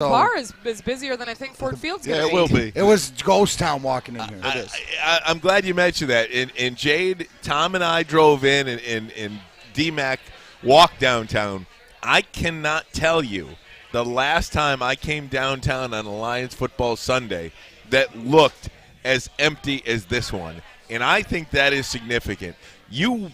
Bar is busier than I think Ford Field's going to be. Yeah, it will be. It was ghost town walking in here. I'm glad you mentioned that. And Jade, Tom and I drove in, and D-Mac walked downtown. I cannot tell you the last time I came downtown on a Lions football Sunday that looked as empty as this one. And I think that is significant. You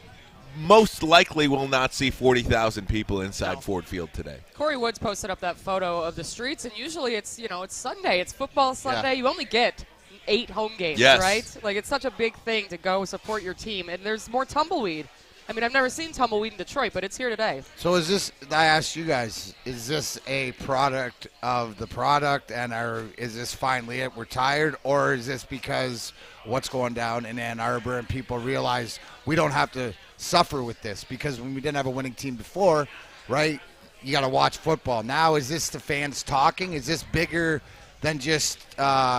most likely will not see 40,000 people inside Ford Field today. Corey Woods posted up that photo of the streets, and usually it's Sunday. It's football Sunday. Yeah. You only get 8 home games, right? Like, it's such a big thing to go support your team. And there's more tumbleweed. I mean, I've never seen tumbleweed in Detroit, but it's here today. So is this, I asked you guys, is this a product of the product, and is this finally it, we're tired, or is this because what's going down in Ann Arbor and people realize we don't have to suffer with this? Because when we didn't have a winning team before, right, you got to watch football. Now, is this the fans talking? Is this bigger than just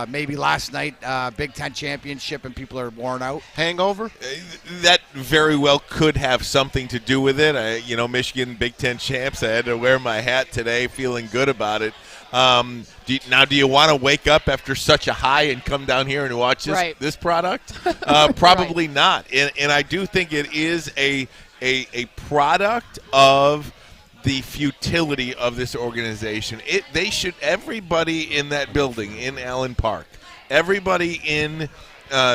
maybe last night, Big Ten championship, and people are worn out? Hangover? That very well could have something to do with it. Michigan Big Ten champs. I had to wear my hat today, feeling good about it. Do you want to wake up after such a high and come down here and watch this product? Probably not. And I do think it is a product of the futility of this organization. Everybody in that building in Allen Park, everybody in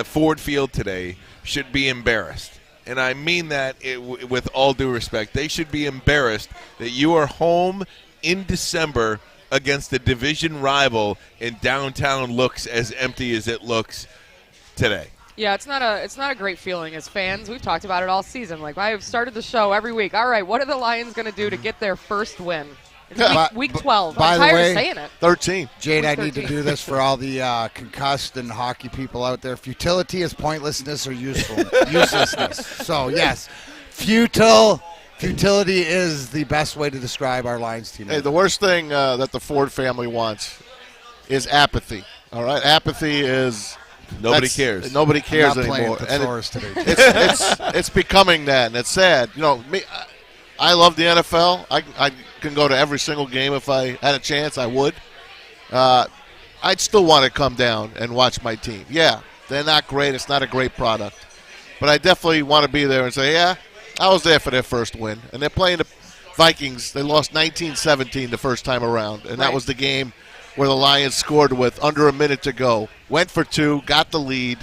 Ford Field today should be embarrassed. And I mean that with all due respect. They should be embarrassed that you are home in December against a division rival and downtown looks as empty as it looks today. Yeah, it's not a great feeling as fans. We've talked about it all season. Like, I've started the show every week. All right, what are the Lions going to do to get their first win? It's week 12. I'm tired of saying it. 13. Jade, I need to do this for all the concussed and hockey people out there. Futility is pointlessness or uselessness. So, yes, futility is the best way to describe our Lions team. Hey, the worst thing that the Ford family wants is apathy. All right? Apathy is... Nobody cares. Nobody cares anymore. And it's becoming that, and it's sad. I love the NFL. I can go to every single game if I had a chance. I would. I'd still want to come down and watch my team. Yeah, they're not great. It's not a great product. But I definitely want to be there and say, yeah, I was there for their first win. And they're playing the Vikings. They lost 19-17 the first time around, and that was the game where the Lions scored with under a minute to go, went for 2, got the lead,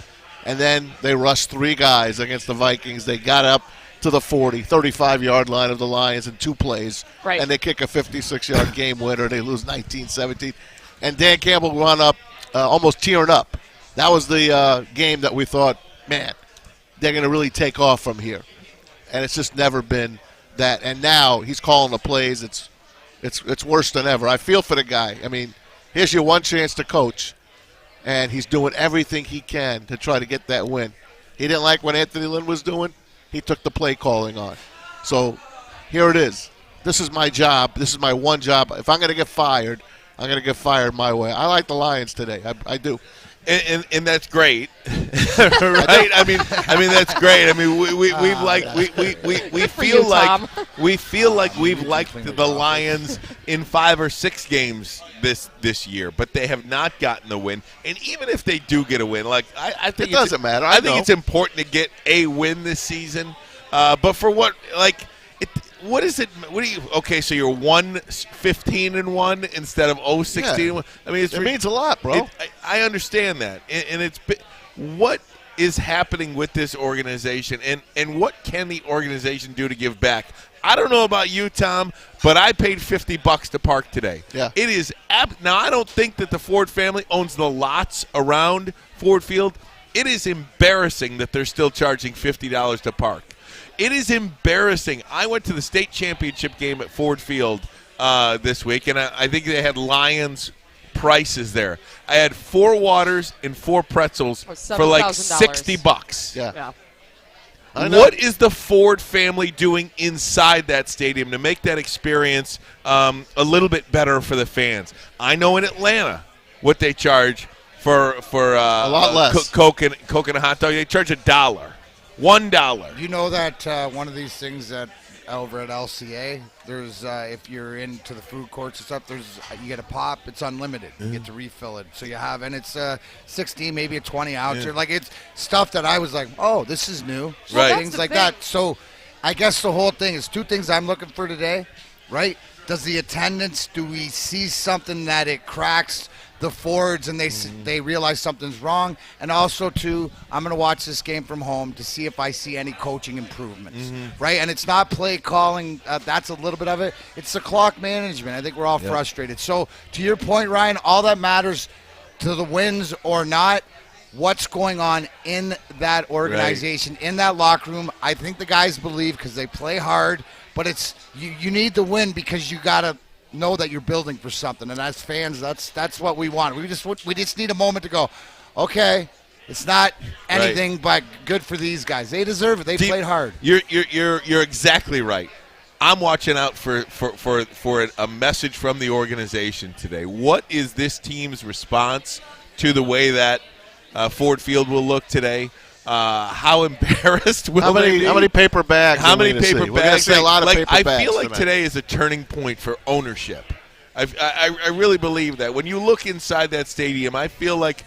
and then they rushed 3 guys against the Vikings. They got up to the 40, 35-yard line of the Lions in 2 plays, and they kick a 56-yard game winner. They lose 19-17. And Dan Campbell wound up almost tearing up. That was the game that we thought, man, they're going to really take off from here. And it's just never been that. And now he's calling the plays. It's worse than ever. I feel for the guy. I mean, here's your one chance to coach, and he's doing everything he can to try to get that win. He didn't like what Anthony Lynn was doing. He took the play calling on. So here it is. This is my job. This is my one job. If I'm going to get fired, I'm going to get fired my way. I like the Lions today. I do. And that's great, right? I mean that's great. I mean we feel like we've liked the Lions in 5 or 6 games this year, but they have not gotten the win. And even if they do get a win, like I think it doesn't matter. I think it's important to get a win this season. But for what, like, what is it? What do you? Okay, so you're 1-15-1 instead of 0-16-1. I mean, it means a lot, bro. I understand that, and it's what is happening with this organization, and what can the organization do to give back? I don't know about you, Tom, but I paid $50 to park today. Yeah, it is now. I don't think that the Ford family owns the lots around Ford Field. It is embarrassing that they're still charging $50 to park. It is embarrassing. I went to the state championship game at Ford Field this week, and I think they had Lions prices there. I had 4 waters and 4 pretzels for like $60. Yeah. What is the Ford family doing inside that stadium to make that experience a little bit better for the fans? I know in Atlanta what they charge for a lot less Coke and a hot dog. They charge $1. $1. You know that one of these things that over at LCA. There's if you're into the food courts and stuff, you get a pop. It's unlimited. You get to refill it. So you have, and it's 16, maybe a 20 ounce. Like it's stuff that I was like, oh, this is new. Right. Things like that. So I guess the whole thing is 2 things I'm looking for today, right? Does the attendance, do we see something that it cracks the forwards and they realize something's wrong? And also, too, I'm going to watch this game from home to see if I see any coaching improvements, right? And it's not play calling. That's a little bit of it. It's the clock management. I think we're all frustrated. So, to your point, Ryan, all that matters to the wins or not, what's going on in that organization, in that locker room. I think the guys believe because they play hard, but it's you need to win because you got to know that you're building for something. And as fans, that's what we want. We just need a moment to go, okay, it's not anything but good for these guys. They deserve it. They played hard. You're exactly right. I'm watching out for a message from the organization today. What is this team's response to the way that Ford Field will look today? How embarrassed will they be? How many paper bags? How many paper bags? We're going to see a lot of paper bags. I feel like today is a turning point for ownership. I really believe that. When you look inside that stadium, I feel like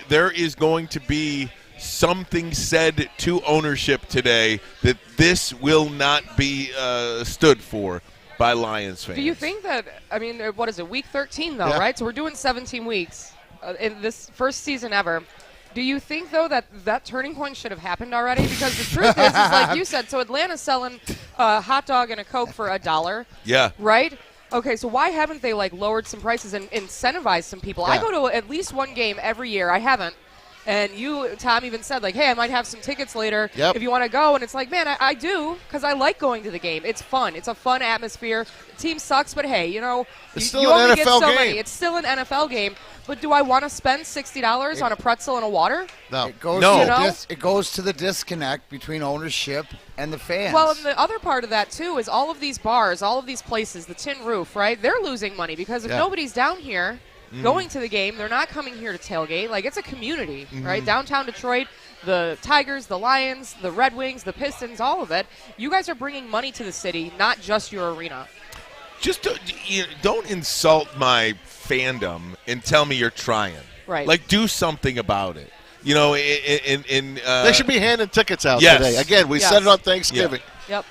there is going to be something said to ownership today that this will not be stood for by Lions fans. Do you think that, I mean, what is it, week 13 though, right? So we're doing 17 weeks in this first season ever. Do you think, though, that turning point should have happened already? Because the truth is like you said, so Atlanta's selling a hot dog and a Coke for $1. Yeah. Right? Okay, so why haven't they, lowered some prices and incentivized some people? Yeah. I go to at least one game every year. I haven't. And you, Tom, even said, hey, I might have some tickets later if you want to go. And it's like, man, I do because I like going to the game. It's fun. It's a fun atmosphere. The team sucks, but, hey, it's still you an only NFL get so game. many. It's still an NFL game. But do I want to spend $60 on a pretzel and a water? No. It goes to the disconnect between ownership and the fans. Well, and the other part of that, too, is all of these bars, all of these places, the Tin Roof, right? They're losing money because if nobody's down here going to the game, they're not coming here to tailgate. It's a community, right? Downtown Detroit, the Tigers, the Lions, the Red Wings, the Pistons, all of it. You guys are bringing money to the city, not just your arena. Just don't insult my fandom and tell me you're trying. Right. Do something about it. They should be handing tickets out today. Again, we said it on Thanksgiving. Yep.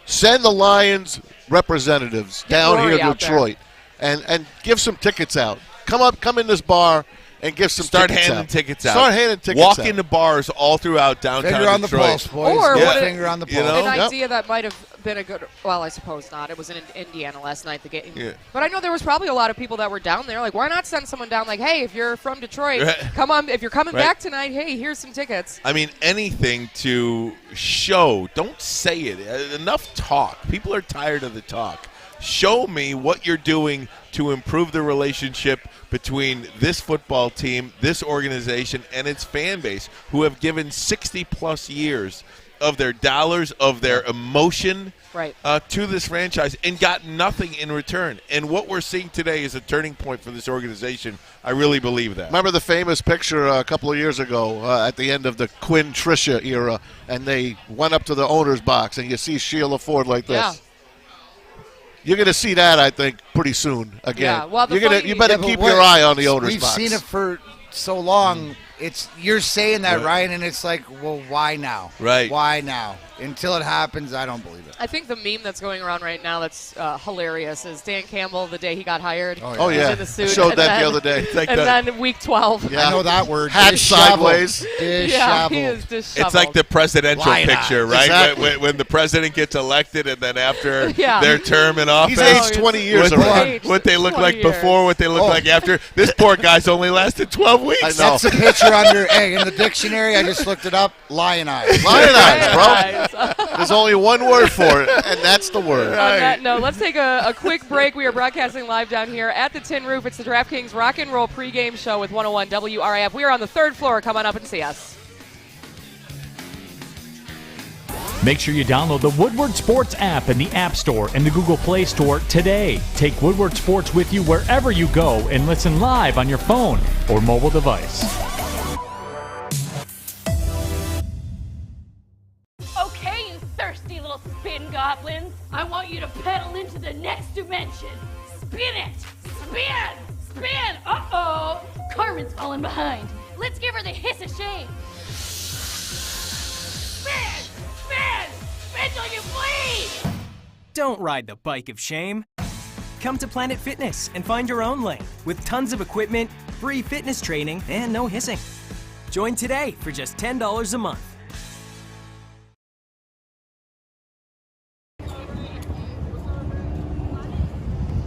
Send the Lions representatives down here to Detroit and give some tickets out. Come in this bar and give some Start tickets handing out. tickets out. Start handing tickets Walk out. into bars all throughout downtown Finger on the Detroit. pulse, boys. Or finger on the pulse. an idea that might have been a good – well, I suppose not. It was in Indiana last night, the game. Yeah. But I know there was probably a lot of people that were down there. Why not send someone down hey, if you're from Detroit, come on. If you're coming back tonight, hey, here's some tickets. I mean, anything to show. Don't say it. Enough talk. People are tired of the talk. Show me what you're doing to improve the relationship between this football team, this organization, and its fan base, who have given 60-plus years of their dollars, of their emotion to this franchise, and got nothing in return. And what we're seeing today is a turning point for this organization. I really believe that. Remember the famous picture a couple of years ago at the end of the Quinn Tricia era, and they went up to the owner's box, and you see Sheila Ford like this. Yeah. You're going to see that, I think, pretty soon again. Yeah, well, you better keep your eye on the owner's box. We've seen it for so long. You're saying that, Ryan, and it's like, well, why now? Right. Why now? Until it happens, I don't believe it. I think the meme that's going around right now that's hilarious is Dan Campbell the day he got hired. Oh, yeah. In the suit, I showed that the other day. Then week 12. Yeah. I know that word. Hat sideways. Yeah, he is disheveled. It's like the presidential picture, right? Exactly. When the president gets elected and then after their term in office. He's aged 20 years already. What they look like before, what they look like after. This poor guy's only lasted 12 weeks. I know. That's a picture under, in the dictionary, I just looked it up, lion eyes. Lion eyes, bro. There's only one word for it, and that's the word. On that note, let's take a quick break. We are broadcasting live down here at the Tin Roof. It's the DraftKings Rock and Roll pregame show with 101 WRIF. We are on the third floor. Come on up and see us. Make sure you download the Woodward Sports app in the App Store and the Google Play Store today. Take Woodward Sports with you wherever you go and listen live on your phone or mobile device. Okay, you thirsty little spin Carmen's falling behind. Let's give her the hiss of shame. Spin till you bleed! Don't ride the bike of shame. Come to Planet Fitness and find your own lane with tons of equipment, free fitness training, and no hissing. Join today for just $10 a month.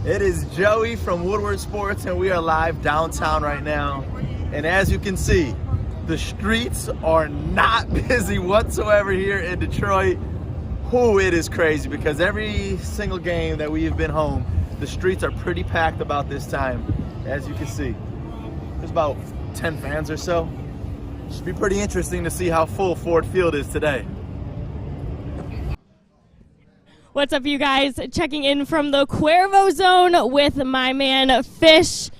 It is Joey from Woodward Sports, and we are live downtown right now. And as you can see, the streets are not busy whatsoever here in Detroit. Ooh, it is crazy because every single game that we have been home, the streets are pretty packed about this time. As you can see, there's about 10 fans or so. Should be pretty interesting to see how full Ford Field is today. What's up, you guys? Checking in from the Cuervo Zone with my man, Fish.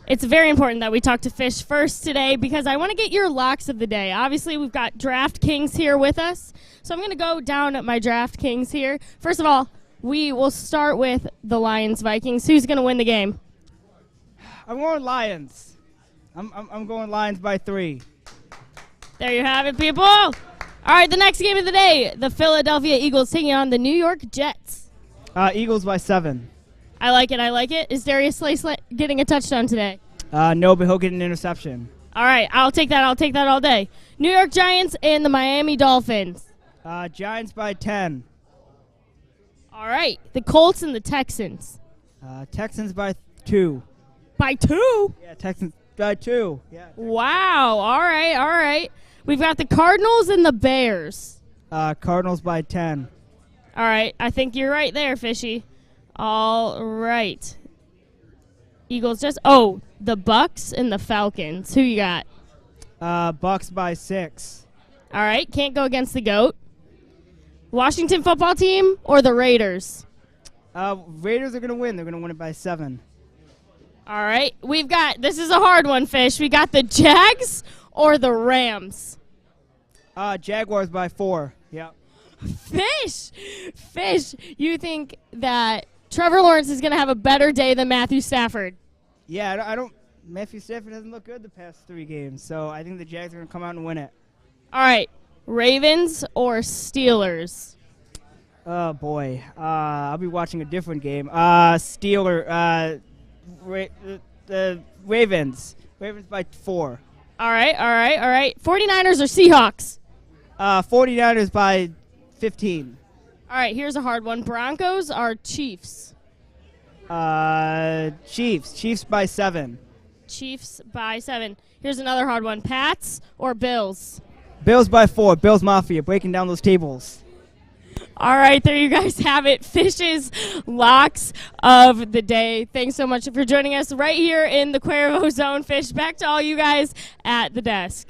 It's very important that we talk to Fish first today because I want to get your locks of the day. Obviously, we've got DraftKings here with us, so I'm going to go down at my DraftKings here. First of all, we will start with the Lions-Vikings. Who's going to win the game? I'm going Lions. I'm going Lions by 3. There you have it, people. All right, the next game of the day, the Philadelphia Eagles taking on the New York Jets. Eagles by 7. I like it. Is Darius Slay getting a touchdown today? No, but he'll get an interception. All right, I'll take that all day. New York Giants and the Miami Dolphins. Giants by 10. All right, the Colts and the Texans. Texans by 2. By 2? Yeah, Texans by 2. Yeah. Wow, all right. We've got the Cardinals and the Bears. Cardinals by 10. All right, I think you're right there, Fishy. All right. Eagles the Bucks and the Falcons. Who you got? Bucks by 6. All right, can't go against the GOAT. Washington football team or the Raiders? Raiders are going to win. They're going to win it by 7. All right, this is a hard one, Fish. We got the Jags or the Rams? Jaguars by 4. Yeah. Fish, you think that Trevor Lawrence is going to have a better day than Matthew Stafford? Yeah, I don't. Matthew Stafford hasn't looked good the past 3 games, so I think the Jags are going to come out and win it. All right, Ravens or Steelers? Oh, boy. I'll be watching a different game. Ravens. Ravens by 4. All right. 49ers or Seahawks? 49ers by 15. All right, here's a hard one. Broncos or Chiefs? Chiefs by 7. Chiefs by 7. Here's another hard one. Pats or Bills? Bills by 4. Bills Mafia breaking down those tables. All right, there you guys have it. Fish's locks of the day. Thanks so much for joining us right here in the Cuervo Zone. Fish, back to all you guys at the desk.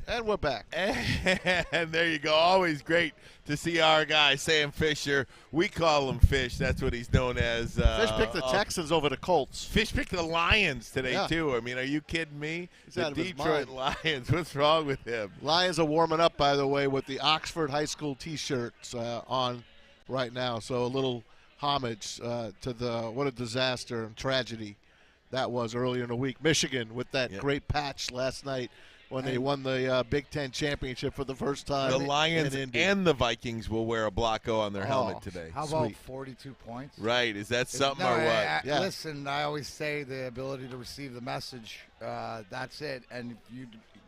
And we're back. And there you go. Always great to see our guy, Sam Fisher. We call him Fish. That's what he's known as. Fish picked the Texans over the Colts. Fish picked the Lions today, too. I mean, are you kidding me? He's the Detroit Lions. What's wrong with him? Lions are warming up, by the way, with the Oxford High School T-shirts on right now. So a little homage to what a disaster and tragedy that was earlier in the week. Michigan with that great patch last night when they won the Big Ten championship for the first time. The Lions and the Vikings will wear a Blocko on their helmet today. How about 42 points? Right. Is that something or what? Listen, I always say the ability to receive the message, that's it. And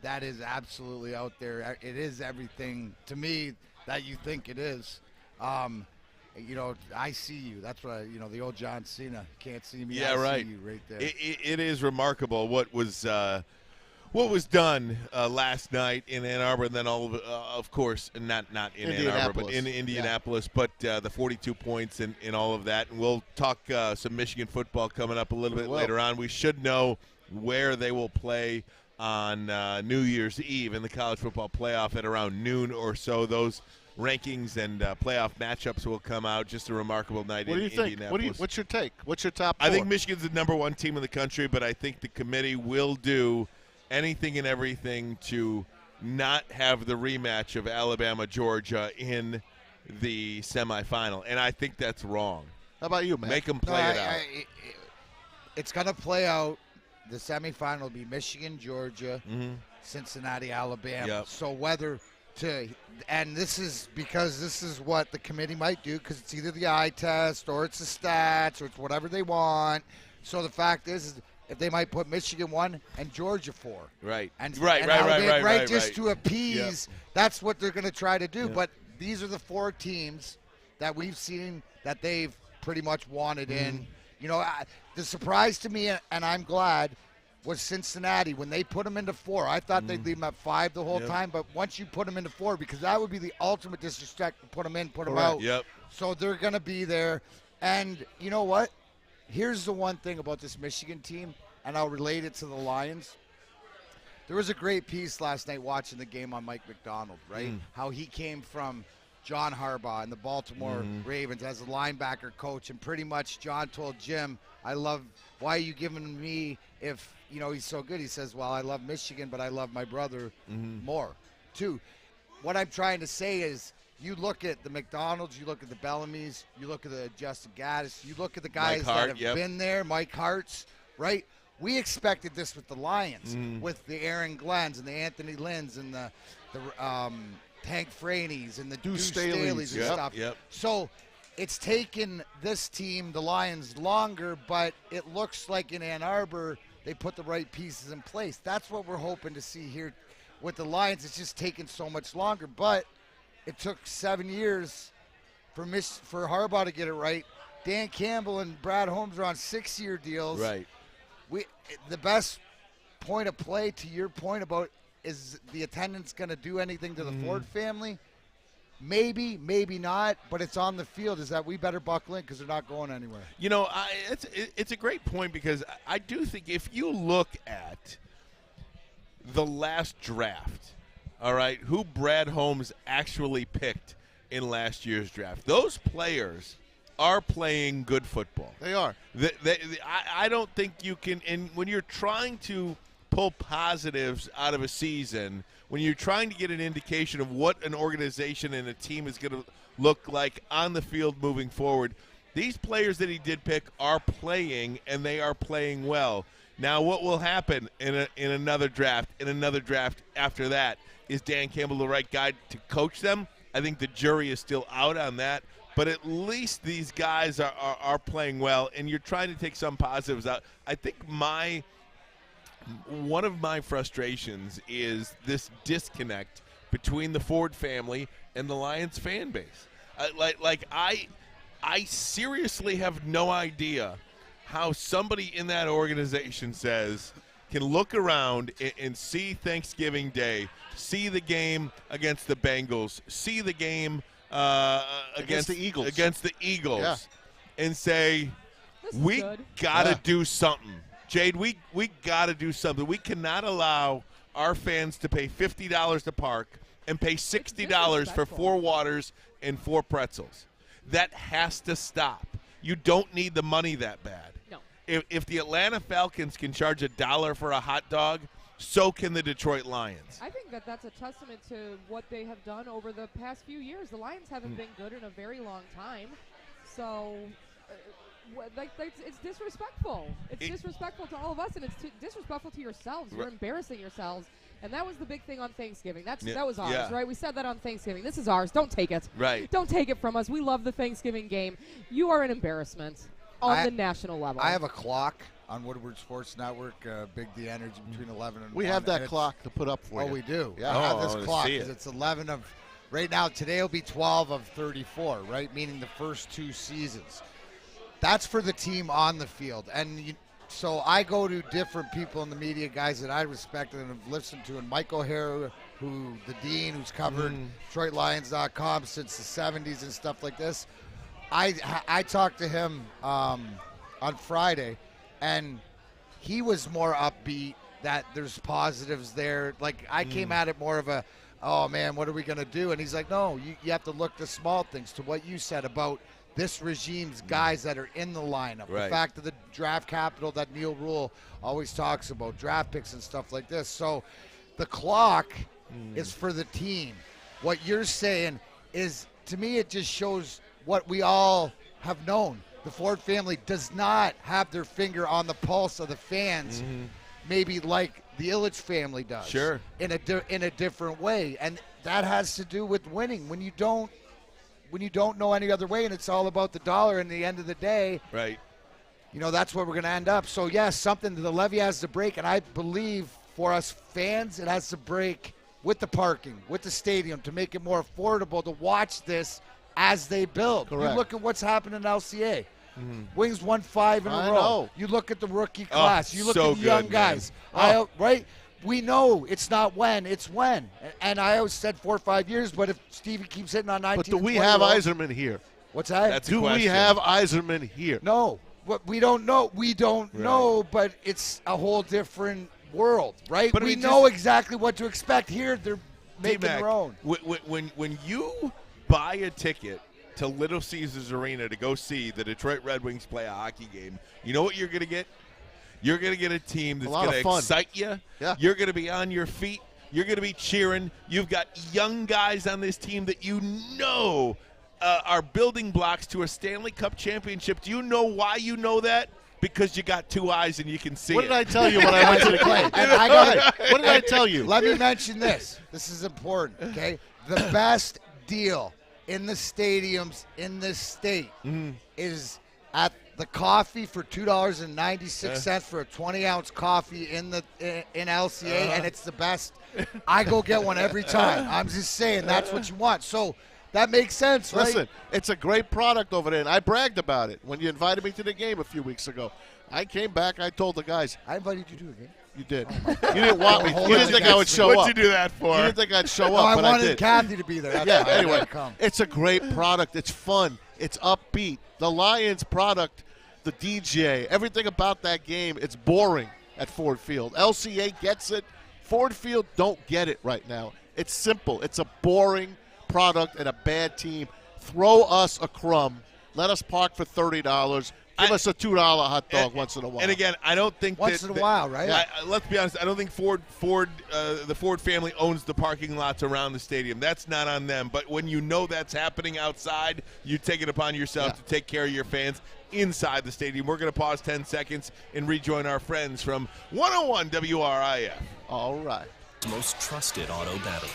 that is absolutely out there. It is everything to me that you think it is. I see you. That's what the old John Cena, can't see me. Yeah, I see you right there. It is remarkable what was done last night in Ann Arbor, and then of course, not in Ann Arbor, but in Indianapolis. But the 42 points and all of that. And we'll talk some Michigan football coming up a little bit later on. We should know where they will play on New Year's Eve in the college football playoff at around noon or so. Those rankings and playoff matchups will come out. Just a remarkable night in Indianapolis. What do you think? What's your take? What's your top 4? I think Michigan's the #1 team in the country, but I think the committee will do anything and everything to not have the rematch of Alabama-Georgia in the semifinal, and I think that's wrong. How about you, man? Make them play it out. It's going to play out the semifinal will be Michigan, Georgia, Cincinnati, Alabama. Yep. So whether to, and this is because this is what the committee might do, because it's either the eye test or it's the stats or it's whatever they want. So the fact is if they might put Michigan 1 and Georgia 4. Right. And Right. Right, just to appease. Yep. That's what they're going to try to do. Yep. But these are the 4 teams that we've seen that they've pretty much wanted in. You know, the surprise to me, and I'm glad, was Cincinnati. When they put them into 4, I thought they'd leave them at 5 the whole time. But once you put them into 4, because that would be the ultimate disrespect to put them in, put them out. Yep. So they're going to be there. And you know what? Here's the one thing about this Michigan team, and I'll relate it to the Lions. There was a great piece last night watching the game on Mike McDonald, right? How he came from John Harbaugh and the Baltimore Ravens as a linebacker coach, and pretty much John told Jim, why are you giving me if, you know, he's so good? He says, well, I love Michigan, but I love my brother more, too. What I'm trying to say is, you look at the McDonald's, you look at the Bellamy's, you look at the Justin Gaddis, you look at the guys that have been there, Mike Hart's, right? We expected this with the Lions, with the Aaron Glenns and the Anthony Lynn's and the Hank Franeys and the Deuce Staley's and stuff. Yep. So it's taken this team, the Lions, longer, but it looks like in Ann Arbor they put the right pieces in place. That's what we're hoping to see here with the Lions. It's just taken so much longer, but it took 7 years for Harbaugh to get it right. Dan Campbell and Brad Holmes are on 6-year deals. Right. The best point of play, to your point about, is the attendance going to do anything to the Ford family? Maybe, maybe not, but it's on the field. Is that we better buckle in because they're not going anywhere? You know, it's a great point, because I do think if you look at the last draft, all right, who Brad Holmes actually picked in last year's draft, those players are playing good football. They are. I don't think you can, and when you're trying to pull positives out of a season, when you're trying to get an indication of what an organization and a team is going to look like on the field moving forward, these players that he did pick are playing, and they are playing well. Now, what will happen in another draft, after that? Is Dan Campbell the right guy to coach them? I think the jury is still out on that. But at least these guys are playing well, and you're trying to take some positives out. I think one of my frustrations is this disconnect between the Ford family and the Lions fan base. I seriously have no idea how somebody in that organization can look around and see Thanksgiving Day, see the game against the Bengals, see the game against the Eagles, and say, we got to do something. Jade, we got to do something. We cannot allow our fans to pay $50 to park and pay $60 for 4 waters and 4 pretzels. That has to stop. You don't need the money that bad. No. If the Atlanta Falcons can charge $1 for a hot dog, so can the Detroit Lions. I think that's a testament to what they have done over the past few years. The Lions haven't been good in a very long time. So it's disrespectful. It's disrespectful to all of us, and it's disrespectful to yourselves. You're embarrassing yourselves. And that was the big thing on Thanksgiving. That was ours, right? We said that on Thanksgiving. This is ours. Don't take it. Right. Don't take it from us. We love the Thanksgiving game. You are an embarrassment on the national level. I have a clock on Woodward Sports Network, Big D Energy, between 11 and 1. We have that clock to put up for you. Oh, we do. Yeah. I have this clock because it's 11 of – right now, today will be 12 of 34, right, meaning the first 2 seasons. That's for the team on the field. And so I go to different people in the media, guys that I respect and have listened to, and Mike O'Hara, the dean who's covered DetroitLions.com since the 70s and stuff like this. I talked to him on Friday, and he was more upbeat that there's positives there. Like, I came at it more of a, oh, man, what are we going to do? And he's like, no, you have to look to small things, to what you said about this regime's guys that are in the lineup. Right. The fact of the draft capital that Neil Rule always talks about, draft picks and stuff like this. So the clock is for the team. What you're saying is, to me, it just shows what we all have known. the Ford family does not have their finger on the pulse of the fans, maybe like the Illich family does. Sure. In a different way, and that has to do with winning. When you don't know any other way, and it's all about the dollar. In the end of the day, right? That's where we're going to end up. So yes, something the levy has to break, and I believe for us fans, it has to break with the parking, with the stadium, to make it more affordable to watch this as they build. Correct. You look at what's happened in LCA. Wings won 5 in a row. Know. You look at the rookie class. You look so at the young good, guys. Right? We know it's not when, it's when. And I always said 4 or 5 years, but if Stevie keeps hitting on 19, But do we have Yzerman here? What's that? Do we have Yzerman here? No. We don't know. We don't know, but it's a whole different world, right? But we know exactly what to expect here. They're making their own. When you buy a ticket to Little Caesars Arena to go see the Detroit Red Wings play a hockey game, you know what you're going to get? You're going to get a team that's going to excite you. Yeah. You're going to be on your feet. You're going to be cheering. You've got young guys on this team that are building blocks to a Stanley Cup championship. Do you know why you know that? Because you got 2 eyes and you can see What it. did I tell you when I went to the game? What did I tell you? Let me mention this. This is important, okay? The best deal in the stadiums in this state is at the coffee for $2.96 for a 20-ounce coffee in LCA, and it's the best. I go get one every time. I'm just saying that's what you want. So that makes sense, right? Listen, it's a great product over there, and I bragged about it when you invited me to the game a few weeks ago. I came back. I told the guys. I invited you to a game. You did. You didn't want me. You didn't think I would show up. What'd you do that for? You didn't think I'd show up, but I I wanted did. Kathy to be there. That's why I anyway, had to come. it's a great product. It's fun. It's upbeat. The Lions product, the DJ, everything about that game, it's boring at Ford Field. LCA gets it. Ford Field don't get it right now. It's simple. It's a boring product and a bad team. Throw us a crumb. Let us park for $30. Give us a $2 hot dog once in a while. And again, I don't think once in a while, right? Let's be honest. I don't think the Ford family owns the parking lots around the stadium. That's not on them. But when you know that's happening outside, you take it upon yourself to take care of your fans inside the stadium. We're going to pause 10 seconds and rejoin our friends from 101 WRIF. All right. Most trusted auto battery.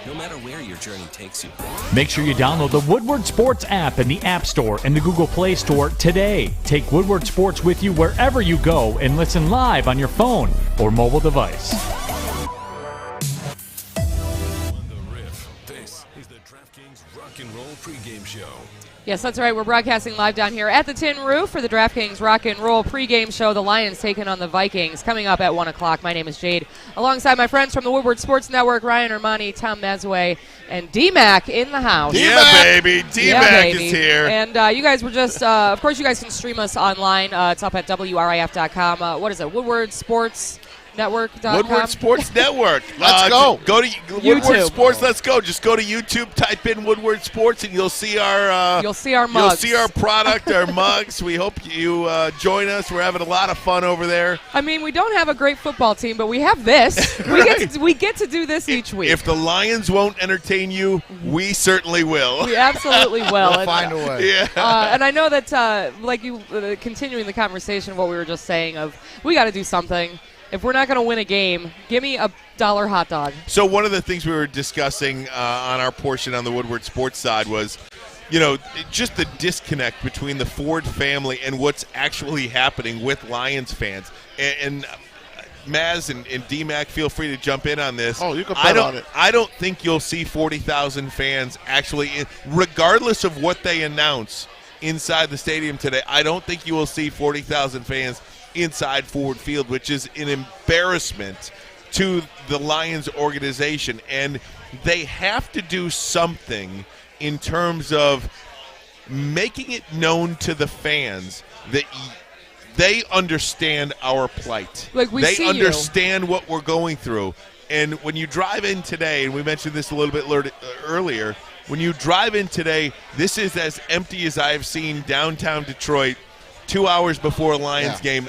No matter where your journey takes you. Make sure you download the Woodward Sports app in the App Store and the Google Play Store today. Take Woodward Sports with you wherever you go and listen live on your phone or mobile device. On the Riff, this is the DraftKings Rock and Roll pregame show. Yes, that's right. We're broadcasting live down here at the Tin Roof for the DraftKings Rock and Roll pregame show. The Lions taking on the Vikings coming up at 1 o'clock. My name is Jade. Alongside my friends from the Woodward Sports Network, Ryan Ermanni, Tom Mazway, and D-Mac in the house. Yeah, baby. D-Mac is here. And you guys were just, of course, you guys can stream us online. It's up at WRIF.com. What is it? Woodward Sports Network.com? Woodward Sports Network. Let's go. Go to Woodward Sports. Let's go. Just go to YouTube, type in Woodward Sports, and you'll see our mugs. You'll see our product, our mugs. We hope you join us. We're having a lot of fun over there. I mean, we don't have a great football team, but we have this. We get to do this each week. If the Lions won't entertain you, we certainly will. We absolutely will. We'll find a way. Yeah. And I know that, continuing the conversation of what we were just saying of we got to do something. If we're not going to win a game, give me a $1 hot dog. So one of the things we were discussing on our portion on the Woodward Sports side was, just the disconnect between the Ford family and what's actually happening with Lions fans. And Maz and D-Mac, feel free to jump in on this. Oh, you can bet on it. I don't think you'll see 40,000 fans actually, regardless of what they announce inside the stadium today, I don't think you will see 40,000 fans inside Ford Field, which is an embarrassment to the Lions organization. And they have to do something in terms of making it known to the fans that they understand our plight. They understand what we're going through. And when you drive in today, and we mentioned this a little bit earlier, when you drive in today, this is as empty as I've seen downtown Detroit 2 hours before a Lions game.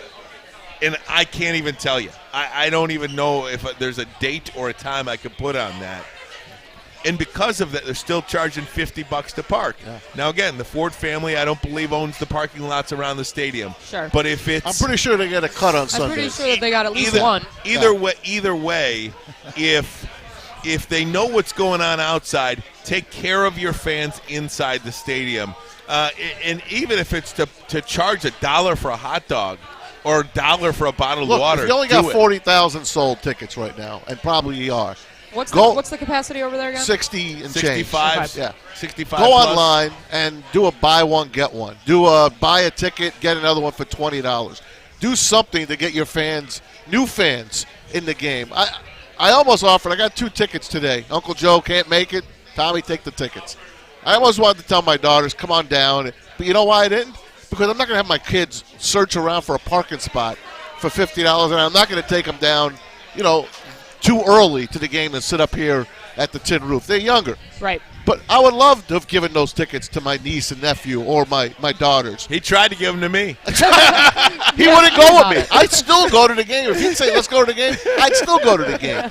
And I can't even tell you. I don't even know if there's a date or a time I could put on that. And because of that, they're still charging $50 to park. Yeah. Now, again, the Ford family, I don't believe, owns the parking lots around the stadium. Sure. But if it's... I'm pretty sure they get a cut on Sundays. I'm pretty sure that they got at least one. Either way, if they know what's going on outside, take care of your fans inside the stadium. And even if it's to charge $1 for a hot dog or $1 for a bottle of water. If you only got 40,000 sold tickets right now, and probably are. What's the capacity over there again? 60 and 65. change. Yeah. 65 Go plus. online and do a buy one, get one. Do a buy a ticket, get another one for $20. Do something to get your fans, new fans, in the game. I almost offered. I got 2 tickets today. Uncle Joe can't make it. Tommy, take the tickets. I almost wanted to tell my daughters, come on down. But you know why I didn't? Because I'm not going to have my kids search around for a parking spot for $50, and I'm not going to take them down, too early to the game and sit up here at the tin roof. They're younger. Right. But I would love to have given those tickets to my niece and nephew or my daughters. He tried to give them to me. He wouldn't go with me. I'd still go to the game. If he'd say, let's go to the game, I'd still go to the game.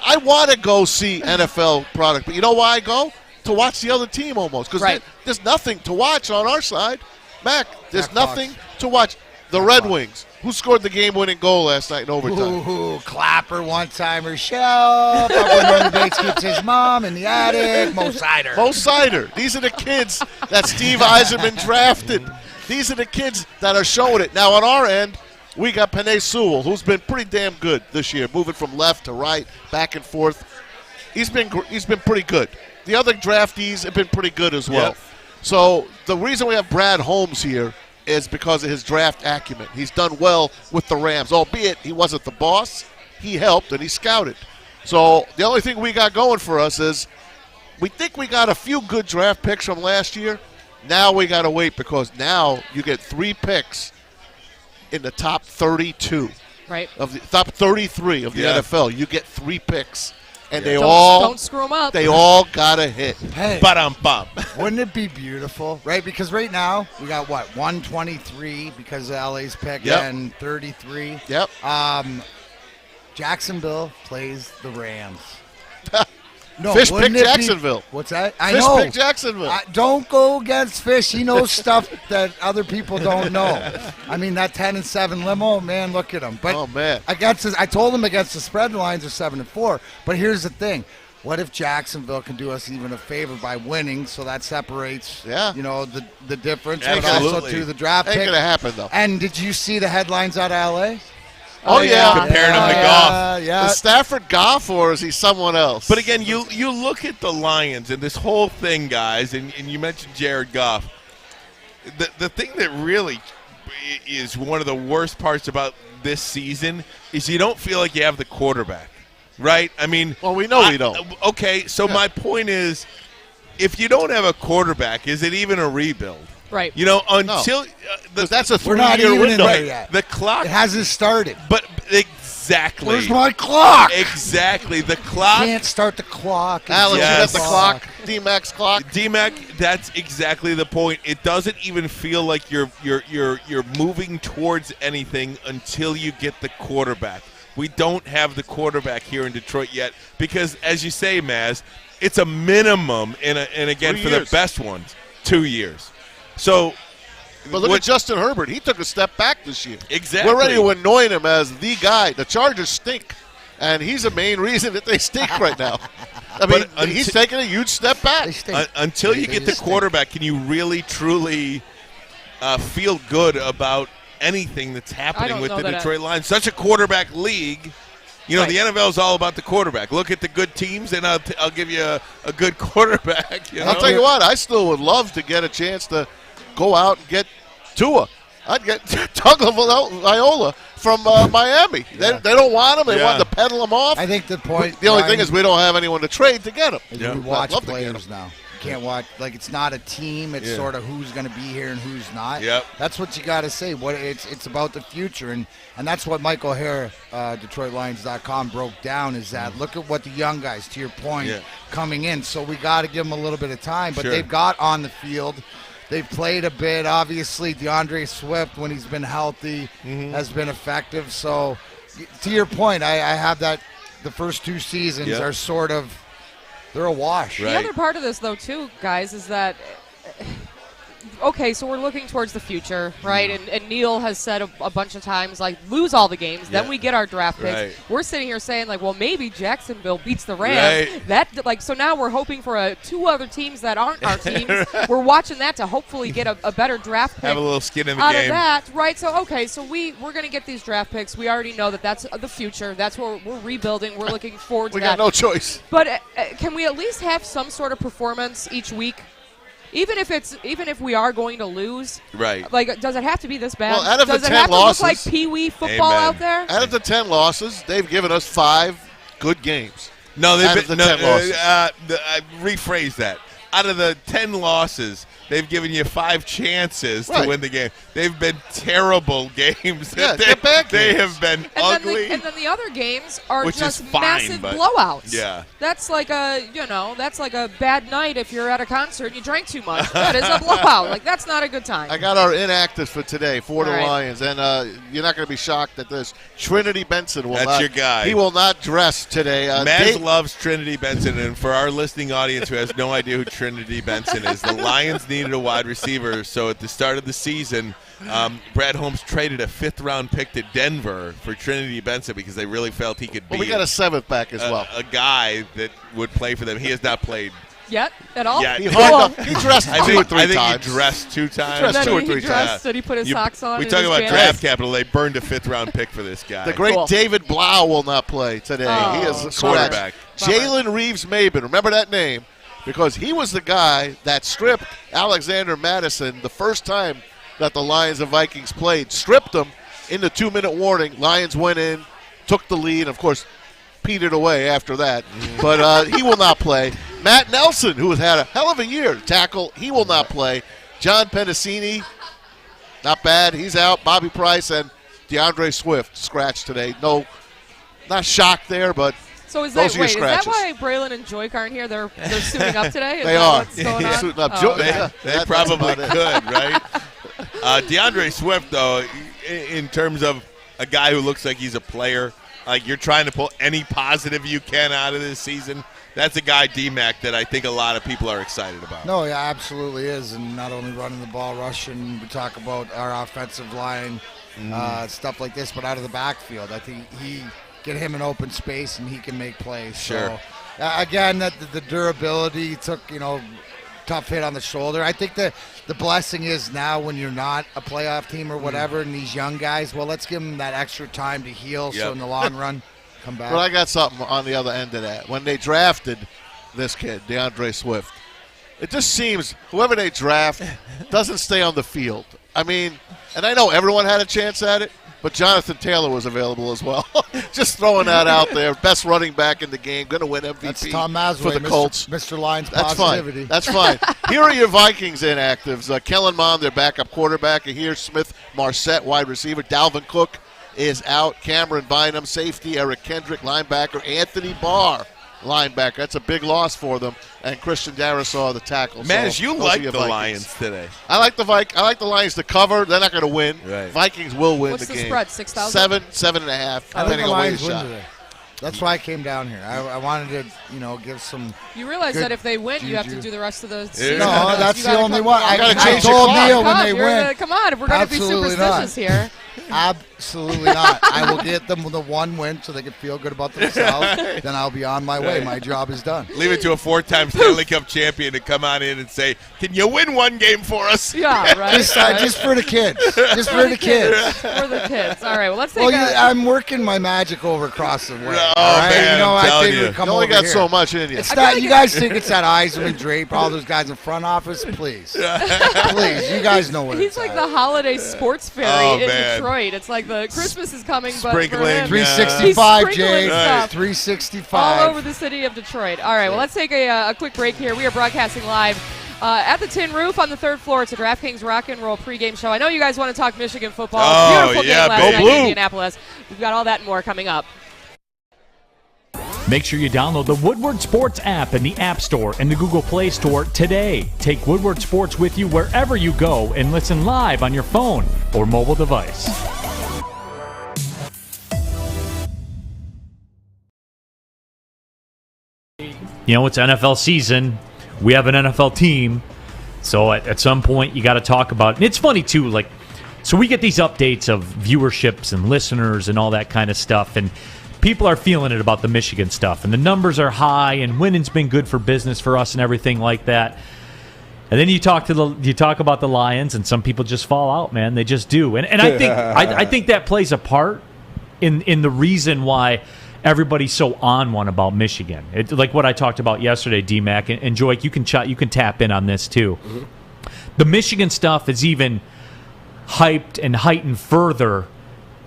I want to go see NFL product. But you know why I go? To watch the other team almost. Because there's nothing to watch on our side. Mac, there's nothing to watch. The Red Wings. Who scored the game-winning goal last night in overtime? Ooh, Clapper, one-timer, Shelf. Papa Bates keeps his mom in the attic. Mo Sider. These are the kids that Steve Eiserman drafted. These are the kids that are showing it. Now, on our end, we got Penei Sewell, who's been pretty damn good this year, moving from left to right, back and forth. He's been pretty good. The other draftees have been pretty good as well. Yep. So the reason we have Brad Holmes here is because of his draft acumen. He's done well with the Rams, albeit he wasn't the boss. He helped and he scouted. So the only thing we got going for us is we think we got a few good draft picks from last year. Now we got to wait because now you get 3 picks in the top 32. Right. Of the top 33 of the NFL. You get 3 picks. And they don't screw them up. They all got to hit. Hey, wouldn't it be beautiful, right? Because right now we got 123 because of LA's pick and 33. Yep. Jacksonville plays the Rams. No, Fish picked Jacksonville. What's that? I know. Fish picked Jacksonville. Don't go against Fish. He knows stuff that other people don't know. I mean, that 10-7 limo, man, look at him. But man. I told him against the spread lines are 7-4. But here's the thing. What if Jacksonville can do us even a favor by winning, so that separates, the difference, but also to the draft pick. Ain't going to happen, though. And did you see the headlines out of L.A.? Oh, yeah. Comparing him to Goff. Yeah. Is Stafford Goff or is he someone else? But again, you look at the Lions and this whole thing, guys, and you mentioned Jared Goff. The thing that really is one of the worst parts about this season is you don't feel like you have the quarterback, right? I mean, well, we know we don't. Okay, so my point is, if you don't have a quarterback, is it even a rebuild? Right. Until that's a 3-year window. We're not even in there yet. The clock. It hasn't started. But exactly. Where's my clock? Exactly. The clock. You can't start the clock. Alex, you got the clock. D-Mac's clock. D-Mac, that's exactly the point. It doesn't even feel like you're moving towards anything until you get the quarterback. We don't have the quarterback here in Detroit yet because, as you say, Maz, it's a minimum, and again, for the best ones, 2 years. So, but look at Justin Herbert. He took a step back this year. Exactly. We're ready to anoint him as the guy. The Chargers stink, and he's the main reason that they stink right now. I mean, he's taking a huge step back. Until you get the quarterback, can you really, truly feel good about anything that's happening with the Detroit Lions? Such a quarterback league. The NFL is all about the quarterback. Look at the good teams, and I'll give you a good quarterback. I'll tell you what, I still would love to get a chance to go out and get Tua. I'd get Tagovailoa from Miami. Yeah. They don't want him. They want to peddle him off. I think the point. The only thing is we don't have anyone to trade to get him. We watch players now. You can't watch it's not a team. It's sort of who's going to be here and who's not. Yep. That's what you got to say. It's about the future, and that's what Michael Hare, DetroitLions.com, broke down. Is that look at what the young guys, to your point, coming in. So we got to give them a little bit of time, but they've got on the field. They've played a bit. Obviously, DeAndre Swift, when he's been healthy, has been effective. So, to your point, I have that the first 2 seasons are sort of they're a wash. The other part of this, though, too, guys, is that okay, so we're looking towards the future, right? And Neil has said a bunch of times, like, lose all the games, then we get our draft picks. Right. We're sitting here saying, like, well, maybe Jacksonville beats the Rams. Right. That, like, so now we're hoping for two other teams that aren't our teams. We're watching that to hopefully get a better draft pick. Have a little skin in the out game. of that, right? So, okay, so we're going to get these draft picks. We already know that that's the future. That's what we're rebuilding. We're looking forward to We that. got no choice. But can we at least have some sort of performance each week? Even if we are going to lose, right? Like, does it have to be this bad? Well, out of does the it 10 have losses, to look like Pee-wee football out there? Out of the 10 losses, they've given us 5 good games. No, they've out been, of the 10 losses. I rephrase that. Out of the 10 losses, they've given you 5 chances to win the game. They've been terrible games. Yeah, they're bad They games. have been ugly. And then the other games are Which just is fine, massive but- blowouts. Yeah. That's like a bad night if you're at a concert and you drank too much. That is a blowout. Like, that's not a good time. I got our inactives for today for the All right. Lions, and you're not going to be shocked at this. Trinity Benson will That's not. your guy. He will not dress today. Maz loves Trinity Benson, and for our listening audience who has no idea who Trinity Benson is, the Lions needed a wide receiver, so at the start of the season, Brad Holmes traded a 5th-round pick to Denver for Trinity Benson because they really felt he could be Well, we got a 7th back as well. a guy that would play for them. He has not played Yet at all? yet. He dressed I 2 think, or 3 I think times. he dressed 2 times. Dressed Then 2 or he 3 dressed, times. Did he put his socks on? We in talk his about pants? draft capital. They burned a 5th-round pick for this guy. The great Cool. David Blau will not play today. Oh. He is Quarterback. Jalen Reeves-Maben. Remember that name? Because he was the guy that stripped Alexander Madison the first time that the Lions and Vikings played. Stripped him in the 2-minute warning. Lions went in, took the lead, of course, petered away after that. But he will not play. Matt Nelson, who has had a hell of a year, tackle, he will not play. John Pennicini, not bad. He's out. Bobby Price and DeAndre Swift scratched today. No, not shocked there, but So is those that are your is that scratches. why Braylon and Joyke aren't here? They're suiting up today? Is They that are. what's going on? Suiting up. Oh, okay. They That's probably about it. could, right? DeAndre Swift, though, in terms of a guy who looks like he's a player, like you're trying to pull any positive you can out of this season, that's a guy, D-Mac, that I think a lot of people are excited about. No, yeah, absolutely is. And not only running the ball, rushing, we talk about our offensive line, stuff like this, but out of the backfield. I think get him in open space and he can make plays. Sure. So, again, the durability took, tough hit on the shoulder. I think the blessing is now when you're not a playoff team or whatever, and these young guys, well, let's give them that extra time to heal so in the long run, come back. But I got something on the other end of that. When they drafted this kid, DeAndre Swift, it just seems whoever they draft doesn't stay on the field. I mean, and I know everyone had a chance at it, but Jonathan Taylor was available as well. Just throwing that out there. Best running back in the game, going to win MVP That's Tom Masway, for the Colts. Mr. Lions That's positivity. fine. That's fine. Here are your Vikings inactives. Kellen Mond, their backup quarterback. And here's Smith Marset, wide receiver. Dalvin Cook is out. Cameron Bynum, safety. Eric Kendrick, linebacker. Anthony Barr, linebacker. That's a big loss for them. And Christian Darrisaw, the tackle. Maz, So you those like are your the Vikings. Lions today. I like the Lions to cover. They're not going to win. Right. Vikings will win What's the the game. spread, 6,000? 7.5. I think Depending the on where you Lions win shot. today. That's why I came down here. I wanted to, give some. You realize Good that if they win, you have to juju. do the rest of the Yeah. season. No, because that's you the gotta only come- one. I gotta I change the told clock. Neil when Come, they you're win. gonna- come on, if we're going to be Absolutely superstitious here. Absolutely not. I will get them the one win so they can feel good about themselves. Then I'll be on my way. My job is done. Leave it to a 4-time Stanley Cup champion to come on in and say, can you win one game for us? Yeah, right. Just for the kids. Just for the kids. For the kids. All right, well, let's take Well, a... I'm working my magic over across the way. Oh, all right? man, I'm I telling think you. we come You only over got here. so much in you. It's not, you guys think it's that Eisman, Drape, all those guys in front office? Please. Please. You guys know what He's it's like at. the holiday sports fairy Oh, in man. Detroit. It's like the Christmas is coming, but for Sprinkling, him, 365, he's Jade. sprinkling stuff 365. all over the city of Detroit. All right, well, let's take a quick break here. We are broadcasting live at the Tin Roof on the 3rd floor. It's a DraftKings Rock and Roll pregame show. I know you guys want to talk Michigan football. Oh, Beautiful yeah, game last go night blue. in Indianapolis. We've got all that and more coming up. Make sure you download the Woodward Sports app in the App Store and the Google Play Store today. Take Woodward Sports with you wherever you go and listen live on your phone or mobile device. it's NFL season. We have an NFL team. So at some point, you got to talk about it. And it's funny, too, like, so we get these updates of viewerships and listeners and all that kind of stuff, and people are feeling it about the Michigan stuff, and the numbers are high, and winning's been good for business for us and everything like that. And then you talk about the Lions, and some people just fall out, man. They just do, and I think I think that plays a part in the reason why everybody's so on one about Michigan. Like what I talked about yesterday, D-Mac, and Joik, you can tap in on this too. Mm-hmm. The Michigan stuff is even hyped and heightened further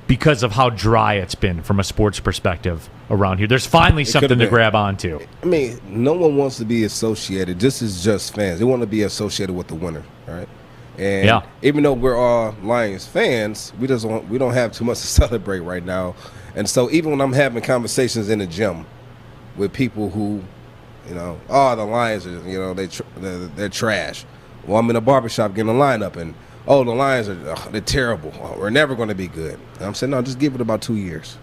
because of how dry it's been from a sports perspective around here. There's finally something to grab onto. I mean, no one wants to be associated. This is just fans. They want to be associated with the winner, right? And even though we're all Lions fans, we don't have too much to celebrate right now. And so even when I'm having conversations in the gym with people who, the Lions are, they're trash. Well, I'm in a barbershop getting a lineup, and the Lions they're terrible. We're never going to be good. And I'm saying, no, just give it about 2 years.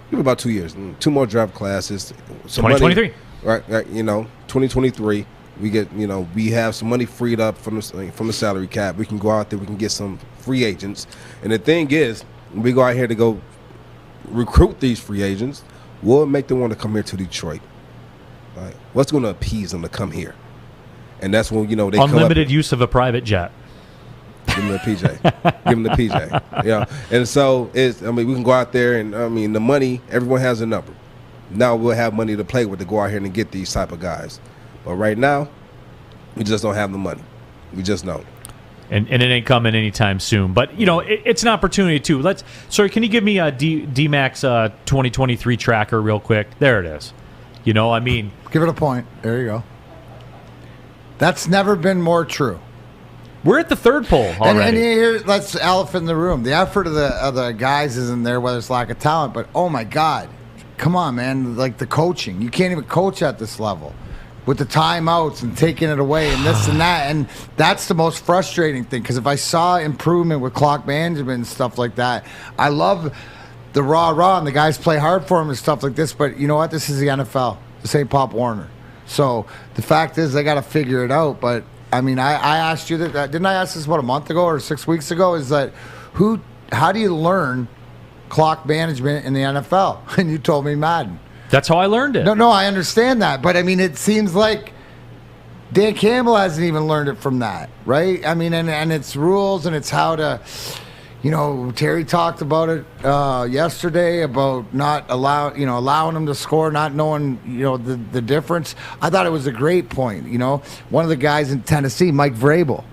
Give it about 2 years. 2 more draft classes. 2023. Right, 2023. We get, we have some money freed up from the salary cap. We can go out there. We can get some free agents. And the thing is, we go out here to go recruit these free agents. We'll make them want to come here to Detroit. Right? What's going to appease them to come here? And that's when, they unlimited use of a private jet. Give them the PJ. Give them the PJ. Yeah. And so we can go out there and, the money, everyone has a number. Now we'll have money to play with to go out here and get these type of guys. But right now, we just don't have the money. We just don't. And it ain't coming anytime soon. But, it's an opportunity, too. Sorry, can you give me a D-Max 2023 tracker real quick? There it is. Give it a point. There you go. That's never been more true. We're at the third poll already. And that's the elephant in the room. The effort of the guys isn't there, whether it's lack of talent. But, oh, my God. Come on, man. Like the coaching. You can't even coach at this level. With the timeouts and taking it away and this and that. And that's the most frustrating thing, because if I saw improvement with clock management and stuff like that, I love the rah-rah and the guys play hard for them and stuff like this. But you know what? This is the NFL. This ain't Pop Warner. So the fact is they got to figure it out. But, I asked you that. Didn't I ask this about a month ago or 6 weeks ago? Is that how do you learn clock management in the NFL? And you told me Madden. That's how I learned it. No, I understand that. But, it seems like Dan Campbell hasn't even learned it from that, right? And it's rules and it's how to, Terry talked about it yesterday about not allowing him to score, not knowing, the difference. I thought it was a great point. One of the guys in Tennessee, Mike Vrabel,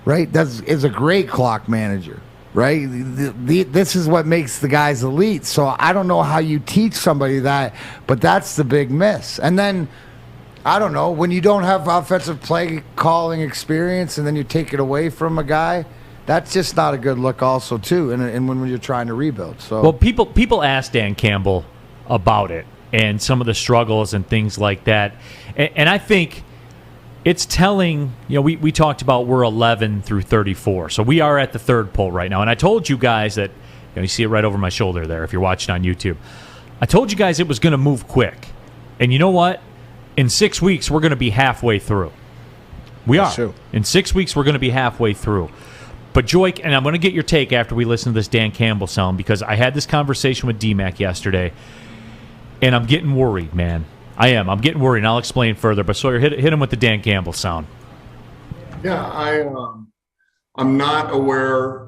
right, is a great clock manager. Right? This is what makes the guys elite. So I don't know how you teach somebody that, but that's the big miss. And then, I don't know, when you don't have offensive play calling experience and then you take it away from a guy, that's just not a good look also, too, and when you're trying to rebuild. So well, people ask Dan Campbell about it and some of the struggles and things like that. And I think it's telling, we talked about we're 11 through 34. So we are at the third poll right now. And I told you guys that, you see it right over my shoulder there if you're watching on YouTube. I told you guys it was going to move quick. And you know what? In 6 weeks, we're going to be halfway through. We are. True. In 6 weeks, we're going to be halfway through. But Joik, and I'm going to get your take after we listen to this Dan Campbell sound, because I had this conversation with D-Mac yesterday, and I'm getting worried, man. I am. I'm getting worried, and I'll explain further. But Sawyer, hit him with the Dan Campbell sound. Yeah, I'm not aware,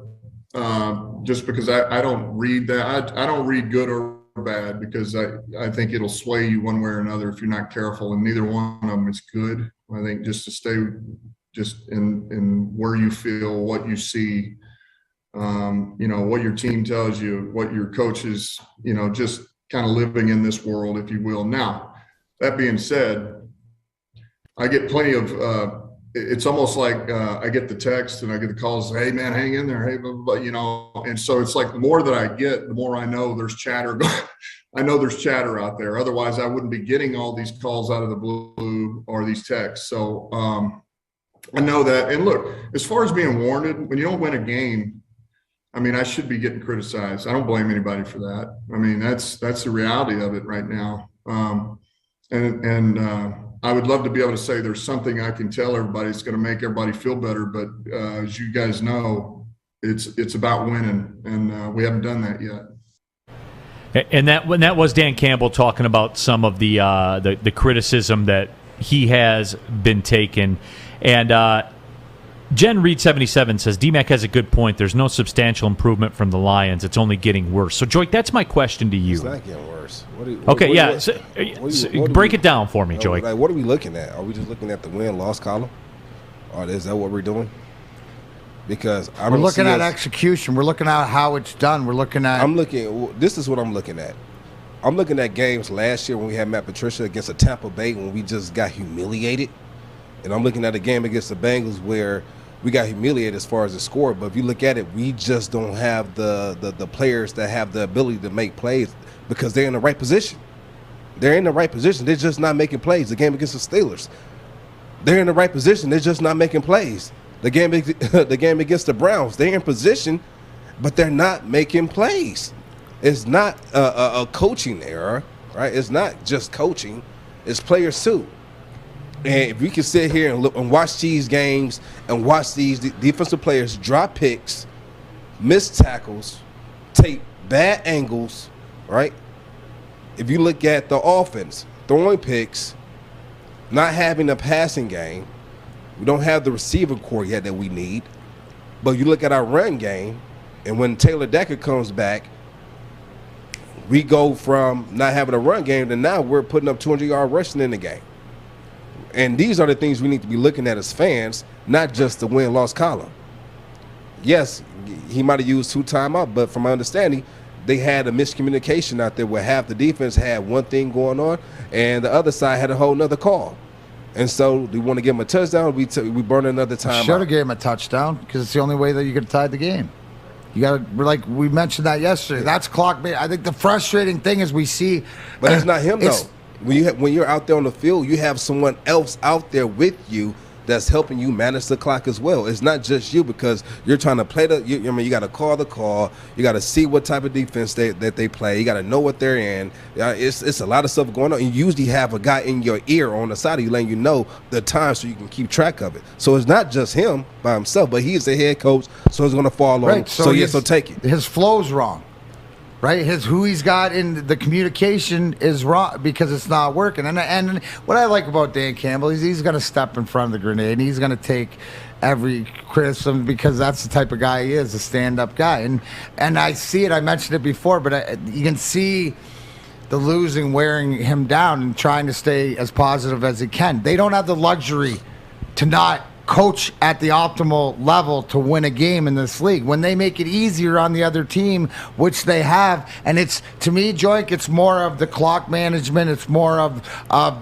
just because I don't read that. I don't read good or bad, because I think it'll sway you one way or another if you're not careful, and neither one of them is good. I think just to stay just in where you feel, what you see, what your team tells you, what your coach is, just kind of living in this world, if you will. Now, that being said, I get plenty of, it's almost like I get the text and I get the calls, hey, man, hang in there, hey, blah, blah, blah, and so it's like the more that I get, the more I know there's chatter. I know there's chatter out there. Otherwise, I wouldn't be getting all these calls out of the blue or these texts. So I know that. And look, as far as being warranted, when you don't win a game, I should be getting criticized. I don't blame anybody for that. That's the reality of it right now. and I would love to be able to say there's something I can tell everybody that's going to make everybody feel better. But as you guys know, it's about winning, and we haven't done that yet. And that was Dan Campbell talking about some of the criticism that he has been taken. And Jen Reed 77 says DMAC has a good point. There's no substantial improvement from the Lions. It's only getting worse. So Joik, that's my question to you. It's not getting worse. Break it down for me, Joik. Like, what are we looking at? Are we just looking at the win-loss column, or is that what we're doing? Because we're looking at execution. We're looking at how it's done. We're looking at. This is what I'm looking at. I'm looking at games last year when we had Matt Patricia against a Tampa Bay when we just got humiliated, and I'm looking at a game against the Bengals where we got humiliated as far as the score. But if you look at it, we just don't have the players that have the ability to make plays because they're in the right position. They're in the right position. They're just not making plays. The game against the Steelers, they're in the right position. They're just not making plays. The game against the Browns, they're in position, but they're not making plays. It's not a coaching error, right? It's not just coaching. It's players too. And if we can sit here and look and watch these games and watch these defensive players drop picks, miss tackles, take bad angles, right? If you look at the offense, throwing picks, not having a passing game, we don't have the receiver core yet that we need. But you look at our run game, and when Taylor Decker comes back, we go from not having a run game to now we're putting up 200-yard rushing in the game. And these are the things we need to be looking at as fans, not just the win-loss column. Yes, he might have used 2 timeouts, but from my understanding, they had a miscommunication out there where half the defense had one thing going on and the other side had a whole nother call. And so we want to give him a touchdown. We burn another time. Should have gave him a touchdown because it's the only way that you could have tied the game. You got to, like we mentioned that yesterday. That's clock. I think the frustrating thing is we see, but it's not him though. When you're out there on the field, you have someone else out there with you that's helping you manage the clock as well. It's not just you because you're trying to play you got to call the call. You got to see what type of defense that they play. You got to know what they're in. It's a lot of stuff going on. You usually have a guy in your ear on the side of you letting you know the time so you can keep track of it. So it's not just him by himself, but he's the head coach, so it's going to fall on him. So take it. His flow's wrong. Right, who he's got in the communication is wrong because it's not working. And what I like about Dan Campbell is he's going to step in front of the grenade and he's going to take every criticism because that's the type of guy he is, a stand-up guy. And I see it. I mentioned it before, but you can see the losing wearing him down and trying to stay as positive as he can. They don't have the luxury to not coach at the optimal level to win a game in this league. When they make it easier on the other team, which they have, and it's, to me, Joik, it's more of the clock management, it's more of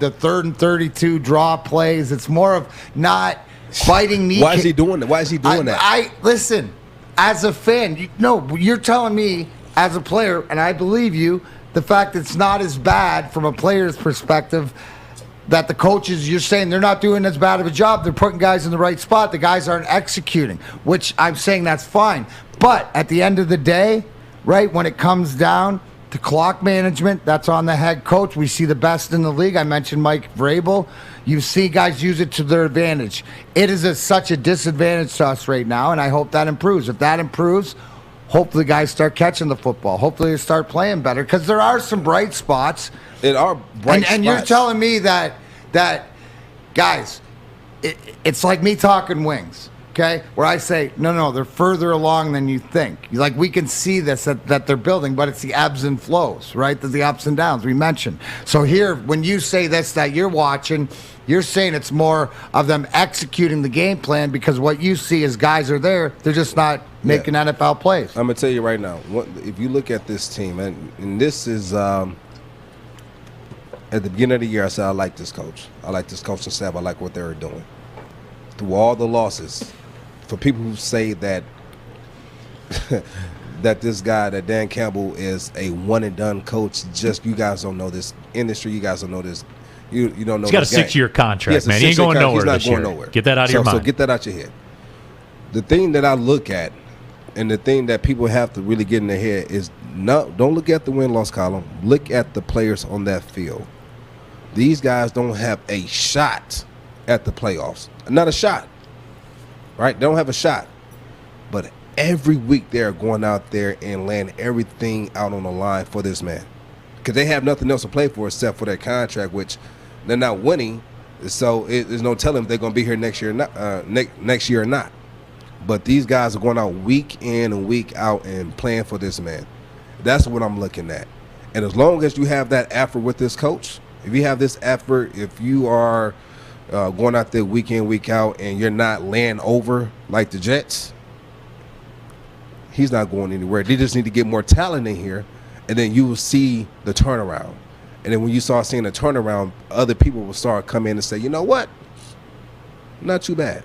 the 3rd and 32 draw plays, it's more of not fighting me. Why is he doing that? Why is he doing that? Listen, as a fan, you're telling me as a player, and I believe you, the fact it's not as bad from a player's perspective that the coaches, you're saying they're not doing as bad of a job. They're putting guys in the right spot. The guys aren't executing, which I'm saying that's fine. But at the end of the day, right, when it comes down to clock management, that's on the head coach. We see the best in the league. I mentioned Mike Vrabel. You see guys use it to their advantage. It is such a disadvantage to us right now, and I hope that improves. If that improves, hopefully guys start catching the football. Hopefully they start playing better because there are some bright spots. There are bright spots. And you're telling me that guys, it's like me talking wings, okay? Where I say, no, they're further along than you think. Like, we can see this, that they're building, but it's the ebbs and flows, right? The ups and downs we mentioned. So here, when you say this, that you're watching, you're saying it's more of them executing the game plan because what you see is guys are there, they're just not making NFL plays. I'm going to tell you right now, if you look at this team, and this is at the beginning of the year, I said, I like this coach. I like this coaching staff. I like what they're doing. Through all the losses, for people who say that that this guy, that Dan Campbell, is a one-and-done coach, just you guys don't know this industry. You guys don't know this. You don't know. He's got a 6-year contract, man. He ain't going nowhere this year. Get that out of your mind. So get that out your head. The thing that I look at, and the thing that people have to really get in their head is, don't look at the win-loss column. Look at the players on that field. These guys don't have a shot at the playoffs. Not a shot, right? They don't have a shot. But every week they're going out there and laying everything out on the line for this man. Because they have nothing else to play for except for their contract, which they're not winning. So there's no telling if they're going to be here next year or not. Next year or not. But these guys are going out week in and week out and playing for this man. That's what I'm looking at. And as long as you have that effort with this coach, if you have this effort, if you are going out there week in, week out, and you're not laying over like the Jets, he's not going anywhere. They just need to get more talent in here, and then you will see the turnaround. And then when you start seeing the turnaround, other people will start coming in and say, you know what? Not too bad.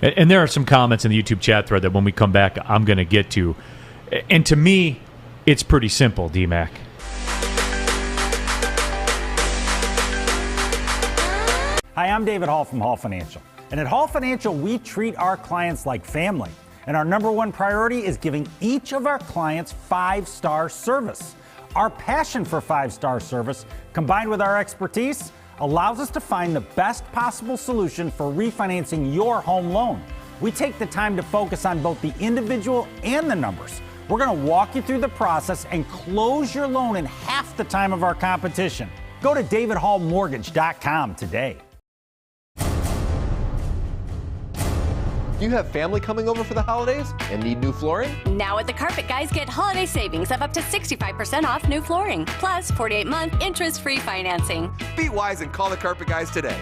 And there are some comments in the YouTube chat thread that when we come back, I'm going to get to. And to me, it's pretty simple, D-Mac. Hi, I'm David Hall from Hall Financial. And at Hall Financial, we treat our clients like family. And our number one priority is giving each of our clients 5-star service. Our passion for 5-star service, combined with our expertise, allows us to find the best possible solution for refinancing your home loan. We take the time to focus on both the individual and the numbers. We're going to walk you through the process and close your loan in half the time of our competition. Go to davidhallmortgage.com today. You have family coming over for the holidays and need new flooring? Now at the Carpet Guys, get holiday savings of up to 65% off new flooring, plus 48-month interest-free financing. Be wise and call the Carpet Guys today.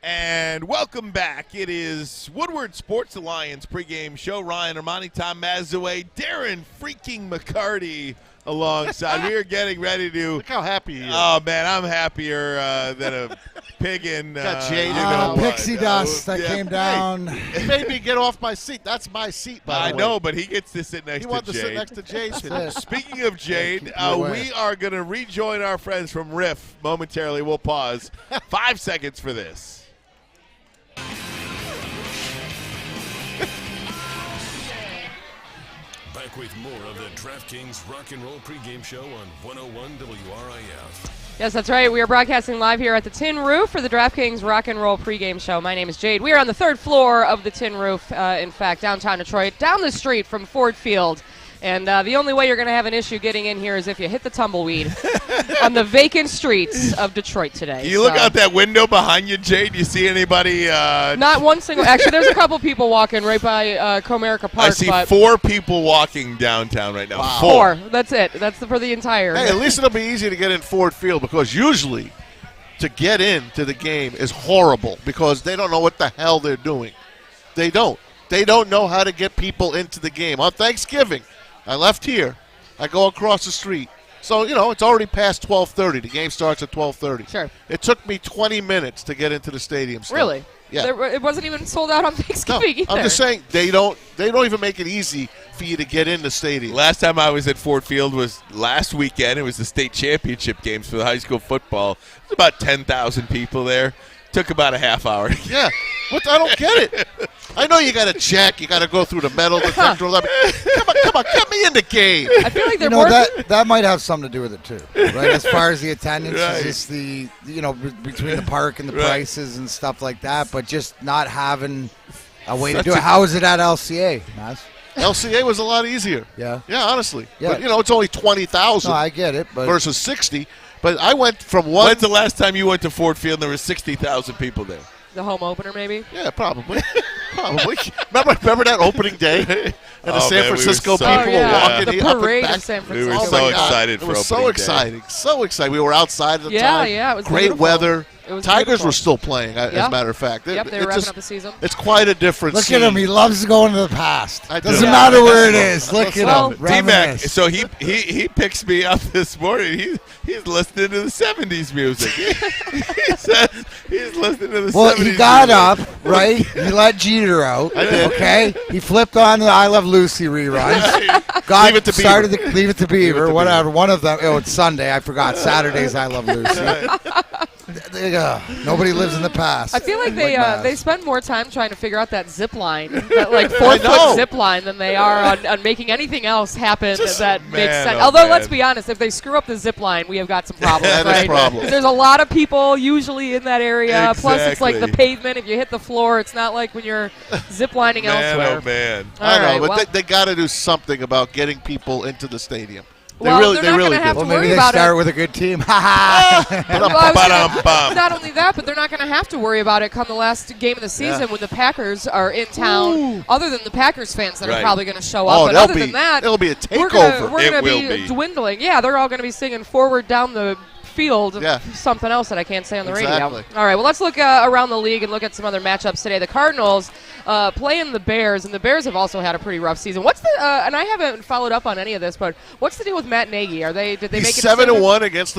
And welcome back. It is Woodward Sports Alliance pregame show. Ryan Ermanni, Tom Mazaway, Darren freaking McCarty alongside. We are getting ready to. Look how happy he is. Oh, man, I'm happier than a pig in. Got Jade pixie dust that came down. He made me get off my seat. That's my seat, by the way. I know, but he gets to sit next he to wanted Jade. to sit next to Jade. Speaking of Jade, we are going to rejoin our friends from WRIF momentarily. We'll pause. 5 seconds for this. Back with more of the DraftKings Rock and Roll pregame show on 101 WRIF. Yes, that's right. We are broadcasting live here at the Tin Roof for the DraftKings Rock and Roll pregame show. My name is Jade. We are on the 3rd floor of the Tin Roof, in fact, downtown Detroit, down the street from Ford Field. And the only way you're going to have an issue getting in here is if you hit the tumbleweed on the vacant streets of Detroit today. You look out that window behind you, Jade. You see anybody? Not one single. Actually, there's a couple people walking right by Comerica Park. I see 4 people walking downtown right now. Wow. 4. That's it. That's for the entire. Hey, at least it'll be easy to get in Ford Field because usually to get into the game is horrible because they don't know what the hell they're doing. They don't. They don't know how to get people into the game. On Thanksgiving, I left here. I go across the street. So, it's already past 12:30. The game starts at 12:30. Sure. It took me 20 minutes to get into the stadium still. Really? Yeah. It wasn't even sold out on Thanksgiving either. I'm just saying they don't even make it easy for you to get in the stadium. Last time I was at Ford Field was last weekend. It was the state championship games for the high school football. There's about 10,000 people there. Took about a half hour. Yeah. What? I don't get it. I know you got to check. You got to go through the metal detector. Come on, get me in the game. I feel like they're more. That might have something to do with it too, right? As far as the attendance, it's just the between the park and the prices and stuff like that, but just not having a way to do it. How is it at LCA, Maz? LCA was a lot easier. Yeah. Yeah, honestly. Yeah. But, it's only 20,000. No, I get it, but versus 60. But I went from one. When's the last time you went to Ford Field and there were 60,000 people there? The home opener, maybe? Yeah, probably. Probably. Remember that opening day? And the San Francisco people were walking the parade of San Francisco. We were so excited for opening day. It was so exciting. So excited. We were outside at the time. Yeah, it was great beautiful. weather. It was Tigers beautiful. were still playing, as a matter of fact. Yep, they were wrapping up the season. It's quite a different Look scene. at him. He loves going to the past. Doesn't matter where it is. Look at him. T-Mac, so he picks me up this morning. He's listening to the 70s music. He says he's listening to the 70s Well, he got music. up, right? He let Jeter out. I did. Okay? He flipped on the I Love Lucy reruns. Leave It to started Beaver. Leave It to Beaver, whatever. One of them. Oh, it's Sunday. I forgot. Saturday's I Love Lucy. Nobody lives in the past. I feel like they spend more time trying to figure out that zip line, that like 4-foot zip line, than they are on making anything else happen that makes sense. Although, let's be honest, if they screw up the zip line, we have got some problems. Right? There's a lot of people usually in that area. Exactly. Plus, it's like the pavement. If you hit the floor, it's not like when you're zip lining elsewhere. Oh, man. I know, but they got to do something about getting people into the stadium. They Well, really they're not going to have do. to Well, worry maybe they about start it. with a good team. Not only that, but they're not going to have to worry about it come the last game of the season when the Packers are in town, other than the Packers fans that are probably going to show up. But other than that, it'll be a takeover. We're going to be dwindling. Yeah, they're all going to be singing forward down the field, something else that I can't say on the radio. All right, well, let's look around the league and look at some other matchups today. The Cardinals playing the Bears, and the Bears have also had a pretty rough season. What's the and I haven't followed up on any of this, but what's the deal with Matt Nagy? Did they make it 7-1 against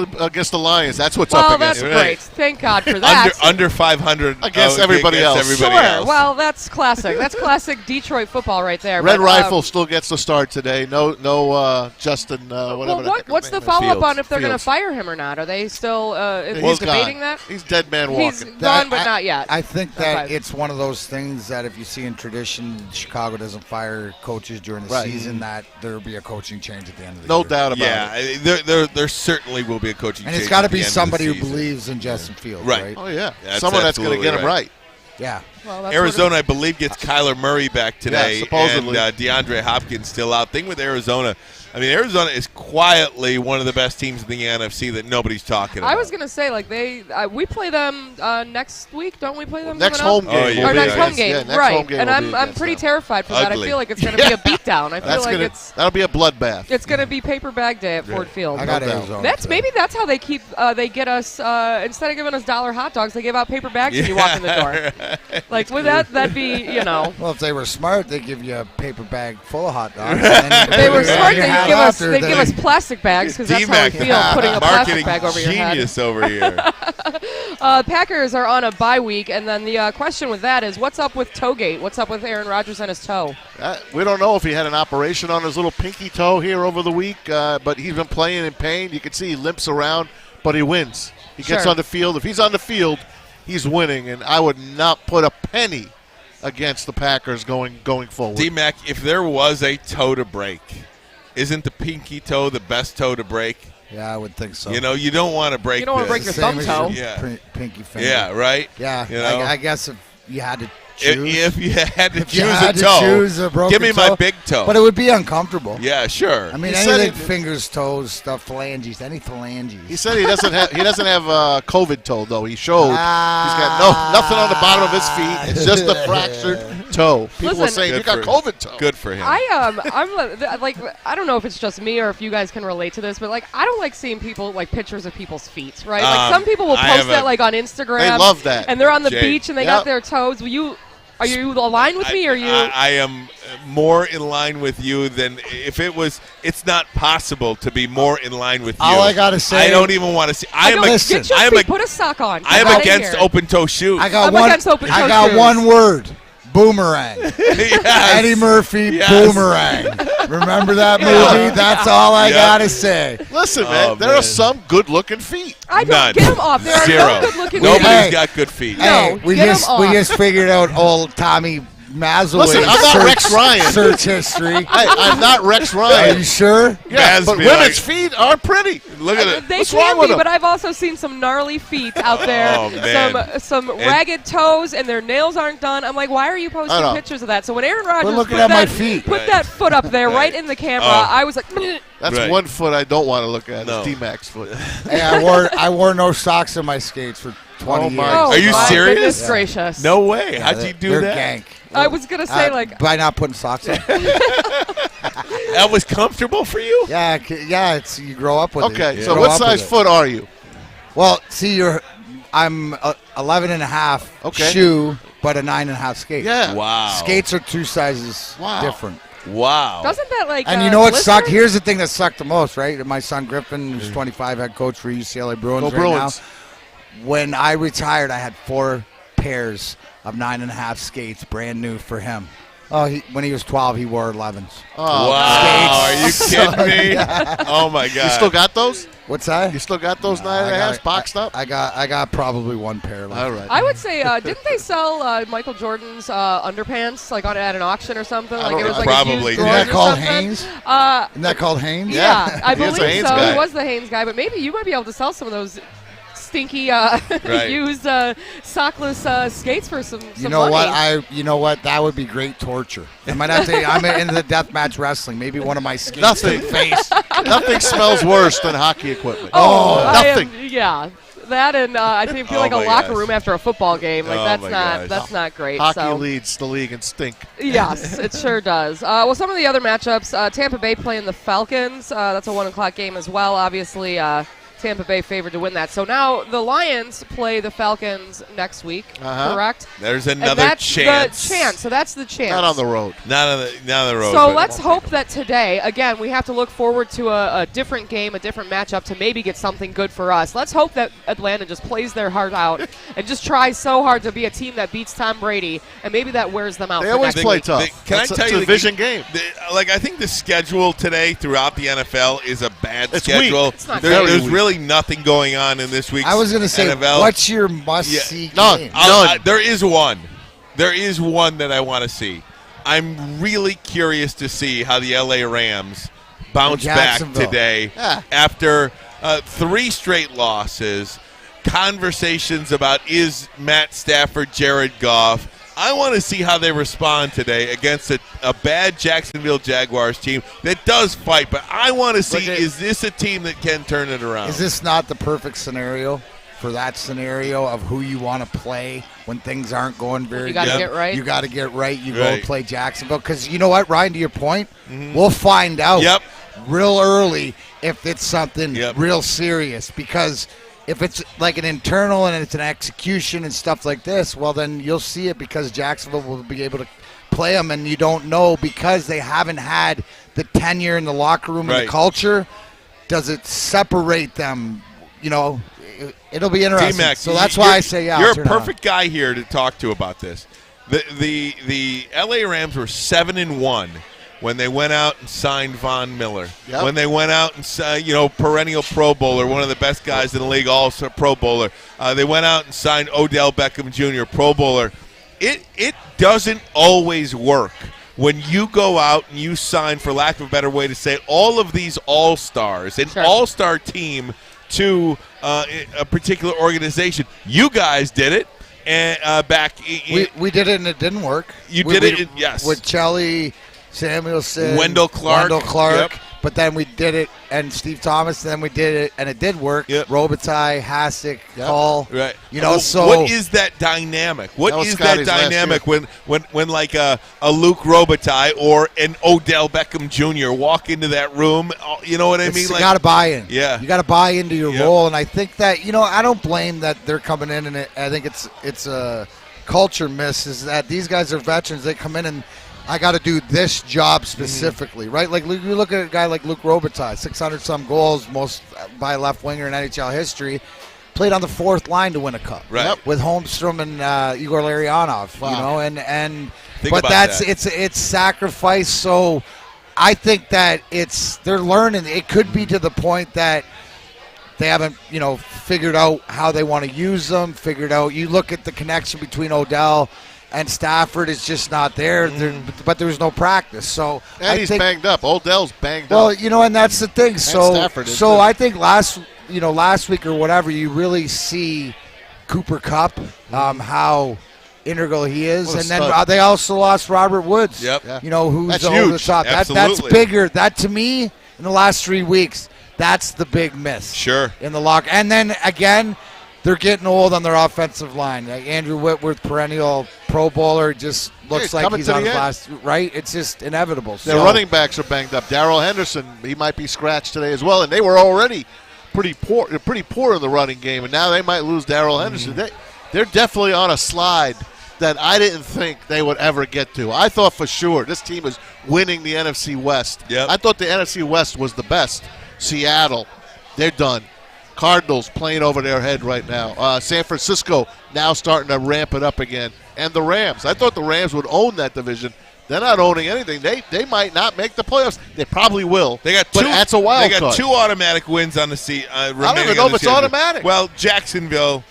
the Lions? That's what's up against. Well, that's great. Thank God for that. Under 500 against everybody else. Well, that's classic. That's classic Detroit football right there. Red Rifle still gets the start today. No Justin. Whatever. Well, what's the follow-up on if they're going to fire him or not? Are they still he's debating gone. that? He's dead man walking. He's gone, but not yet. I think that it's one of those things that if you see in tradition, Chicago doesn't fire coaches during the season, that there will be a coaching change at the end of the year. No doubt about it. Yeah, there certainly will be a coaching change. And it's got to be at the end somebody of who the season. believes in Justin Fields, Right. Oh, yeah. That's Someone that's going to get him right. Yeah. Well, Arizona, I believe, gets Kyler Murray back today. Yeah, supposedly. And DeAndre Hopkins still out. Thing with Arizona, I mean, Arizona is quietly one of the best teams in the NFC that nobody's talking about. I was going to say, like, we play them next week, don't we play them? Next coming home up? game. Or next home game, Yeah, next right. home game and will be I'm pretty against terrified for that. I Ugly. feel like it's going to be a beatdown. I feel like that'll be a bloodbath. it's going to be paper bag day at Ford Field. I got Arizona. Maybe that's how they keep they get us instead of giving us $1 hot dogs, they give out paper bags when you walk in the door. Like with that'd be, you know. Well, if they were smart, they'd give you a paper bag full of hot dogs. If they were smart, they'd give us plastic bags because that's how we feel putting a plastic bag over your head. Genius over here. Packers are on a bye week, and then the question with that is, what's up with Toegate? What's up with Aaron Rodgers and his toe? We don't know if he had an operation on his little pinky toe here over the week, but he's been playing in pain. You can see he limps around, but he wins. He gets on the field. If he's on the field, he's winning, and I would not put a penny against the Packers going forward. D-Mac, if there was a toe to break, isn't the pinky toe the best toe to break? Yeah, I would think so. You know, you don't want to break. You don't want to break your thumb toe. Yeah. Pinky finger. Yeah, right. Yeah, you know? I guess if you had to choose, if you had to if you choose had a toe, to choose a broken give me toe, my big toe. But it would be uncomfortable. Yeah, sure. I mean, He said anything, fingers, toes, stuff, phalanges, any phalanges. He said he doesn't have COVID toe though. He showed he's got nothing on the bottom of his feet. It's just a fractured toe. People were saying you got COVID toe. Good for him. I'm like, I don't know if it's just me or if you guys can relate to this, but like I don't like seeing people like pictures of people's feet, right? Like some people will post that like on Instagram. They love that. And they're on the Jade. beach and they got their toes. Are you aligned with me? Or you? I am more in line with you than if it was. It's not possible to be more in line with you. All I gotta say, I don't even want to see. Put a sock on. I am against open toe shoes. I got one word. Boomerang. Eddie Murphy, Boomerang. Remember that movie? That's all I gotta say. Listen, man, there are some good-looking feet. I don't get them off. There are no good-looking feet. Nobody's got good feet. Hey, we just figured out old Tommy Maslow's Listen, I'm not Rex Ryan. Search history. I'm not Rex Ryan. Are you sure? Yeah, but women's feet are pretty. Look at it. They What's can wrong with be, them? but I've also seen some gnarly feet out there. Oh, man. Some ragged toes, and their nails aren't done. I'm like, why are you posting pictures of that? So when Aaron Rodgers looking at my feet. put that foot up there right in the camera, I was like, that's one foot I don't want to look at. No. It's D-Mac's foot. Hey, I wore no socks in my skates for 20 years. Are you serious? Goodness gracious. No way. How'd you do they're that? Gank. I was gonna say by not putting socks on. That was comfortable for you? Yeah. It's you grow up with it. Okay, You so grow what up with size it. foot are you? Well, see, I'm 11 and a half shoe, but a 9.5 skate. Yeah. Wow. Skates are 2 sizes different. Wow. Doesn't that like? And you know what sucked? blister? Here's the thing that sucked the most, right? My son Griffin, who's 25, head coach for UCLA Bruins Go right Bruins. now. When I retired, I had 4 pairs of 9.5 skates, brand new for him. Oh, when he was 12, he wore 11s. Oh, wow. Are you Skates. kidding me? Oh, my God. You still got those? What's that? You still got those 9.5s boxed up? I got probably one pair left. All right. I would say, didn't they sell Michael Jordan's underpants like at an auction or something? Like it was like probably. Isn't that called Hanes? Isn't that called Hanes? Yeah, I believe so. Guy. He was the Hanes guy, but maybe you might be able to sell some of those stinky used sockless skates for some You know money. You know what? That would be great torture. I might have to. I'm into the deathmatch wrestling. Maybe one of my skates to the face. Nothing smells worse than hockey equipment. Nothing. That and I feel like a locker gosh. room after a football game. Like gosh. that's not great. Hockey leads the league in stink. Yes, it sure does. Well, some of the other matchups: Tampa Bay playing the Falcons. That's a 1:00 game as well. Obviously, Tampa Bay favored to win that. So now the Lions play the Falcons next week, correct? There's And another that's chance. the chance. So that's the chance. Not on the road. Not on the road. So let's hope that today, again, we have to look forward to a different game, a different matchup to maybe get something good for us. Let's hope that Atlanta just plays their heart out and just tries so hard to be a team that beats Tom Brady, and maybe that wears them out. They for always next play week. tough. Can I tell you, a division game. I think the schedule today throughout the NFL is a bad schedule. Weak. It's not There's weak. really nothing going on in this week's I was going to say, NFL. what's your must-see game? None. There is one. There is one that I want to see. I'm really curious to see how the LA Rams bounce back today after 3 straight losses, conversations about is Matt Stafford, Jared Goff. I want to see how they respond today against a bad Jacksonville Jaguars team that does fight, but I want to see, is this a team that can turn it around? Is this not the perfect scenario for that scenario of who you want to play when things aren't going very good? You got to get right. You got to get right. You go play Jacksonville. Because you know what, Ryan, to your point, we'll find out real early if it's something real serious. Because if it's like an internal and it's an execution and stuff like this, well, then you'll see it because Jacksonville will be able to play them, and you don't know because they haven't had the tenure in the locker room and the culture. Does it separate them? You know, it'll be interesting. T-Mac, so that's why I say, you're a perfect guy here to talk to about this. The LA Rams were 7-1 when they went out and signed Von Miller. Yep. When they went out and perennial Pro Bowler, one of the best guys in the league, also Pro Bowler. They went out and signed Odell Beckham Jr., Pro Bowler. It doesn't always work when you go out and you sign, for lack of a better way to say it, all of these all-stars, an all-star team to a particular organization. You guys did it. And we did it and it didn't work. You did it, yes. With Chelly, Samuelson, Wendell Clark. Yep. But then we did it, and Steve Thomas, then we did it, and it did work. Yep. Robitaille, Hasek, Hall. Right. So what is that dynamic? What is that dynamic when like a Luke Robitaille or an Odell Beckham Jr. walk into that room? You know what I mean? You got to buy in. Yeah. You got to buy into your role, and I think that, I don't blame that they're coming in, and I think it's a culture miss is that these guys are veterans. They come in and I got to do this job specifically, right? Like you look at a guy like Luke Robitaille, 600-some goals, most by a left winger in NHL history, played on the 4th line to win a cup, right? With Holmstrom and Igor Larionov, and but it's sacrifice. So I think that they're learning. It could be to the point that they haven't, figured out how they want to use them. Figured out. You look at the connection between Odell and Stafford is just not there, but there was no practice. So and he's banged up. Odell's banged up. Well, and that's the thing. So I think last week or whatever, you really see Cooper Kupp, how integral he is, and then they also lost Robert Woods. Yep. Who's that's over huge. the top. That's bigger. That to me, in the last 3 weeks, that's the big miss. Sure. In the lock, and then again, they're getting old on their offensive line. Like Andrew Whitworth, perennial Pro Bowler, just looks like he's on his last. Right? It's just inevitable. Their running backs are banged up. Darrell Henderson, he might be scratched today as well, and they were already pretty poor in the running game, and now they might lose Darrell Henderson. They're definitely on a slide that I didn't think they would ever get to. I thought for sure this team is winning the NFC West. Yep. I thought the NFC West was the best. Seattle, they're done. Cardinals playing over their head right now. San Francisco now starting to ramp it up again. And the Rams. I thought the Rams would own that division. They're not owning anything. They might not make the playoffs. They probably will. They got but that's a wild card. They got 2 automatic wins on the season. I don't even know if it's automatic. Well, Jacksonville,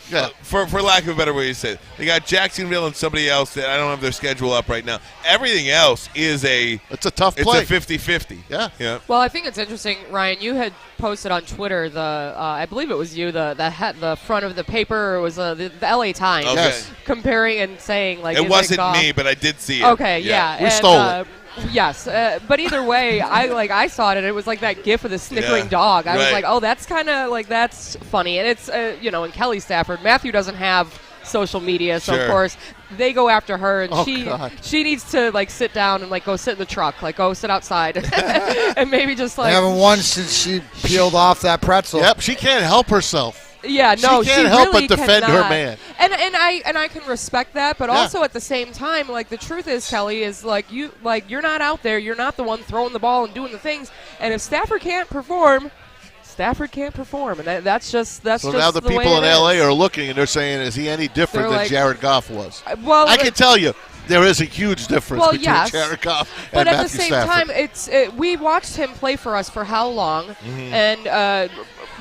for lack of a better way to say it, they got Jacksonville and somebody else that I don't have their schedule up right now. Everything else is it's a tough play. It's a 50-50. Yeah. Well, I think it's interesting, Ryan. You had posted on Twitter I believe it was you, the front of the paper. It was the LA Times comparing and saying like it wasn't me, but I did see it. Okay, yeah. We stole it. Yes, but either way, I saw it, and it was like that gif of the snickering dog. I was like, oh, that's kind of like that's funny, and it's and Kelly Stafford, Matthew doesn't have social media, so of course they go after her, and she needs to like sit down and like go sit in the truck, like go sit outside, and maybe just like I haven't won since she peeled off that pretzel. Yep, she can't help herself. Yeah, no, she can't help really but defend cannot. her man. And I can respect that, but also at the same time, like the truth is, Kelly, is you're not out there, you're not the one throwing the ball and doing the things. And if Stafford can't perform, and that's just so now the people in LA are looking and they're saying, is he any different than Jared Goff was? Well, I can tell you. There is a huge difference between Jared Goff and Matthew But at the same Stafford. time, we watched him play for us for how long, and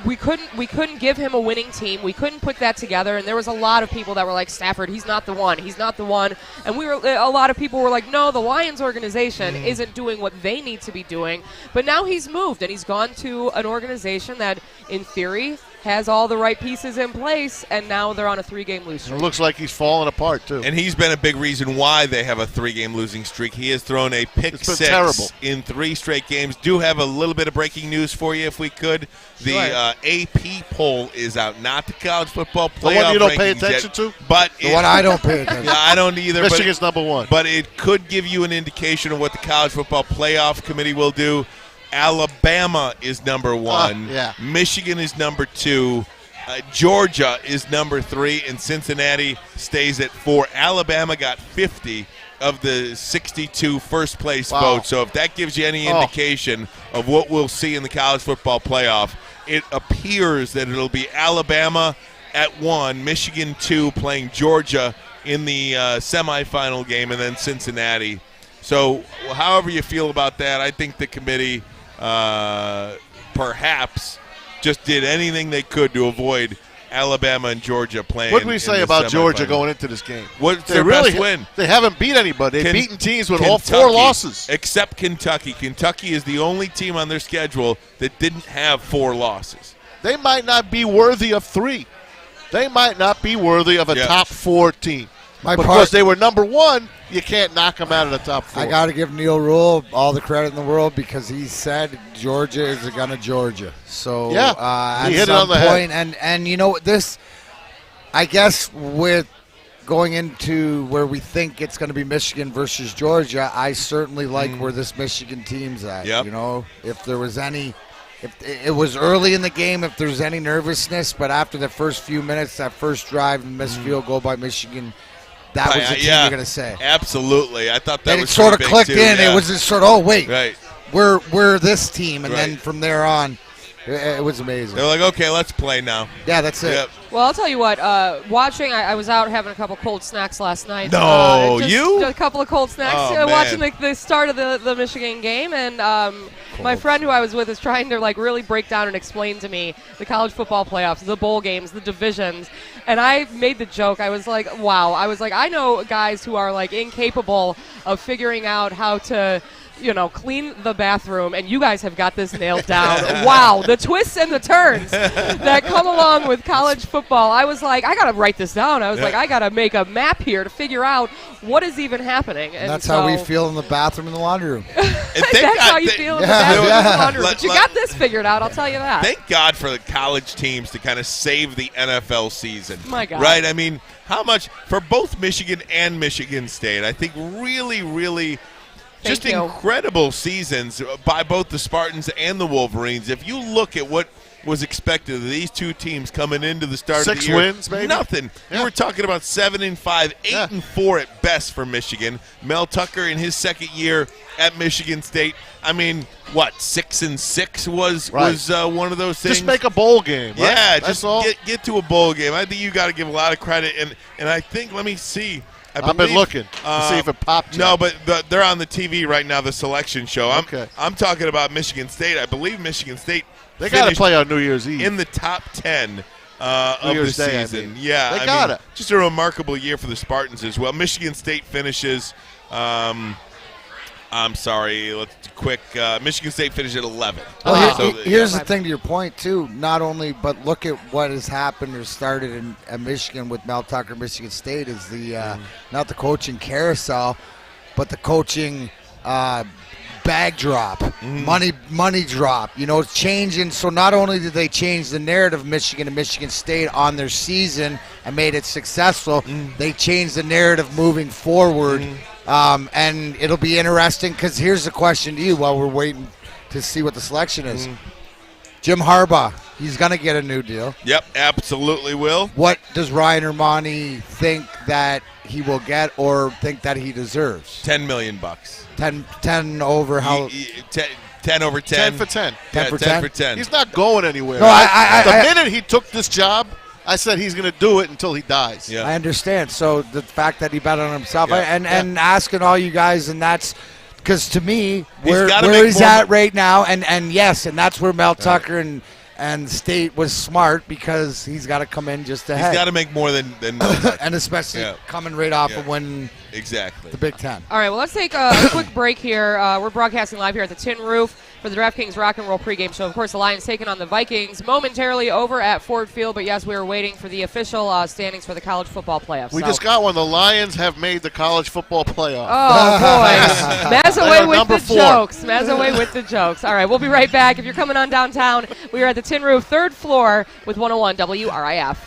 we couldn't give him a winning team. We couldn't put that together, and there was a lot of people that were like, Stafford, he's not the one, and a lot of people were like, no, the Lions organization isn't doing what they need to be doing. But now he's moved, and he's gone to an organization that, in theory, has all the right pieces in place, and now they're on a 3-game losing streak. It looks like he's falling apart, too. And he's been a big reason why they have a 3-game losing streak. He has thrown a pick-6 in 3 straight games. Do have a little bit of breaking news for you, if we could. The AP poll is out, not the college football playoff the one you don't pay rankings attention yet, to? But the one I don't pay attention to. Yeah, I don't either. Michigan's number 1. But it could give you an indication of what the college football playoff committee will do. Alabama is number 1. Michigan is number 2. Georgia is number 3, and Cincinnati stays at 4. Alabama got 50 of the 62 first-place votes. So if that gives you any indication of what we'll see in the college football playoff, it appears that it'll be Alabama at 1, Michigan 2, playing Georgia in the semifinal game, and then Cincinnati. So however you feel about that, I think the committee perhaps just did anything they could to avoid Alabama and Georgia playing. What did we say about Georgia going into this game? What's their best win? They haven't beat anybody. They've beaten teams with all 4 losses. Except Kentucky. Kentucky is the only team on their schedule that didn't have 4 losses. They might not be worthy of 3. They might not be worthy of a top 4 team. Because they were number 1, you can't knock them out of the top 4. I got to give Neil Rule all the credit in the world because he said Georgia is going to Georgia. So he at hit some it on the point, head. And you know this, I guess with going into where we think it's going to be Michigan versus Georgia, I certainly like where this Michigan team's at. Yep. You know, if there was any. If it was early in the game, if there's any nervousness, but after the first few minutes, that first drive and missed field goal by Michigan, that was the team you're going to say. Absolutely. I thought that and was it sort of clicked too. in. Yeah. It was just sort of, oh, wait, right. we're this team. And then from there on, it was amazing. They're like, okay, let's play now. Yeah, that's it. Yep. Well, I'll tell you what, watching, I was out having a couple cold snacks last night. No, just a couple of cold snacks. Oh, watching the start of the Michigan game, and my friend who I was with is trying to like really break down and explain to me the college football playoffs, the bowl games, the divisions, and I made the joke. I was like, wow. I was like, I know guys who are like incapable of figuring out how to clean the bathroom, and you guys have got this nailed down. Wow, the twists and the turns that come along with college football. I was like, I got to write this down. I was like, I got to make a map here to figure out what is even happening. And that's how we feel in the bathroom and the laundry room. That's how you feel in the bathroom and the laundry room. But you got this figured out, I'll tell you that. Thank God for the college teams to kind of save the NFL season. My God. Right? I mean, how much for both Michigan and Michigan State? I think really, really just incredible seasons by both the Spartans and the Wolverines. If you look at what was expected of these two teams coming into the start of the year, 6 wins, maybe? Nothing. Yeah. You were talking about 7-5, 8-4 at best for Michigan. Mel Tucker in his second year at Michigan State. I mean, what, 6-6 was one of those things. Just make a bowl game. Yeah, right? just get to a bowl game. I think you got to give a lot of credit, and I think, let me see. I've been looking to see if it popped. No, but they're on the TV right now, the selection show. Okay. I'm talking about Michigan State. I believe Michigan State. They got to play on New Year's Eve in the top 10 of the season. I mean. Yeah, they got it. Just a remarkable year for the Spartans as well. Michigan State finishes. I'm sorry. Michigan State finished at 11. Well, here's the thing to your point too. Not only, but look at what has happened or started at Michigan with Mel Tucker. Michigan State is the not the coaching carousel, but the coaching bag drop, money drop. It's changing. So not only did they change the narrative of Michigan and Michigan State on their season and made it successful, they changed the narrative moving forward. And it'll be interesting because here's the question to you while we're waiting to see what the selection is. Jim Harbaugh, he's going to get a new deal. Yep, absolutely will. What does Ryan Ermanni think that he will get or think that he deserves? $10 million. 10 over how? 10 over 10. 10 for 10. 10 for 10 10? for 10. He's not going anywhere. No, the minute he took this job, I said he's going to do it until he dies. Yeah. I understand. So the fact that he bet on himself and asking all you guys, and that's because to me, where he's at right now, and yes, and that's where Mel Tucker and State was smart because he's got to come in just ahead. He's got to make more than and especially coming right off of winning the Big Ten. All right, well, let's take a quick break here. We're broadcasting live here at the Tin Roof for the DraftKings Rock and Roll pregame show. Of course, the Lions taking on the Vikings momentarily over at Ford Field, but yes, we are waiting for the official standings for the college football playoffs. We just got one. The Lions have made the college football playoff. Oh, boy. Maz away with the jokes. Maz away with the jokes. All right, we'll be right back. If you're coming on downtown, we are at the Tin Roof, 3rd floor with 101 WRIF.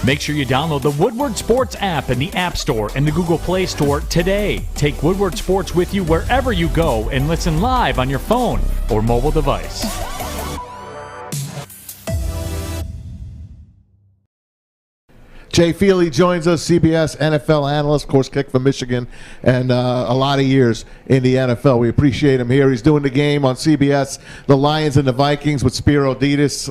Make sure you download the Woodward Sports app in the App Store and the Google Play Store today. Take Woodward Sports with you wherever you go and listen live on your phone or mobile device. Jay Feely joins us, CBS NFL analyst, of course, kicked for Michigan, and a lot of years in the NFL. We appreciate him here. He's doing the game on CBS, the Lions and the Vikings with Spiro Ditas.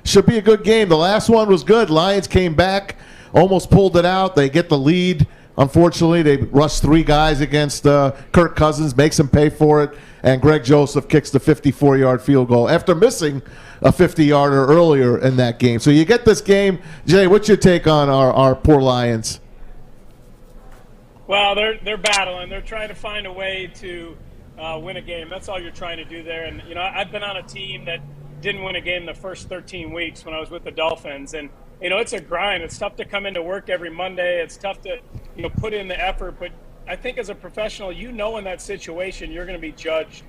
Should be a good game. The last one was good. Lions came back, almost pulled it out. They get the lead. Unfortunately, they rushed 3 guys against Kirk Cousins, makes him pay for it, and Greg Joseph kicks the 54-yard field goal after missing a 50-yarder earlier in that game. So you get this game. Jay, what's your take on our poor Lions? Well, they're battling. They're trying to find a way to win a game. That's all you're trying to do there. And, I've been on a team that didn't win a game the first 13 weeks when I was with the Dolphins. And, it's a grind. It's tough to come into work every Monday. It's tough to, put in the effort. But I think as a professional, in that situation, you're going to be judged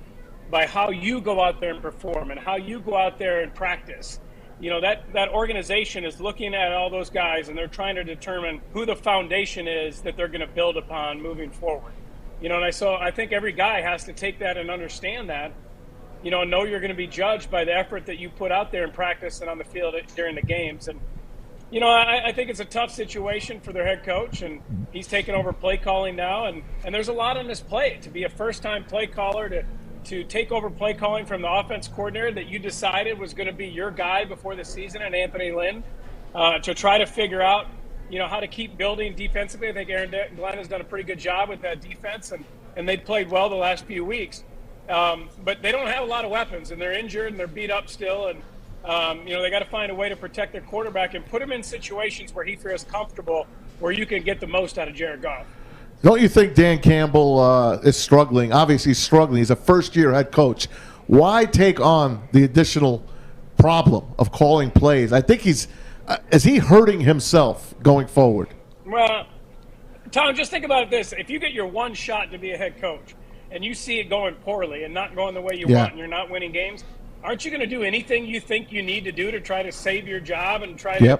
by how you go out there and perform and how you go out there and practice. That organization is looking at all those guys and they're trying to determine who the foundation is that they're going to build upon moving forward. And I think every guy has to take that and understand that, and know you're going to be judged by the effort that you put out there in practice and on the field during the games. And, I think it's a tough situation for their head coach, and he's taken over play calling now. And there's a lot on his plate to be a first-time play caller, to take over play calling from the offense coordinator that you decided was going to be your guy before the season, and Anthony Lynn, to try to figure out, how to keep building defensively. I think Aaron Glenn has done a pretty good job with that defense, and they've played well the last few weeks. But they don't have a lot of weapons, and they're injured and they're beat up still. And, they got to find a way to protect their quarterback and put him in situations where he feels comfortable, where you can get the most out of Jared Goff. Don't you think Dan Campbell is struggling? Obviously, he's struggling. He's a first-year head coach. Why take on the additional problem of calling plays? I think is he hurting himself going forward? Well, Tom, just think about this. If you get your one shot to be a head coach and you see it going poorly and not going the way you want and you're not winning games, aren't you going to do anything you think you need to do to try to save your job and try to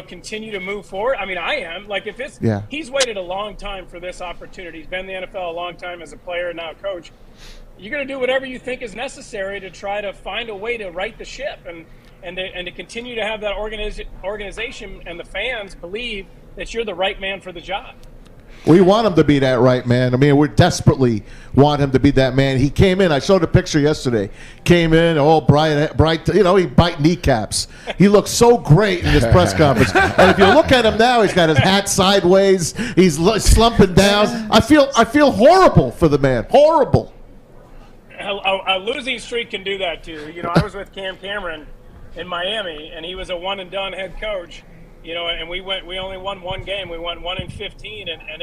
continue to move forward? I mean, I am. Like, if it's he's waited a long time for this opportunity. He's been in the NFL a long time as a player and now a coach. You're going to do whatever you think is necessary to try to find a way to right the ship and to continue to have that organization and the fans believe that you're the right man for the job. We want him to be that right man. I mean, we desperately want him to be that man. He came in. I showed a picture yesterday. Came in, all bright. You know, he bite kneecaps. He looks so great in this press conference. And if you look at him now, he's got his hat sideways. He's slumping down. I feel horrible for the man. Horrible. A losing streak can do that too. You know, I was with Cam Cameron in Miami, and he was a one-and-done head coach. You know, and we only won one game. We won 1-15, and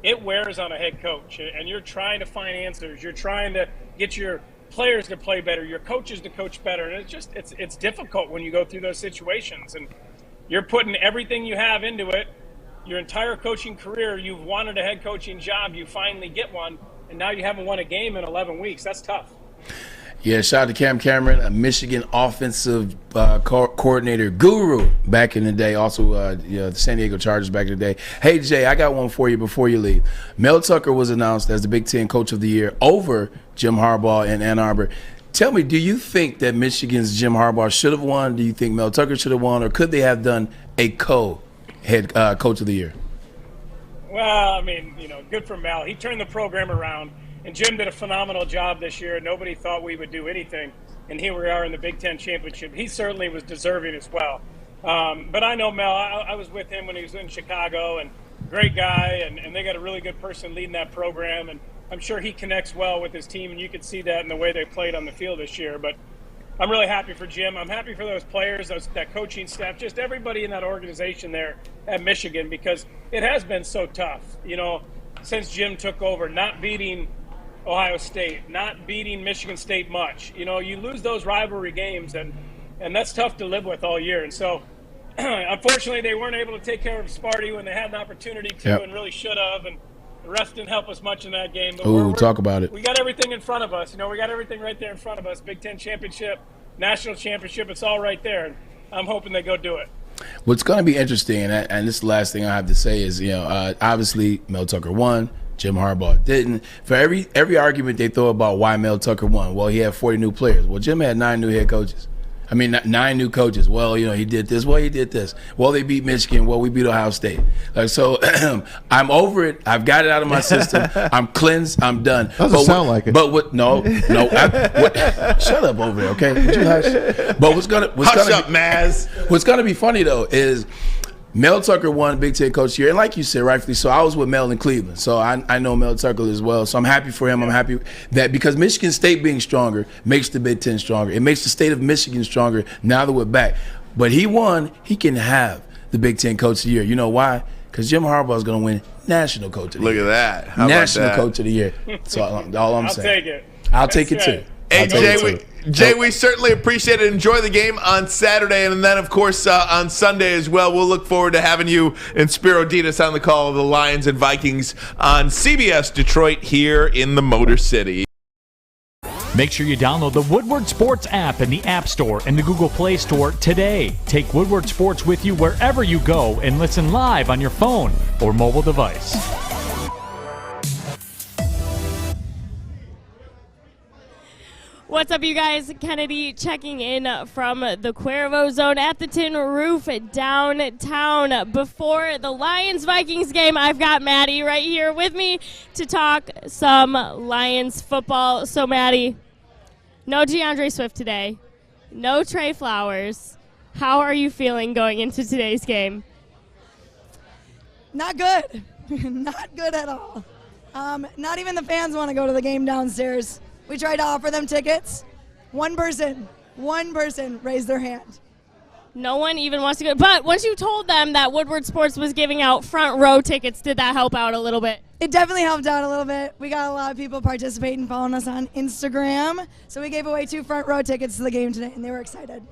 it wears on a head coach. And you're trying to find answers. You're trying to get your players to play better, your coaches to coach better, and it's difficult when you go through those situations. And you're putting everything you have into it. Your entire coaching career, you've wanted a head coaching job. You finally get one, and now you haven't won a game in 11 weeks. That's tough. Yeah, shout out to Cam Cameron, a Michigan offensive coordinator guru back in the day. Also, the San Diego Chargers back in the day. Hey, Jay, I got one for you before you leave. Mel Tucker was announced as the Big Ten Coach of the Year over Jim Harbaugh in Ann Arbor. Tell me, do you think that Michigan's Jim Harbaugh should have won? Do you think Mel Tucker should have won? Or could they have done a co-head Coach of the Year? Well, I mean, you know, good for Mel. He turned the program around. And Jim did a phenomenal job this year. Nobody thought we would do anything. And here we are in the Big Ten Championship. He certainly was deserving as well. But I know Mel. I was with him when he was in Chicago, and great guy. And they got a really good person leading that program. And I'm sure he connects well with his team. And you could see that in the way they played on the field this year. But I'm really happy for Jim. I'm happy for those players, that coaching staff, just everybody in that organization there at Michigan, because it has been so tough, you know, since Jim took over, not beating Ohio State, not beating Michigan State much. You know, you lose those rivalry games, and that's tough to live with all year. And so, unfortunately, they weren't able to take care of Sparty when they had an opportunity to, and really should have. And the refs didn't help us much in that game. But talk about it. We got everything in front of us. You know, we got everything right there in front of us. Big Ten Championship, National Championship, it's all right there. And I'm hoping they go do it. What's going to be interesting, and this is the last thing I have to say, is, you know, obviously Mel Tucker won. Jim Harbaugh didn't. For every argument they throw about why Mel Tucker won, well, he had 40 new players. Well, Jim had 9 new head coaches. I mean, 9 new coaches. Well, you know, he did this. Well, he did this. Well, they beat Michigan. Well, we beat Ohio State. Like, so I'm over it. I've got it out of my system. I'm cleansed. I'm done. Doesn't sound like it. But what? No. Shut up over there, okay? Would you hush? But what's gonna Maz. What's gonna be funny though is Mel Tucker won Big Ten Coach of the Year, and like you said, rightfully so. I was with Mel in Cleveland, so I know Mel Tucker as well. So I'm happy for him. I'm happy that because Michigan State being stronger makes the Big Ten stronger. It makes the state of Michigan stronger now that we're back. But he won. He can have the Big Ten Coach of the Year. You know why? Because Jim Harbaugh is going to win National Coach of the Year. Look at that. How National about that? Coach of the Year. That's all I'm saying. I'll take it. I'll take it too. Hey, Jay, we certainly appreciate it. Enjoy the game on Saturday, and then, of course, on Sunday as well. We'll look forward to having you and Spiro Ditas on the call of the Lions and Vikings on CBS Detroit here in the Motor City. Make sure you download the Woodward Sports app in the App Store and the Google Play Store today. Take Woodward Sports with you wherever you go and listen live on your phone or mobile device. What's up, you guys? Kennedy checking in from the Cuervo Zone at the Tin Roof downtown. Before the Lions-Vikings game, I've got Maddie right here with me to talk some Lions football. So, Maddie, no DeAndre Swift today, no Trey Flowers. How are you feeling going into today's game? Not good. Not good at all. Not even the fans want to go to the game downstairs. We tried to offer them tickets. One person raised their hand. No one even wants to go. But once you told them that Woodward Sports was giving out front row tickets, did that help out a little bit? It definitely helped out a little bit. We got a lot of people participating, following us on Instagram. So we gave away 2 front row tickets to the game today, and they were excited.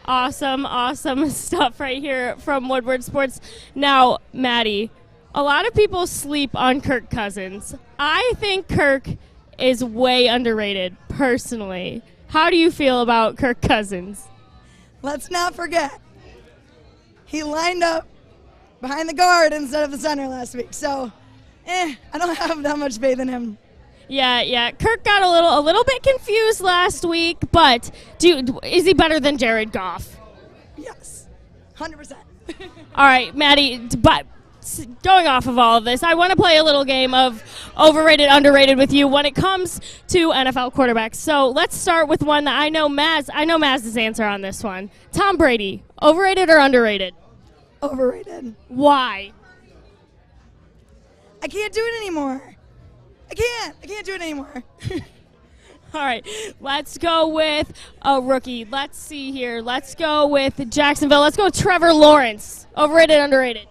Awesome stuff right here from Woodward Sports. Now, Maddie, a lot of people sleep on Kirk Cousins. I think Kirk is way underrated, personally. How do you feel about Kirk Cousins? Let's not forget, he lined up behind the guard instead of the center last week. So, I don't have that much faith in him. Yeah. Kirk got a little bit confused last week, but is he better than Jared Goff? Yes, 100%. All right, Maddie, but going off of all of this, I want to play a little game of overrated, underrated with you when it comes to NFL quarterbacks. So let's start with one that I know Maz's answer on this one. Tom Brady, overrated or underrated? Overrated. Why? I can't do it anymore. I can't do it anymore. All right, let's go with a rookie. Let's see here. Let's go with Jacksonville. Let's go with Trevor Lawrence. Overrated, underrated?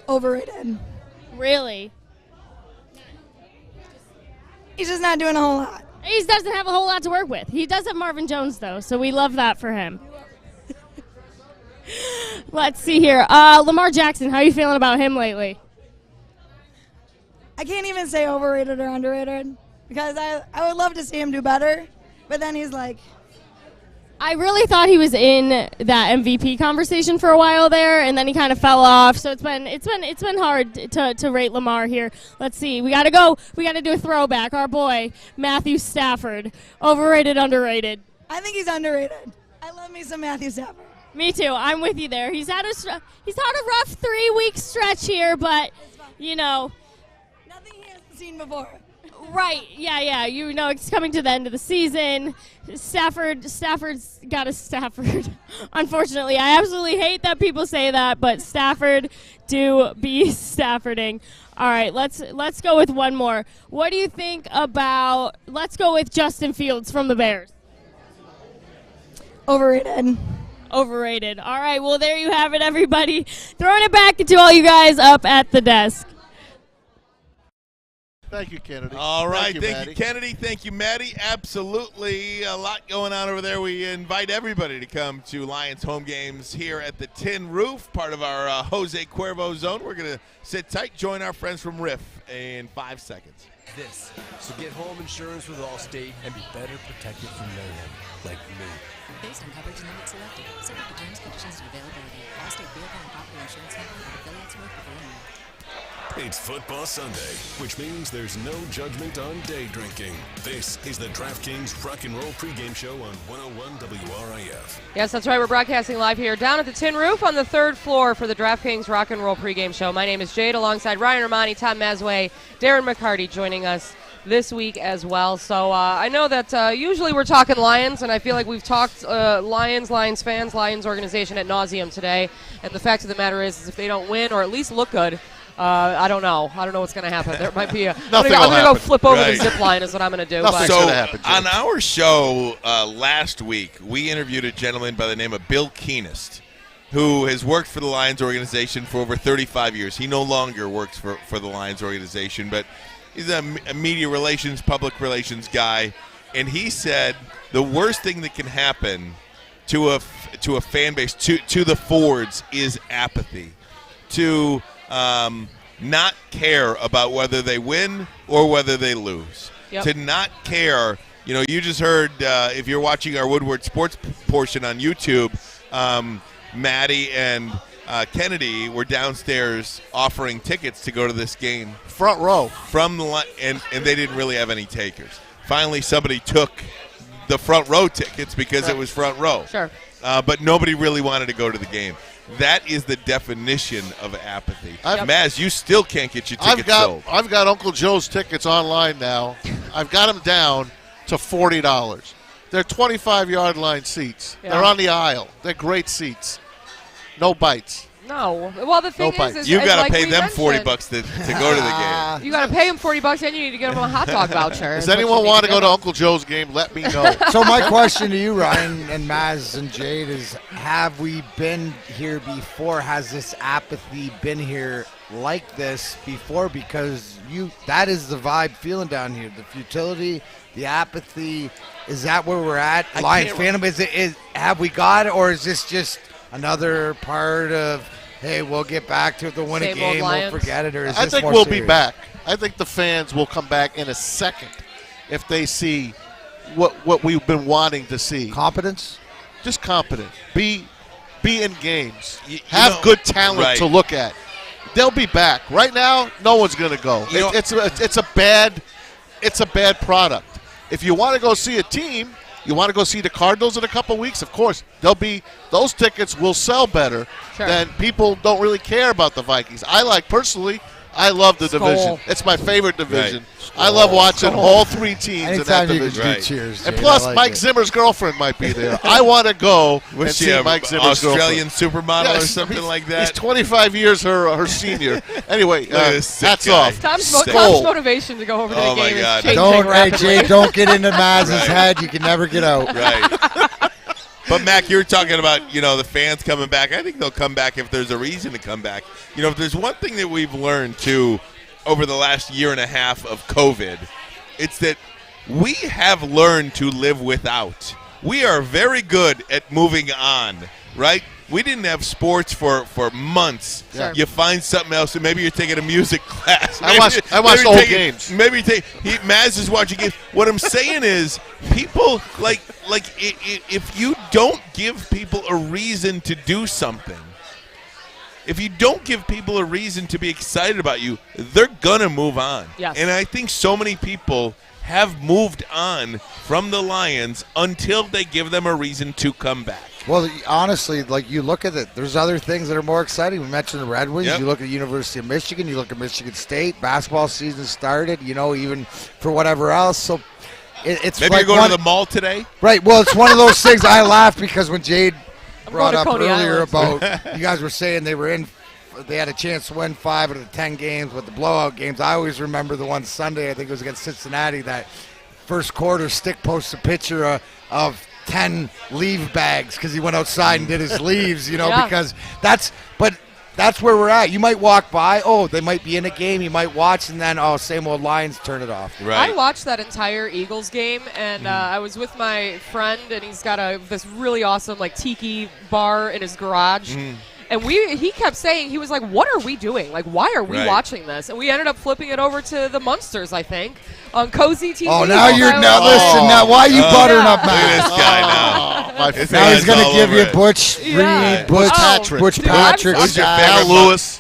Overrated. Really? He's just not doing a whole lot. He doesn't have a whole lot to work with. He does have Marvin Jones, though, so we love that for him. Let's see here. Lamar Jackson, how are you feeling about him lately? I can't even say overrated or underrated because I would love to see him do better, but then he's like... I really thought he was in that MVP conversation for a while there, and then he kind of fell off. So it's been hard to rate Lamar here. Let's see. We got to do a throwback. Our boy Matthew Stafford, overrated, underrated. I think he's underrated. I love me some Matthew Stafford. Me too. I'm with you there. He's had a rough 3-week stretch here, but you know, nothing he hasn't seen before. Right, yeah. You know it's coming to the end of the season. Stafford's got a Stafford. Unfortunately, I absolutely hate that people say that, but Stafford do be Staffording. All right, let's go with one more. What do you think about, let's go with Justin Fields from the Bears. Overrated. Overrated. All right, well, there you have it, everybody. Throwing it back to all you guys up at the desk. Thank you, Kennedy. All right. Thank you, Kennedy. Thank you, Maddie. Absolutely a lot going on over there. We invite everybody to come to Lions home games here at the Tin Roof, part of our Jose Cuervo Zone. We're going to sit tight, join our friends from WRIF in 5 seconds. So get home insurance with Allstate and be better protected from mayhem, like me. Based on coverage and limits selected, subject to terms, conditions, and availability. Allstate vehicle and property insurance company and affiliates with the It's Football Sunday, which means there's no judgment on day drinking. This is the DraftKings Rock and Roll Pregame Show on 101 WRIF. Yes, that's right. We're broadcasting live here down at the Tin Roof on the 3rd floor for the DraftKings Rock and Roll Pregame Show. My name is Jade, alongside Ryan Ermanni, Tom Mazway, Darren McCarty joining us this week as well. So I know that usually we're talking Lions, and I feel like we've talked Lions fans, Lions organization ad nauseum today. And the fact of the matter is if they don't win or at least look good, I don't know. I don't know what's going to happen. There might be a. I'm going to go flip over the zip line is what I'm going to do. Nothing's going to happen. On our show last week, we interviewed a gentleman by the name of Bill Keenest, who has worked for the Lions organization for over 35 years. He no longer works for the Lions organization, but he's a media relations, public relations guy, and he said the worst thing that can happen to a fan base, to the Fords, is apathy. To not care about whether they win or whether they lose. Yep. To not care. You know, you just heard, if you're watching our Woodward Sports portion on YouTube, Maddie and Kennedy were downstairs offering tickets to go to this game. Front row. And they didn't really have any takers. Finally, somebody took the front row tickets because it was front row. Sure. But nobody really wanted to go to the game. That is the definition of apathy. Maz, you still can't get your tickets sold. I've got Uncle Joe's tickets online now. I've got them down to $40. They're 25-yard line seats. Yeah. They're on the aisle. They're great seats. No bites. No. Well, the thing is you got to like pay them $40 to go to the game. You got to pay them $40, and you need to get them a hot dog voucher. Does anyone want to go to Uncle Joe's game? Let me know. So my question to you, Ryan and Maz and Jade, is: have we been here before? Has this apathy been here like this before? Because that is the vibe feeling down here. The futility, the apathy. Is that where we're at? Lions fandom. Have we got it, or is this just another part of, hey, we'll get back to it, the win a game, we'll forget it, or is I this think more we'll serious? be back. I think the fans will come back in a second if they see what we've been wanting to see. Competence? Just competent. Be in games. Have good talent to look at. They'll be back. Right now, no one's going to go. It's a bad product. If you want to go see a team, You want to go see the Cardinals in a couple weeks? Of course, those tickets will sell better than people don't really care about the Vikings. I love the division. It's my favorite division. I love watching all three teams in that division. You can do cheers, and Jade, plus, like Mike Zimmer's girlfriend might be there. I want to go and Was she see a Mike Zimmer's Australian girlfriend. supermodel or something like that? He's 25 years her senior. Anyway, hats off. Tom's Skull. motivation to go over to the Oh, my game God. is changing Don't, rapidly. Jade, don't get into Maz's Right. head. You can never get out. Right. But, Mac, you were talking about, the fans coming back. I think they'll come back if there's a reason to come back. If there's one thing that we've learned, too, over the last year and a half of COVID, it's that we have learned to live without. We are very good at moving on, right? We didn't have sports for months. Sure. You find something else, and maybe you're taking a music class. I watched old games. Maybe Maz is watching games. What I'm saying is, people if you don't give people a reason to do something, if you don't give people a reason to be excited about you, they're gonna move on. Yes. And I think so many people have moved on from the Lions until they give them a reason to come back. Well, honestly, you look at it, there's other things that are more exciting. We mentioned the Red Wings. Yep. You look at University of Michigan. You look at Michigan State. Basketball season started, even for whatever else. So it's Maybe you're going to the mall today? Right. Well, it's one of those things. I laughed because when Jade brought up Coney earlier Island. about you guys were saying they had a chance to win 5 out of the 10 games with the blowout games. I always remember the one Sunday, I think it was against Cincinnati, that first quarter Stick posted a picture of 10 leave bags because he went outside and did his leaves, because that's where we're at. You might walk by, they might be in a game, you might watch, and then, same old Lions, turn it off. Right. I watched that entire Eagles game, and I was with my friend, and he's got this really awesome tiki bar in his garage. And he kept saying, he was like, what are we doing? Why are we watching this? And we ended up flipping it over to the Munsters, I think, on Cozy TV. Oh, now you're now listen. Now, why are you buttering up, man? Look at this guy now. Now he's going to give you Butch Reed, Butch Patrick,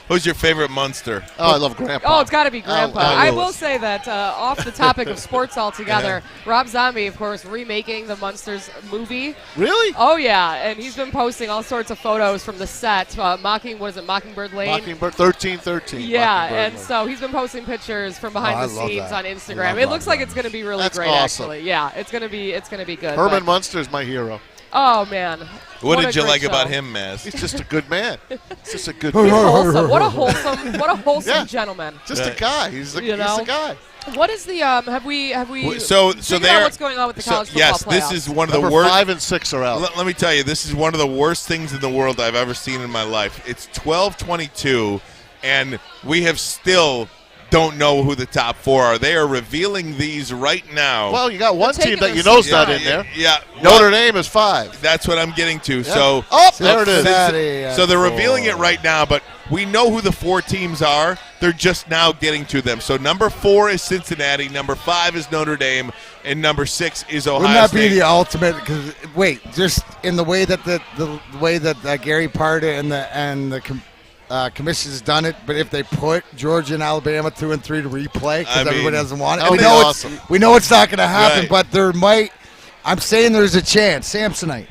Who's your favorite Munster? Oh, I love Grandpa. Oh, it's got to be Grandpa. I will say that off the topic of sports altogether, Rob Zombie, of course, remaking the Munsters movie. Really? Oh, yeah. And he's been posting all sorts of photos from the set. Mockingbird Lane? Mockingbird 1313. Yeah, and so he's been posting pictures from behind the scenes on Instagram. It looks like it's going to be really great, awesome. actually. Yeah, it's going to be good. Herman Munster is my hero. Oh, man. What did you like show. about him, Maz? He's just a good man. He's just a good He's man. wholesome. What a wholesome gentleman. Just a guy. He's a guy. What is the have we so figured out what's going on with the college football yes, playoffs? this is one of the Number worst. 5 and 6 are out. Let me tell you, this is one of the worst things in the world I've ever seen in my life. It's 12-22, and we have still don't know who the top 4 are. They are revealing these right now. Well, you got one team that you know's not in there. Yeah. Notre Dame is 5. That's what I'm getting to. Yeah. So there it is. So they're revealing it right now, but we know who the 4 teams are. They're just now getting to them. So number 4 is Cincinnati, number 5 is Notre Dame, and number 6 is Ohio Wouldn't that State. be the ultimate? Because just in the way that the way that Gary Parda and the commission's done it, but if they put Georgia and Alabama 2 and 3 to replay because everybody doesn't want it, we know it's not going to happen. But there might. I'm saying there's a chance. Samsonite.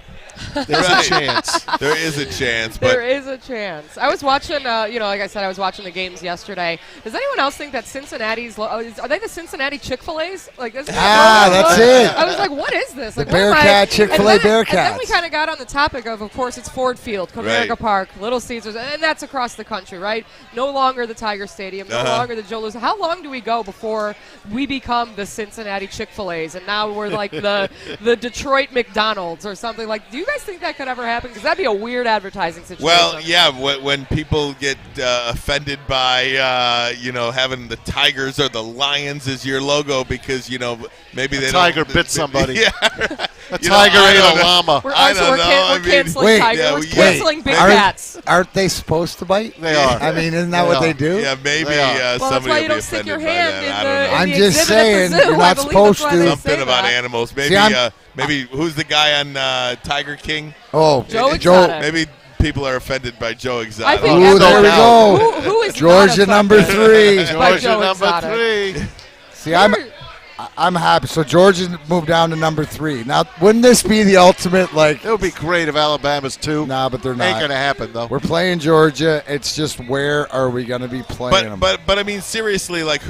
There's a chance. There is a chance. But There is a chance. I was watching, like I said, I was watching the games yesterday. Does anyone else think that Cincinnati's are they the Cincinnati Chick-fil-A's? That's it. I was like, what is this? The Bearcat, Chick-fil-A Bearcats. And then we kind of got on the topic of course, it's Ford Field, Comerica Park, Little Caesars, and that's across the country, right? No longer the Tiger Stadium, no longer the Joe Louis. How long do we go before we become the Cincinnati Chick-fil-A's, and now we're like the Detroit McDonald's or something? Do you guys think that could ever happen? Because that'd be a weird advertising situation. Well, yeah, when people get offended by having the Tigers or the Lions as your logo because maybe they tiger bit somebody. Yeah, a tiger ate a llama. We're canceling Tiger. We're canceling Big Cats. Aren't they supposed to bite? They are. I mean, isn't that what they do? Yeah, maybe well, somebody that's why you will be don't stick your offended by hand that. I don't know. I'm the just exhibit at the saying, zoo. you're I not believe supposed that's why they to. say Something about that. animals. Maybe See, maybe who's the guy on Tiger King? Oh, Joe Exotic. Maybe people are offended by Joe Exotic. I think there we go. Who is Georgia not number 3. by Georgia Joe number Exotic? 3. See, I'm I'm happy. So Georgia moved down to number 3. Now, wouldn't this be the ultimate, like... It would be great if Alabama's 2. Nah, but they're not. Ain't going to happen, though. We're playing Georgia. It's just where are we going to be playing them? But I mean, seriously, like,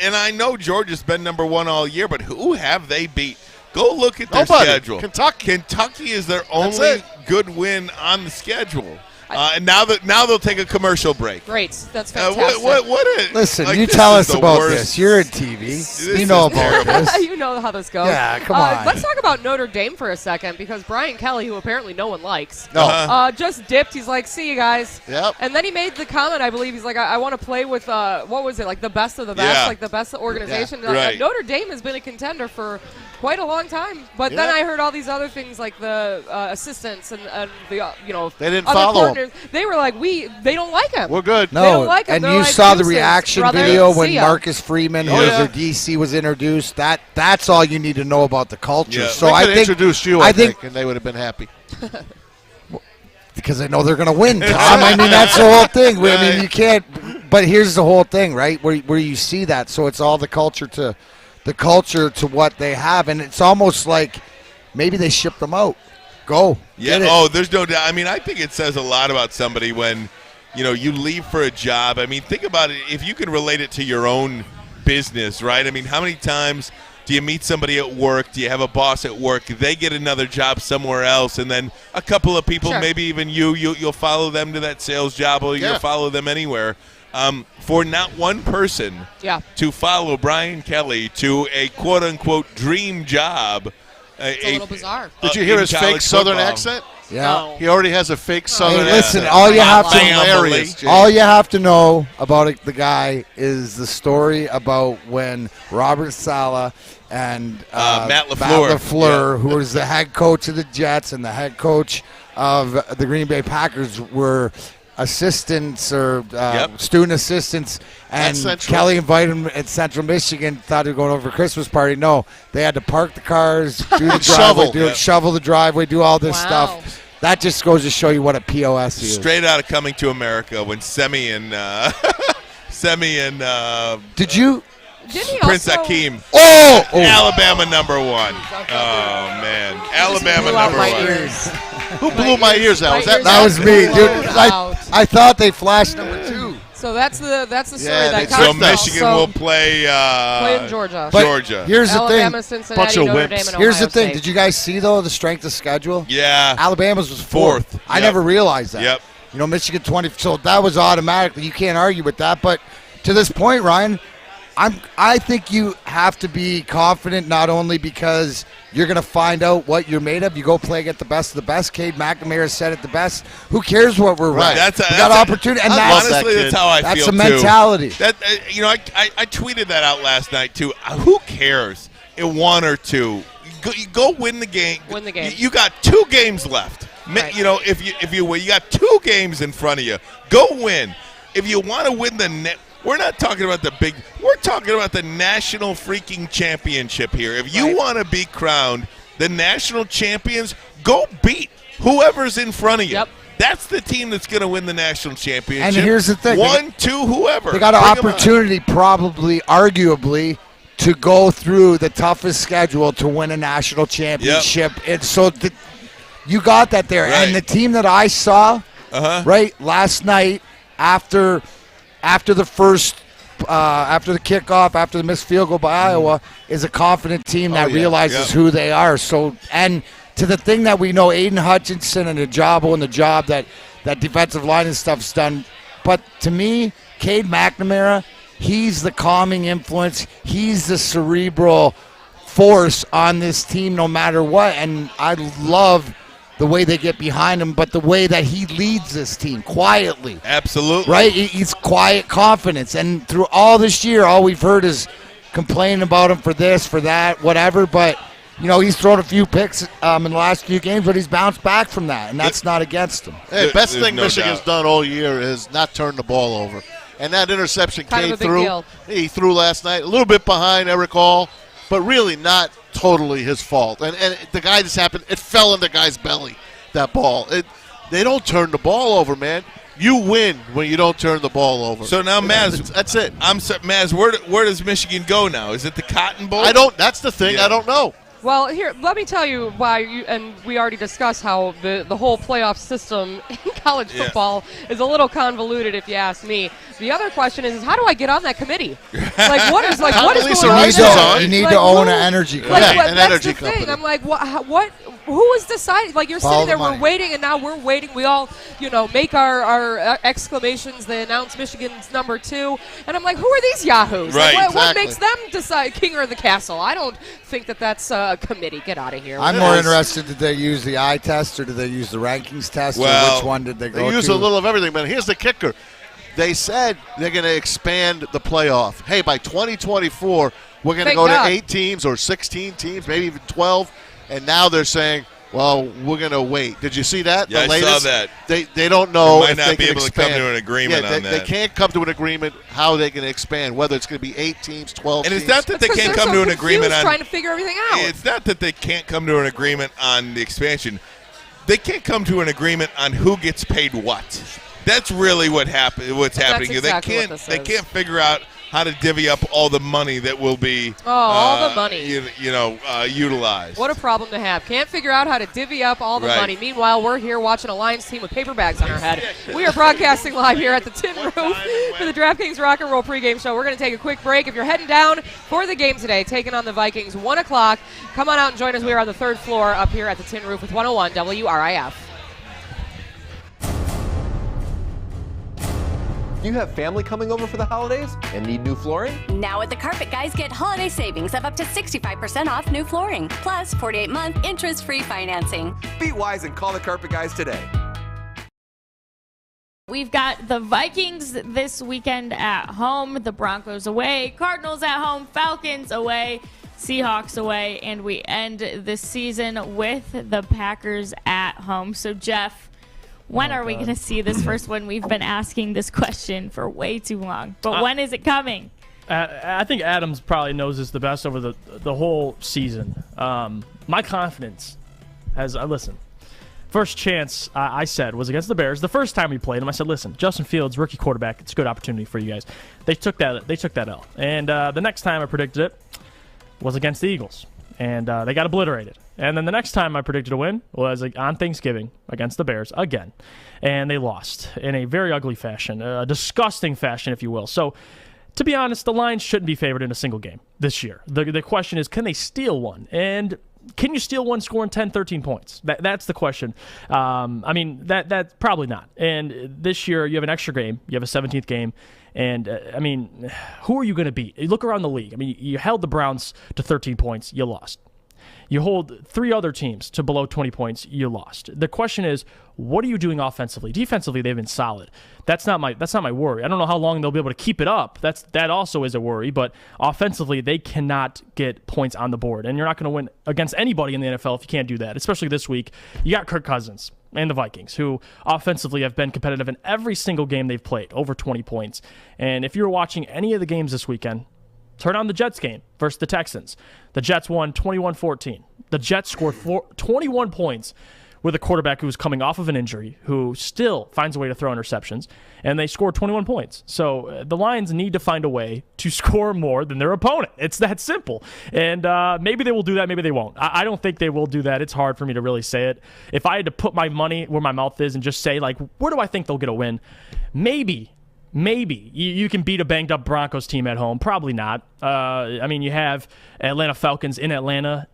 and I know Georgia's been number 1 all year, but who have they beat? Go look at their schedule. Kentucky is their only good win on the schedule. And now they'll take a commercial break. Great, that's fantastic. Listen, like, you tell us about this. You're in TV. You know about this. You know how this goes. Yeah, come on. Let's talk about Notre Dame for a second, because Brian Kelly, who apparently no one likes, just dipped. He's like, see you guys. Yep. And then he made the comment, I believe, he's like, I want to play with, what was it, like the best of the best, like the best organization. Yeah, right. Notre Dame has been a contender for quite a long time. But then I heard all these other things like the assistants and the, they didn't other follow him. coordinators. They were like, they don't like him. We're good. No, they don't like him. and They're you like, saw the "Deuces, reaction brother. video when See ya." Marcus Freeman, who was their DC, was introduced. That's all you need to know about the culture. Yeah. So they I could think introduce you, I think, and they would have been happy. Because they know they're going to win, Tom. I mean, that's the whole thing. I mean, you can't. But here's the whole thing, right? Where you see that. So it's all the culture to what they have, and it's almost like maybe they ship them out. Go. Yeah. Get it. Oh, there's no doubt. I mean, I think it says a lot about somebody when, you leave for a job. I mean, think about it. If you can relate it to your own business, right? I mean, how many times do you meet somebody at work? Do you have a boss at work? They get another job somewhere else, and then a couple of people, maybe even you'll follow them to that sales job, or you'll follow them anywhere. For not one person to follow Brian Kelly to a quote-unquote dream job. It's a little bizarre. Did you hear his fake Southern accent? Yeah. No. He already has a fake Southern listen, accent. all you have to know about the guy is the story about when Robert Saleh and Matt LaFleur, who was the head coach of the Jets and the head coach of the Green Bay Packers, were assistants or student assistants, and Kelly invited him at Central Michigan, thought he was going over a Christmas party. No, they had to park the cars, do the driveway, shovel the driveway, do all this stuff. That just goes to show you what a POS is. Straight out of Coming to America when Semi and did you? Prince Akeem. Oh! Alabama number 1. Oh, man. Alabama number 1. Who blew my ears out? That was me, dude. I thought they flashed number 2. So that's the story that comes So Michigan will play in Georgia. Georgia. Here's Alabama, the thing. Cincinnati, Notre Dame, and Here's the Ohio thing. State. Did you guys see, though, the strength of schedule? Yeah. Alabama's was 4th. I never realized that. Yep. Michigan 20. So that was automatically. You can't argue with that. But to this point, Ryan, I think you have to be confident, not only because you're going to find out what you're made of. You go play against the best of the best. Cade McNamara said it the best. Who cares what we're right? We got opportunity. And honestly, that's how I feel, That's the mentality. That I tweeted that out last night, too. Who cares if 1 or 2? You go win the game. Win the game. You got 2 games left. Right. If you win, you got 2 games in front of you. Go win. If you want to win we're not talking about the big. We're talking about the national freaking championship here. If you want to be crowned the national champions, go beat whoever's in front of you. Yep. That's the team that's going to win the national championship. And here's the thing. 1, 2, whoever. They got an opportunity, probably, arguably, to go through the toughest schedule to win a national championship. Yep. You got that there. Right. And the team that I saw, last night after the first, after the kickoff, after the missed field goal by Iowa, is a confident team that realizes who they are. So, and to the thing that we know, Aiden Hutchinson and Ajabo and the job that defensive line and stuff's done. But to me, Cade McNamara, he's the calming influence. He's the cerebral force on this team no matter what. And I love the way they get behind him, but the way that he leads this team quietly. Absolutely. Right? He's quiet confidence. And through all this year, all we've heard is complaining about him for this, for that, whatever. But, he's thrown a few picks in the last few games, but he's bounced back from that, and that's not against him. Hey, best thing Michigan's done all year is not turn the ball over. And that interception Cade threw, he threw last night, a little bit behind Eric Hall, but really not totally his fault. And the guy just happened, it fell in the guy's belly, that ball. They don't turn the ball over, man. You win when you don't turn the ball over. So now, Maz, that's it. Maz, where does Michigan go now? Is it the Cotton Bowl? That's the thing. Yeah. I don't know. Well, here, let me tell you why, and we already discussed how the whole playoff system in college football is a little convoluted, if you ask me. The other question is how do I get on that committee? what is going on? You need to own an energy company. An energy company. I'm like, what? Who is deciding? Like, you're sitting there, we're waiting, and now we're waiting. We all, make our exclamations. They announce Michigan's number 2, and I'm like, who are these yahoos? Right, Like, what makes them decide king or the castle? I don't think that's a committee. Get out of here. I'm more interested, did they use the eye test or did they use the rankings test, or which one did they go to? They use a little of everything, but here's the kicker. They said they're going to expand the playoff. Hey, by 2024, we're going to go to 8 teams or 16 teams, maybe even 12. And now they're saying, well, we're going to wait. Did you see that? Yeah, I saw that. They don't know They might if not they be can able to expand. come to an agreement on that. They can't come to an agreement how they can expand, whether it's going to be 8 teams, 12 And teams. it's not that they can't come to an agreement on trying to figure everything out. It's not that they can't come to an agreement on the expansion. They can't come to an agreement on who gets paid what. That's really what's happening here. Exactly They can't figure out how to divvy up all the money that will be all the money utilized. What a problem to have. Can't figure out how to divvy up all the Right. money. Meanwhile, we're here watching a Lions team with paper bags on our head. We are broadcasting live here at the Tin Roof for the DraftKings Rock and Roll pregame show. We're going to take a quick break. If you're heading down for the game today, taking on the Vikings, 1 o'clock, come on out and join us. We are on the 3rd floor up here at the Tin Roof with 101 WRIF. Do you have family coming over for the holidays and need new flooring? Now at the Carpet Guys, get holiday savings of up to 65% off new flooring, plus 48-month interest-free financing. Be wise and call the Carpet Guys today. We've got the Vikings this weekend at home, the Broncos away, Cardinals at home, Falcons away, Seahawks away, and we end the season with the Packers at home. So, Jeff, when are we going to see this first one? We've been asking this question for way too long. But when is it coming? I think Adams probably knows this the best over the whole season. My confidence has, listen, first chance I said was against the Bears. The first time we played them, I said, listen, Justin Fields, rookie quarterback, it's a good opportunity for you guys. They took that L. And the next time I predicted it was against the Eagles. And they got obliterated. And then the next time I predicted a win was on Thanksgiving against the Bears again. And they lost in a very ugly fashion, a disgusting fashion, if you will. So, to be honest, the Lions shouldn't be favored in a single game this year. The question is, can they steal one? And can you steal one scoring 10, 13 points? That's the question. That's probably not. And this year, you have an extra game. You have a 17th game. And, who are you going to beat? You look around the league. You held the Browns to 13 points. You lost. You hold 3 other teams to below 20 points. You lost. The question is, what are you doing offensively? Defensively, they've been solid. That's not my worry. I don't know how long they'll be able to keep it up. That also is a worry. But offensively, they cannot get points on the board. And you're not going to win against anybody in the NFL if you can't do that, especially this week. You got Kirk Cousins and the Vikings, who offensively have been competitive in every single game they've played, over 20 points. And if you're watching any of the games this weekend, turn on the Jets game versus the Texans. The Jets won 21-14. The Jets scored 21 points with a quarterback who was coming off of an injury, who still finds a way to throw interceptions, and they scored 21 points. So the Lions need to find a way to score more than their opponent. It's that simple. And maybe they will do that, maybe they won't. I don't think they will do that. It's hard for me to really say it. If I had to put my money where my mouth is and just say, where do I think they'll get a win? Maybe you can beat a banged-up Broncos team at home. Probably not. You have Atlanta Falcons in Atlanta.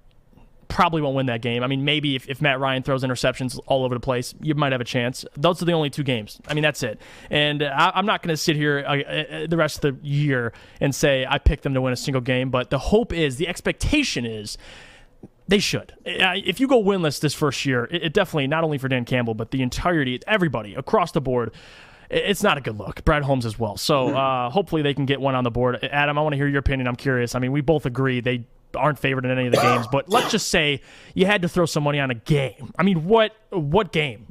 Probably won't win that game. Maybe if Matt Ryan throws interceptions all over the place, you might have a chance. Those are the only 2 games. That's it. And I'm not going to sit here the rest of the year and say I picked them to win a single game, but the hope is, the expectation is, they should. If you go winless this first year, it definitely, not only for Dan Campbell, but the entirety, everybody across the board, it's not a good look. Brad Holmes as well. So hopefully they can get one on the board. Adam, I want to hear your opinion. I'm curious. We both agree they aren't favored in any of the games, but let's just say you had to throw some money on a game. What game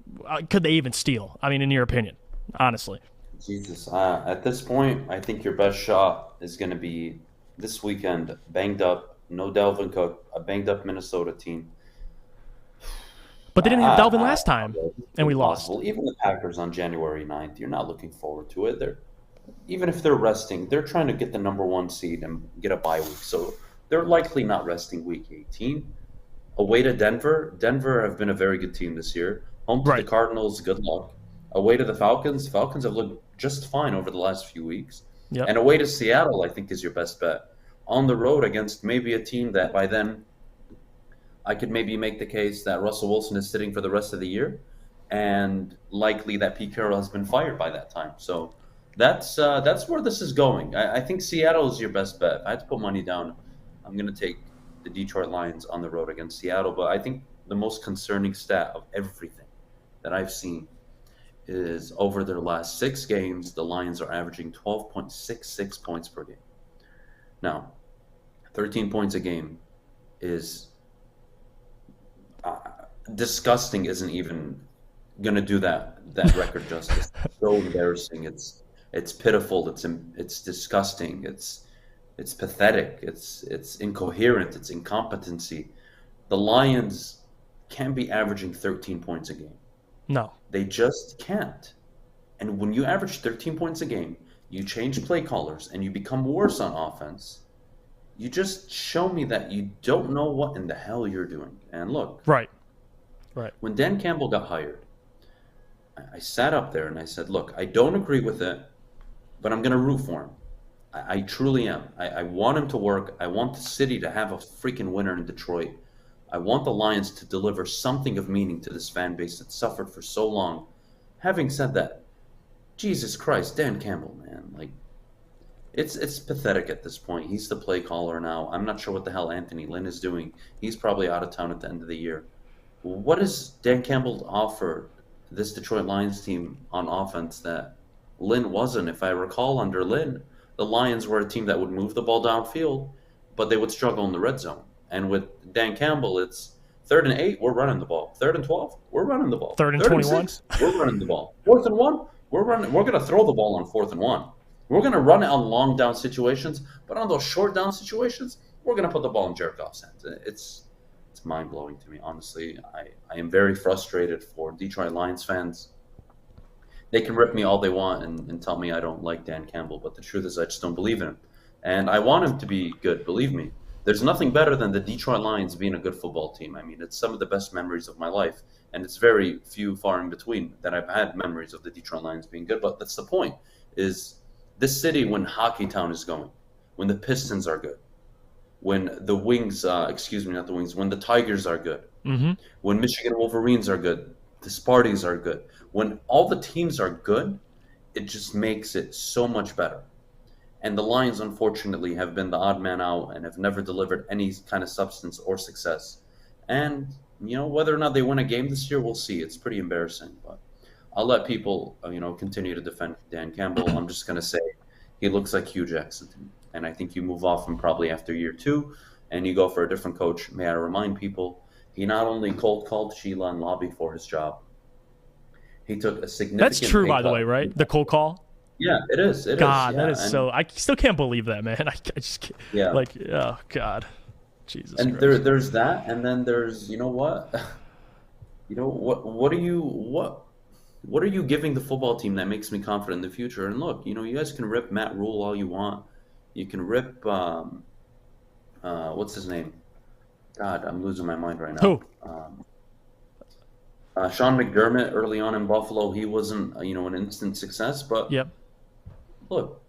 could they even steal? In your opinion, honestly. Jesus, at this point, I think your best shot is going to be this weekend, banged up, no Dalvin Cook, a banged up Minnesota team. But they didn't have Dalvin last time, and we lost. Even the Packers on January 9th, you're not looking forward to it. Even if they're resting, they're trying to get the number 1 seed and get a bye week. So they're likely not resting week 18. Away to Denver. Denver have been a very good team this year. Home to the Cardinals, good luck. Away to the Falcons. Falcons have looked just fine over the last few weeks. Yep. And away to Seattle, I think, is your best bet. On the road against maybe a team that by then I could maybe make the case that Russell Wilson is sitting for the rest of the year, and likely that Pete Carroll has been fired by that time. So that's where this is going. I think Seattle is your best bet. If I had to put money down, I'm going to take the Detroit Lions on the road against Seattle. But I think the most concerning stat of everything that I've seen is over their last 6 games, the Lions are averaging 12.66 points per game. Now, 13 points a game is disgusting. Isn't even going to do that record justice. It's so embarrassing. It's pitiful. It's disgusting. It's pathetic. It's incoherent. It's incompetency. The Lions can't be averaging 13 points a game. No. They just can't. And when you average 13 points a game, you change play callers, and you become worse on offense, you just show me that you don't know what in the hell you're doing. And look. Right. When Dan Campbell got hired, I sat up there and I said, look, I don't agree with it, but I'm going to root for him. I truly am. I want him to work. I want the city to have a freaking winner in Detroit. I want the Lions to deliver something of meaning to this fan base that suffered for so long. Having said that, Jesus Christ, Dan Campbell, man, like, it's pathetic at this point. He's the play caller now. I'm not sure what the hell Anthony Lynn is doing. He's probably out of town at the end of the year. What does Dan Campbell offer this Detroit Lions team on offense that Lynn wasn't? If I recall, under Lynn, the Lions were a team that would move the ball downfield, but they would struggle in the red zone. And with Dan Campbell, it's 3rd and 8, we're running the ball. 3rd and 12, we're running the ball. 3rd and 21, we're running the ball. 4th and 1, we're running. We're going to throw the ball on 4th and 1. We're going to run it on long down situations, but on those short down situations, we're going to put the ball in Jared Goff's hands. It's mind-blowing to me, honestly. I am very frustrated for Detroit Lions fans. They can rip me all they want and tell me I don't like Dan Campbell, but the truth is I just don't believe in him. And I want him to be good, believe me. There's nothing better than the Detroit Lions being a good football team. I mean, it's some of the best memories of my life, and it's very few far in between that I've had memories of the Detroit Lions being good. But that's the point, is this city, when Hockey Town is going, when the Pistons are good, when the Wings, when the Tigers are good, when Michigan Wolverines are good, the Sparties are good. When all the teams are good, it just makes it so much better. And the Lions, unfortunately, have been the odd man out and have never delivered any kind of substance or success. And, whether or not they win a game this year, we'll see. It's pretty embarrassing. But I'll let people, continue to defend Dan Campbell. I'm just going to say he looks like Hugh Jackson to me. And I think you move off him probably after year 2 and you go for a different coach. May I remind people, he not only cold called Sheila and lobbied for his job, he took a significant That's true, by the way, right? The cold call? Yeah, it is. That is so. I still can't believe that, man. I just can't. Yeah. Oh God, Jesus. And Christ. there's that, and then there's what are you giving the football team that makes me confident in the future? And look, you guys can rip Matt Rule all you want. You can rip what's his name? God, I'm losing my mind right now. Who? Sean McDermott early on in Buffalo, he wasn't an instant success, but yep. Look,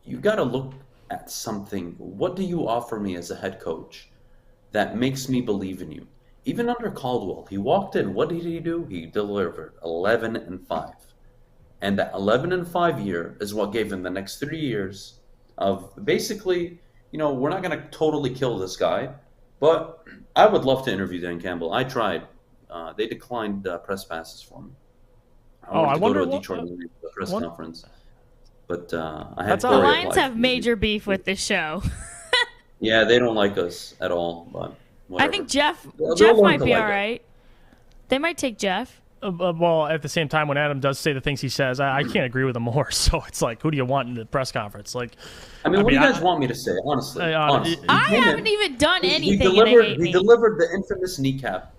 you got to look at something. What do you offer me as a head coach that makes me believe in you? Even under Caldwell, he walked in. What did he do? He delivered 11-5. And that 11-5 year is what gave him the next 3 years of basically, we're not going to totally kill this guy, but I would love to interview Dan Campbell. I tried. They declined press passes for me. I wonder go to a Detroit press conference. But I had the Lions have major beef with this show. Yeah, they don't like us at all. But whatever. I think Jeff might be all right. They might take Jeff. Well, at the same time, when Adam does say the things he says, I can't agree with him more. So it's like, who do you want in the press conference? Like, what do you guys want me to say? Honestly, I haven't even done anything. He delivered the infamous kneecap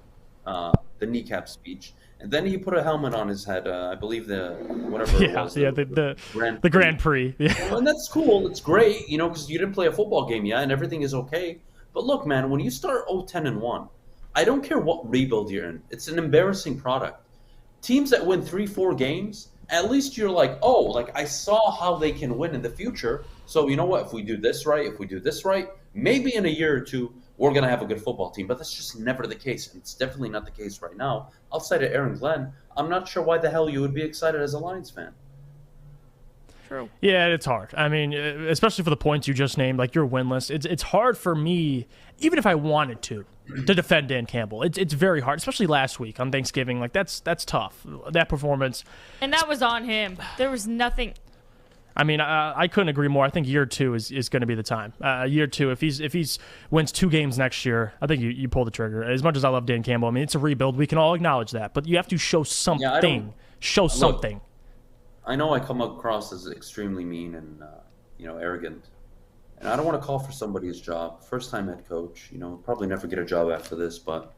the kneecap speech, and then he put a helmet on his head. I believe whatever it was. The Grand Prix. Yeah. Well, and that's cool. It's great, because you didn't play a football game yet, and everything is okay. But look, man, when you start 0-10-1, I don't care what rebuild you're in. It's an embarrassing product. Teams that win 3-4 games, at least you're like, oh, like I saw how they can win in the future. So you know what? If we do this right, maybe in a year or two, we're going to have a good football team. But that's just never the case. And it's definitely not the case right now. Outside of Aaron Glenn, I'm not sure why the hell you would be excited as a Lions fan. True. Yeah, it's hard. I mean, especially for the points you just named, like you're winless. It's hard for me, even if I wanted to defend Dan Campbell. It's very hard, especially last week on Thanksgiving. Like that's tough. That performance. And that was on him. There was nothing. I mean, I couldn't agree more. I think year 2 is going to be the time. Year 2, if he's wins 2 games next year, I think you pull the trigger. As much as I love Dan Campbell, I mean, it's a rebuild. We can all acknowledge that, but you have to show something. Something. I know I come across as extremely mean and arrogant, and I don't want to call for somebody's job. First-time head coach, probably never get a job after this, but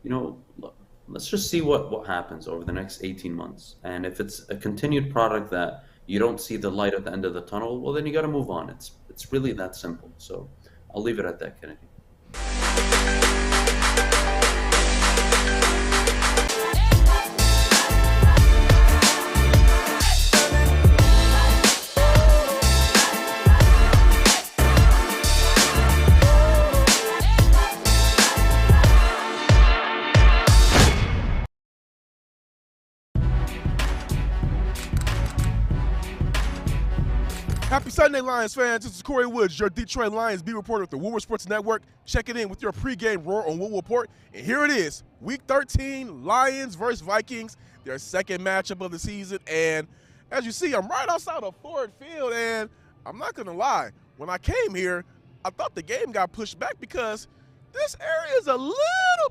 look, let's just see what happens over the next 18 months. And if it's a continued product that you don't see the light at the end of the tunnel, well, then you got to move on. It's really that simple. So I'll leave it at that, Kennedy. Happy Sunday, Lions fans. This is Corey Woods, your Detroit Lions beat reporter with the Woodward Sports Network, checking in with your pregame roar on Woodward Report. And here it is, Week 13, Lions versus Vikings, their second matchup of the season. And as you see, I'm right outside of Ford Field, and I'm not going to lie. When I came here, I thought the game got pushed back because this area is a little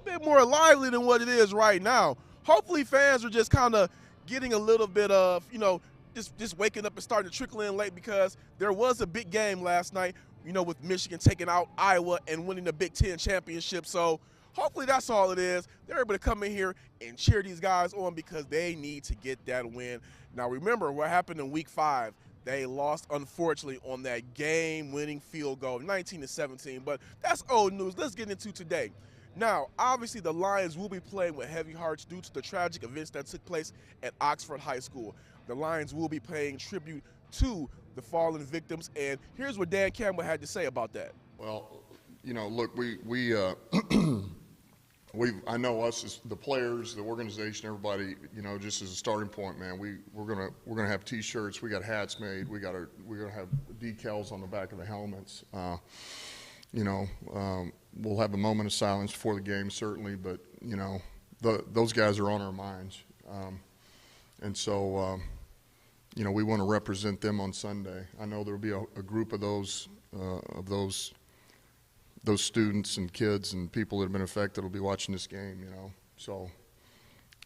bit more lively than what it is right now. Hopefully fans are just kind of getting a little bit of, just waking up and starting to trickle in late because there was a big game last night, with Michigan taking out Iowa and winning the Big Ten championship. So hopefully that's all it is. They're able to come in here and cheer these guys on because they need to get that win. Now remember what happened in Week 5. They lost, unfortunately, on that game-winning field goal, 19-17. But that's old news. Let's get into today. Now, obviously, the Lions will be playing with heavy hearts due to the tragic events that took place at Oxford High School. The Lions will be paying tribute to the fallen victims, and here's what Dan Campbell had to say about that. Well, look, I know us as the players, the organization, everybody, just as a starting point, man, we're gonna have T-shirts, we got hats made, we're gonna have decals on the back of the helmets. We'll have a moment of silence before the game, certainly, but those guys are on our minds, and so we want to represent them on Sunday. I know there'll be a group of those students and kids and people that have been affected will be watching this game. So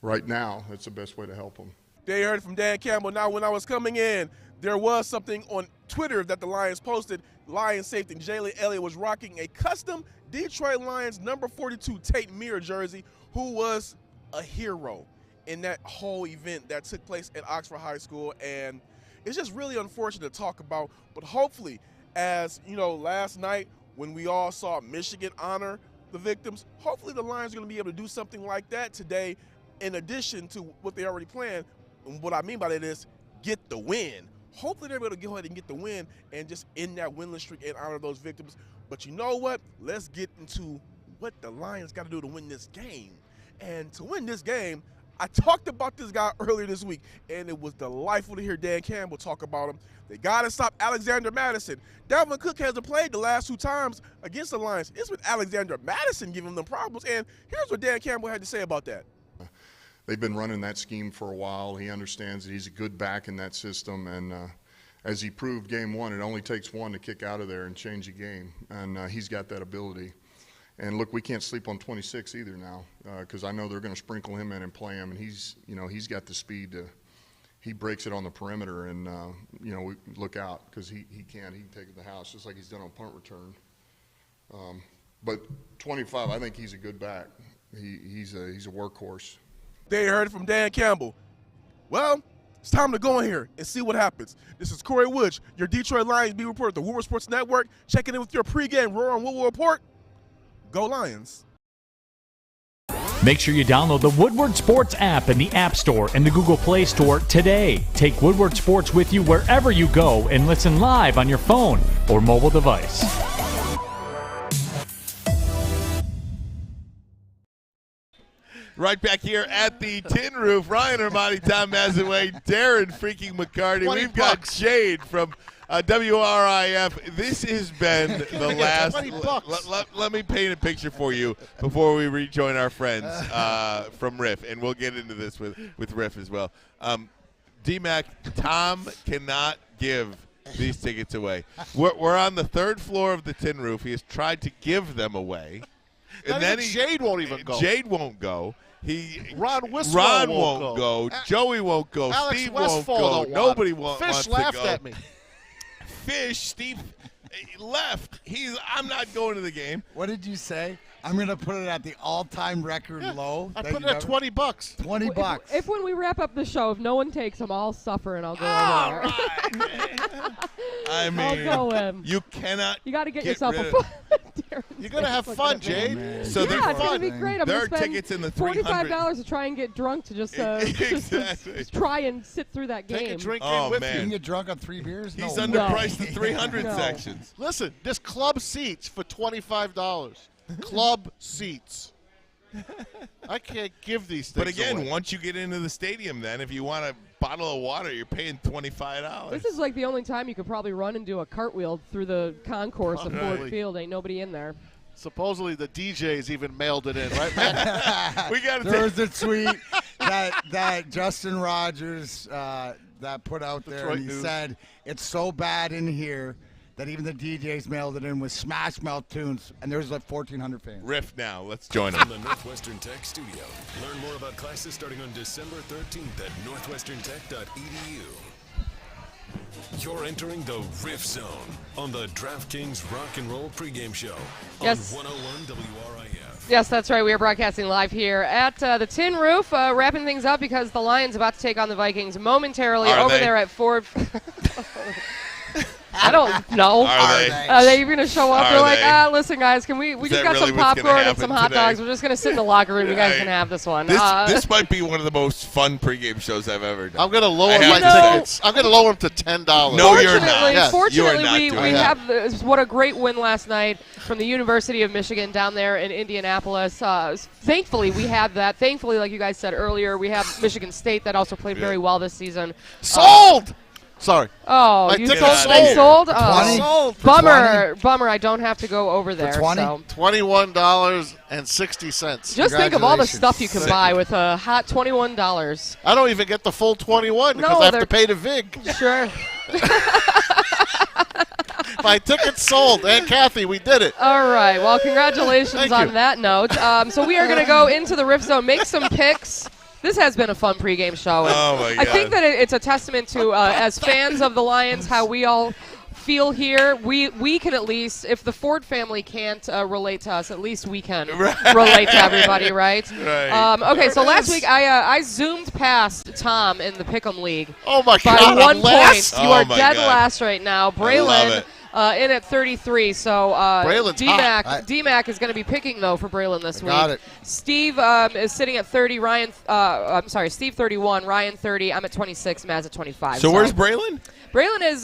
right now, that's the best way to help them. They heard from Dan Campbell. Now, when I was coming in, there was something on Twitter that the Lions posted. Lions safety Jade Elliott was rocking a custom Detroit Lions number 42 Tate Myre jersey, who was a hero in that whole event that took place at Oxford High School. And it's just really unfortunate to talk about, but hopefully, as last night when we all saw Michigan honor the victims, hopefully the Lions are going to be able to do something like that today in addition to what they already planned. And what I mean by that is get the win. Hopefully they're able to go ahead and get the win and just end that winless streak and honor those victims. But you know what? Let's get into what the Lions got to do to win this game. And to win this game, I talked about this guy earlier this week, and it was delightful to hear Dan Campbell talk about him. They got to stop Alexander Madison. Dalvin Cook hasn't played the last 2 times against the Lions. It's with Alexander Madison giving them problems, and here's what Dan Campbell had to say about that. They've been running that scheme for a while. He understands that he's a good back in that system, and as he proved game 1, it only takes one to kick out of there and change a game, and he's got that ability. And look, we can't sleep on 26 either now, because I know they're going to sprinkle him in and play him, and he's got the speed to. He breaks it on the perimeter, and we look out because he can take it to the house just like he's done on punt return. But 25, I think he's a good back. he's a workhorse. They heard it from Dan Campbell. Well, it's time to go in here and see what happens. This is Corey Woods, your Detroit Lions beat reporter at the Woodward Sports Network, checking in with your pregame Roar on Woodward report. Go Lions. Make sure you download the Woodward Sports app in the App Store and the Google Play Store today. Take Woodward Sports with you wherever you go and listen live on your phone or mobile device. Right back here at the Tin Roof, Ryan Ermanni, Tom Mazaway, Darren freaking McCarty. We've got Jade from WRIF. This has been the last. Let me paint a picture for you before we rejoin our friends from RIF, and we'll get into this with RIF as well. D-Mac, Tom cannot give these tickets away. We're on the 3rd floor of the Tin Roof. He has tried to give them away. And then Jade won't even go. Jade won't go. Ron won't go. Joey won't go. Alex Steve Westfall won't go. Nobody wants to go. Fish laughed at me. Steve left. I'm not going to the game. What did you say? I'm going to put it at the all-time record low. I put it at $20. $20. If when we wrap up the show, if no one takes them, I'll suffer and I'll go over there. I mean, I'll go in. You cannot. You got to get yourself a. You're gonna have fun, Jade. So yeah, it's gonna be great. I'm there gonna are spend tickets in the $45 to try and get drunk to just, just try and sit through that game. Take a drink Oh, in with man. You you. can get drunk on 3 beers? He's No. underpriced the 300 No. sections. Listen, this club seats for $25. Club seats. I can't give these things But again, away. once you get into the stadium, then if you want a bottle of water, you're paying $25. This is like the only time you could probably run and do a cartwheel through the concourse of Ford Probably. Field. Ain't nobody in there. Supposedly the DJs even mailed it in, right, man? We got There was a tweet that Justin Rogers that put out there, Detroit and he News. said, it's so bad in here that even the DJs mailed it in with Smash Mouth tunes, and there's like 1,400 fans. RIF now. Let's join From him. the Northwestern Tech Studio. Learn more about classes starting on December 13th at northwesterntech.edu. You're entering the RIF Zone on the DraftKings Rock and Roll pregame show Yes. on 101 WRIF. Yes, that's right. We are broadcasting live here at the Tin Roof, wrapping things up because the Lions about to take on the Vikings momentarily Are over they? there at Ford. I don't know. Are they even going to show up? Are They're like, they? Listen, guys, can we just that got really some what's gonna popcorn and happen some hot today? dogs. We're just going to sit in the locker room. You guys can have this one. This might be one of the most fun pregame shows I've ever done. I'm going to lower I my have to say. tickets. I'm going to lower them to $10. No, you're not. Yes. Fortunately, You are not we doing have what a great win last night from the University of Michigan down there in Indianapolis. Thankfully, we have that. Thankfully, like you guys said earlier, we have Michigan State that also played very well this season. Sold! Sorry. Oh, My you tickets sold? They sold? For Oh. 20? Sold. For Bummer. 20? Bummer. I don't have to go over there. 20? So. $21.60. Just think of all the Congratulations. stuff you can buy with a hot $21. I don't even get the full 21 because No, I have they're- to pay the VIG. Sure. My ticket's sold. Aunt Kathy, we did it. All right. Well, congratulations Thank on you. that note. So we are going to go into the RIF Zone, make some picks. This has been a fun pregame show. And Oh, my I think God. that it's a testament to, as fans of the Lions, how we all feel here. We can at least, if the Ford family can't relate to us, at least we can relate to everybody, right? Right. Okay, so last week I zoomed past Tom in the Pick'em League. Oh, my By God. 1 I'm last? point. You Oh, are my dead God. last right now. love Braylon it. in at 33. So Braylon's hot. D-Mac is going to be picking, though, for Braylon this week. got it. Steve is sitting at 30. Steve 31. Ryan 30. I'm at 26. Maz at 25. So where's Braylon? Braylon is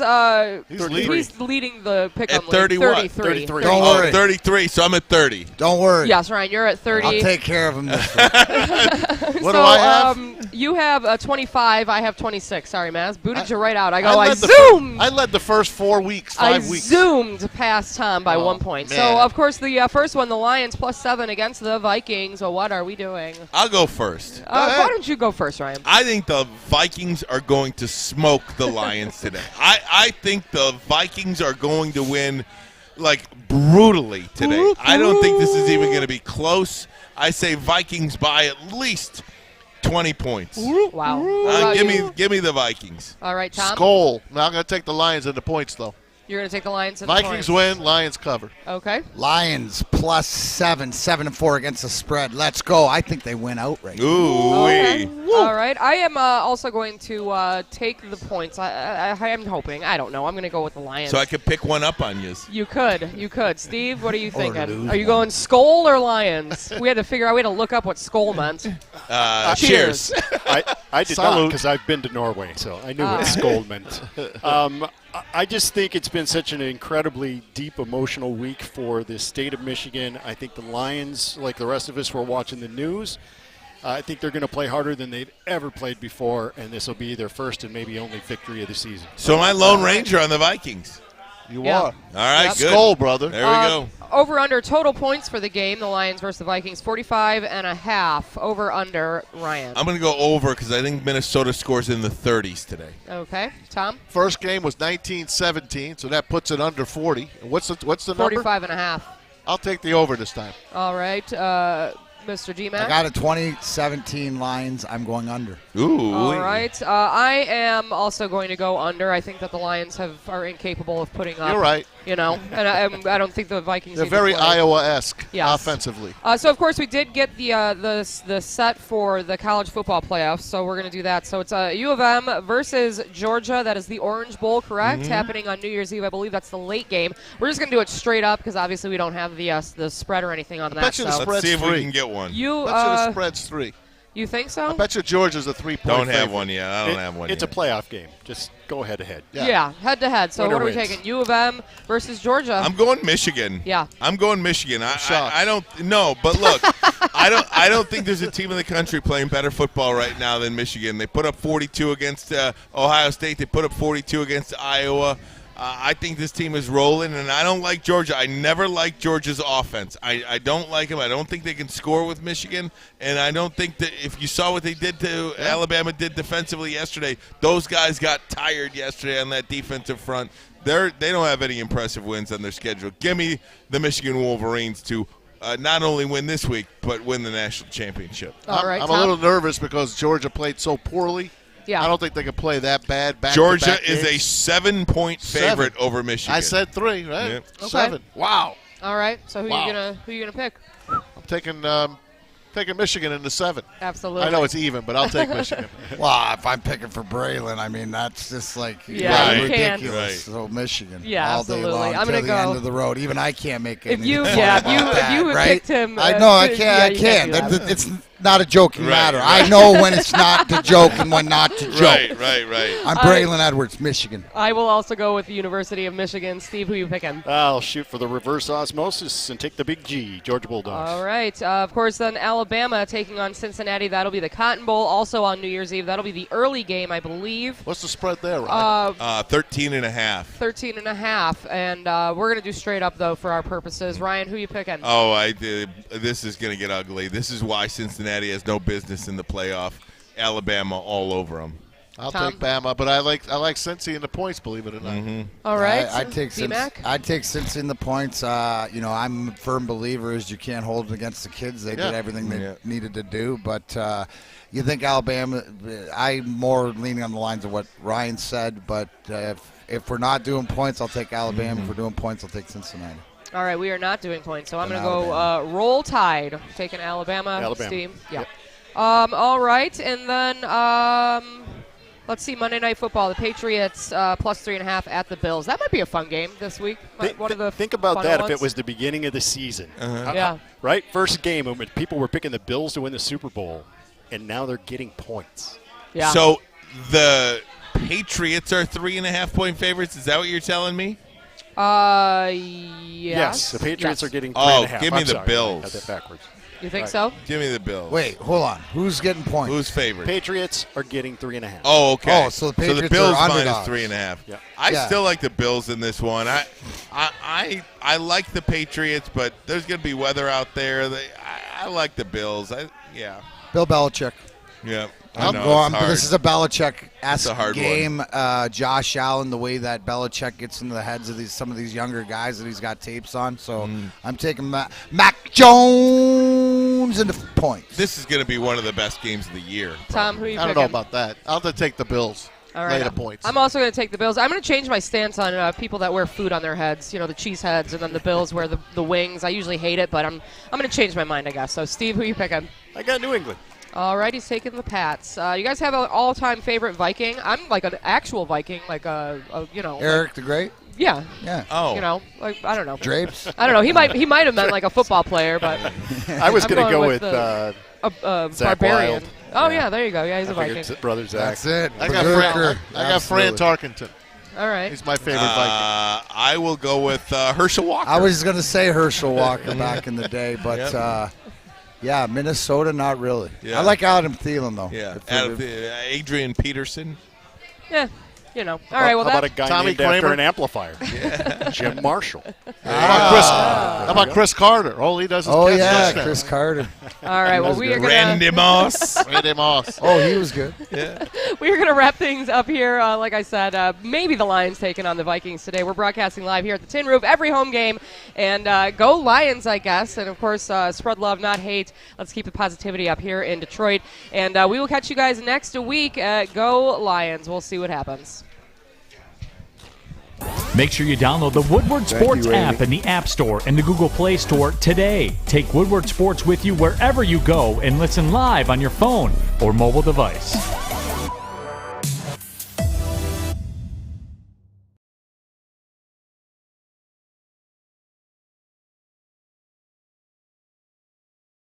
he's leading the Pick'em At League. 30 what? 33. 33. Don't Oh, worry. 33, so I'm at 30. Don't worry. Yes, Ryan, you're at 30. I'll take care of him this week. What do I have? You have 25. I have 26. Sorry, Maz. Booted you right out. I led the zoomed. I led the first 4 weeks, I 5 weeks. zoomed past Tom by 1 point. man. So, of course, the first one, the Lions +7 against the Vikings. Well, what are we doing? I'll go first. Why don't you go first, Ryan? I think the Vikings are going to smoke the Lions today. I think the Vikings are going to win, like, brutally today. I don't think this is even going to be close. I say Vikings by at least 20 points. Wow. What about Give you? me the Vikings. All right, Tom. Skull. Now I'm going to take the Lions in the points, though. You're going to take the Lions. And Vikings the win. Lions cover. Okay. Lions plus 7-4 against the spread. Let's go. I think they win outright. Ooh. Okay. All right. I am also going to take the points. I am hoping. I don't know. I'm going to go with the Lions. So I could pick one up on you. You could. Steve, what are you thinking? lose Are you one. going Skol or Lions? We had to figure out. We had to look up what Skol meant. Cheers. I did not, because I've been to Norway, so I knew what Skol meant. I just think it's been such an incredibly deep emotional week for the state of Michigan. I think the Lions, like the rest of us who are watching the news, I think they're going to play harder than they've ever played before, and this will be their first and maybe only victory of the season. So my Lone Ranger on the Vikings. You Yeah. are. All right, good. Skol, brother. There we go. Over under total points for the game, the Lions versus the Vikings, 45.5. Over under, Ryan. I'm going to go over because I think Minnesota scores in the 30s today. Okay, Tom. First game was 19-17, so that puts it under 40. And what's the number? 45.5. I'll take the over this time. All right, Mr. G-Mac. I got a 2017 Lions. I'm going under. Ooh. All right. I am also going to go under. I think that the Lions are incapable of putting up. You're right. And I don't think the Vikings. They're need to very play. Iowa-esque Yes. offensively. So of course we did get the set for the college football playoffs. So we're going to do that. So it's U of M versus Georgia. That is the Orange Bowl, correct? Mm-hmm. Happening on New Year's Eve. I believe that's the late game. We're just going to do it straight up because obviously we don't have the spread or anything on that. Bet you the So spread's Let's see if we 3. can get one. Bet you the spread's 3. You think so? I bet you Georgia's a 3-point Don't have favorite. one yet. I don't have one It's yet. a playoff game. Just go head-to-head. Yeah, head-to-head. So Winner what are we wins. taking? U of M versus Georgia. I'm going Michigan. Yeah. I'm going Michigan. I don't know, but look, I don't think there's a team in the country playing better football right now than Michigan. They put up 42 against Ohio State. They put up 42 against Iowa. I think this team is rolling, and I don't like Georgia. I never liked Georgia's offense. I don't like them. I don't think they can score with Michigan, and I don't think that if you saw what they did to Alabama did defensively yesterday, those guys got tired yesterday on that defensive front. They don't have any impressive wins on their schedule. Give me the Michigan Wolverines to not only win this week, but win the national championship. All right, I'm Tom? a little nervous because Georgia played so poorly. Yeah. I don't think they can play that bad. Georgia back-to-back is a games. 7-point favorite over Michigan. I said 3, right? Yep. Okay. 7. Wow. All right. So who Wow. you gonna pick? I'm taking Michigan in the 7. Absolutely. I know it's even, but I'll take Michigan. Well, if I'm picking for Braylon, I mean, that's just like Yeah, you can't. ridiculous. Right. So Michigan Yeah, all day absolutely. long I'm till gonna the go- end of the road. Even I can't make it. If you had right? picked him, I know I yeah, can't. I you can't. can't do that. It's not a joking Right, matter. right. I know when it's not to joke and when not to joke. Right. I'm Braylon Edwards, Michigan. I will also go with the University of Michigan. Steve, who you picking? I'll shoot for the reverse osmosis and take the big G, Georgia Bulldogs. All right. Of course, then Alabama taking on Cincinnati. That'll be the Cotton Bowl, also on New Year's Eve. That'll be the early game, I believe. What's the spread there, Ryan? 13.5. 13.5. And we're going to do straight up, though, for our purposes. Ryan, who you picking? Oh, I did. This is going to get ugly. This is why Cincinnati has no business in the playoff. Alabama all over them. I'll Tom? take Bama, but I like Cincy in the points, believe it or not. Mm-hmm. All right. I'd take D-Mac? I'd take Cincy in the points. I'm a firm believer is you can't hold it against the kids. They did everything they needed to do. But you think Alabama, I'm more leaning on the lines of what Ryan said. But if we're not doing points, I'll take Alabama. If we're doing points, I'll take Cincinnati. All right, we are not doing points, so I'm going to go Roll Tide. I'm taking Alabama. Steve. Yeah. All right, and then let's see, Monday Night Football. The Patriots plus 3.5 at the Bills. That might be a fun game this week. One of the Think about fun that ones. if it was the beginning of the season. Yeah. Right? First game when people were picking the Bills to win the Super Bowl, and now they're getting points. Yeah. So the Patriots are 3.5-point favorites. Is that what you're telling me? Yes. The Patriots are getting 3.5. Oh, give me I'm the sorry, Bills. I got that backwards. You think so? Give me the Bills. Wait, hold on. Who's getting points? Who's favored? Patriots are getting 3.5. Oh, okay. Oh, so the Patriots Bills are minus underdogs. 3.5. Yeah. I Yeah. still like the Bills in this one. I like the Patriots, but there's going to be weather out there. I like the Bills. Bill Belichick. Yeah. I'm I know, going. it's hard. This is a It's a Belichick-esque hard game. Josh Allen, the way that Belichick gets into the heads of some of these younger guys that he's got tapes on. So I'm taking Mac Jones into points. This is going to be one of the best games of the year. Tom, who you I picking? don't know about that. I'll have to take the Bills. All right. later points. I'm also going to take the Bills. I'm going to change my stance on people that wear food on their heads. The cheese heads, and then the Bills wear the wings. I usually hate it, but I'm going to change my mind, I guess. So, Steve, who are you picking? I got New England. All right, he's taking the Pats. You guys have an all-time favorite Viking? I'm like an actual Viking, like Eric the Great. Yeah. Yeah. Oh. I don't know. Drapes. I don't know. He might have meant like a football player, but I was going to go with Zach Barbarian. Wild. Oh yeah, there you go. Yeah, he's a Viking. Brother Zach. That's it. I got Fran Tarkenton. All right. He's my favorite Viking. I will go with Herschel Walker. I was going to say Herschel Walker back in the day, but yeah, Minnesota, not really. Yeah. I like Adam Thielen, though. Yeah, Adrian Peterson. Yeah. All right, well, how about a guy Tommy named Kramer? after an amplifier? Jim Marshall. How about Chris Carter? All he does is catch touchdowns. Chris Carter. All right, well, we are going to... Randy Moss. Randy Moss. Oh, he was good. Yeah. We are going to wrap things up here. Like I said, maybe the Lions taking on the Vikings today. We're broadcasting live here at the Tin Roof every home game. And go Lions, I guess. And, of course, spread love, not hate. Let's keep the positivity up here in Detroit. And we will catch you guys next week. Go Lions. We'll see what happens. Make sure you download the Woodward Sports app in the App Store and the Google Play Store today. Take Woodward Sports with you wherever you go and listen live on your phone or mobile device.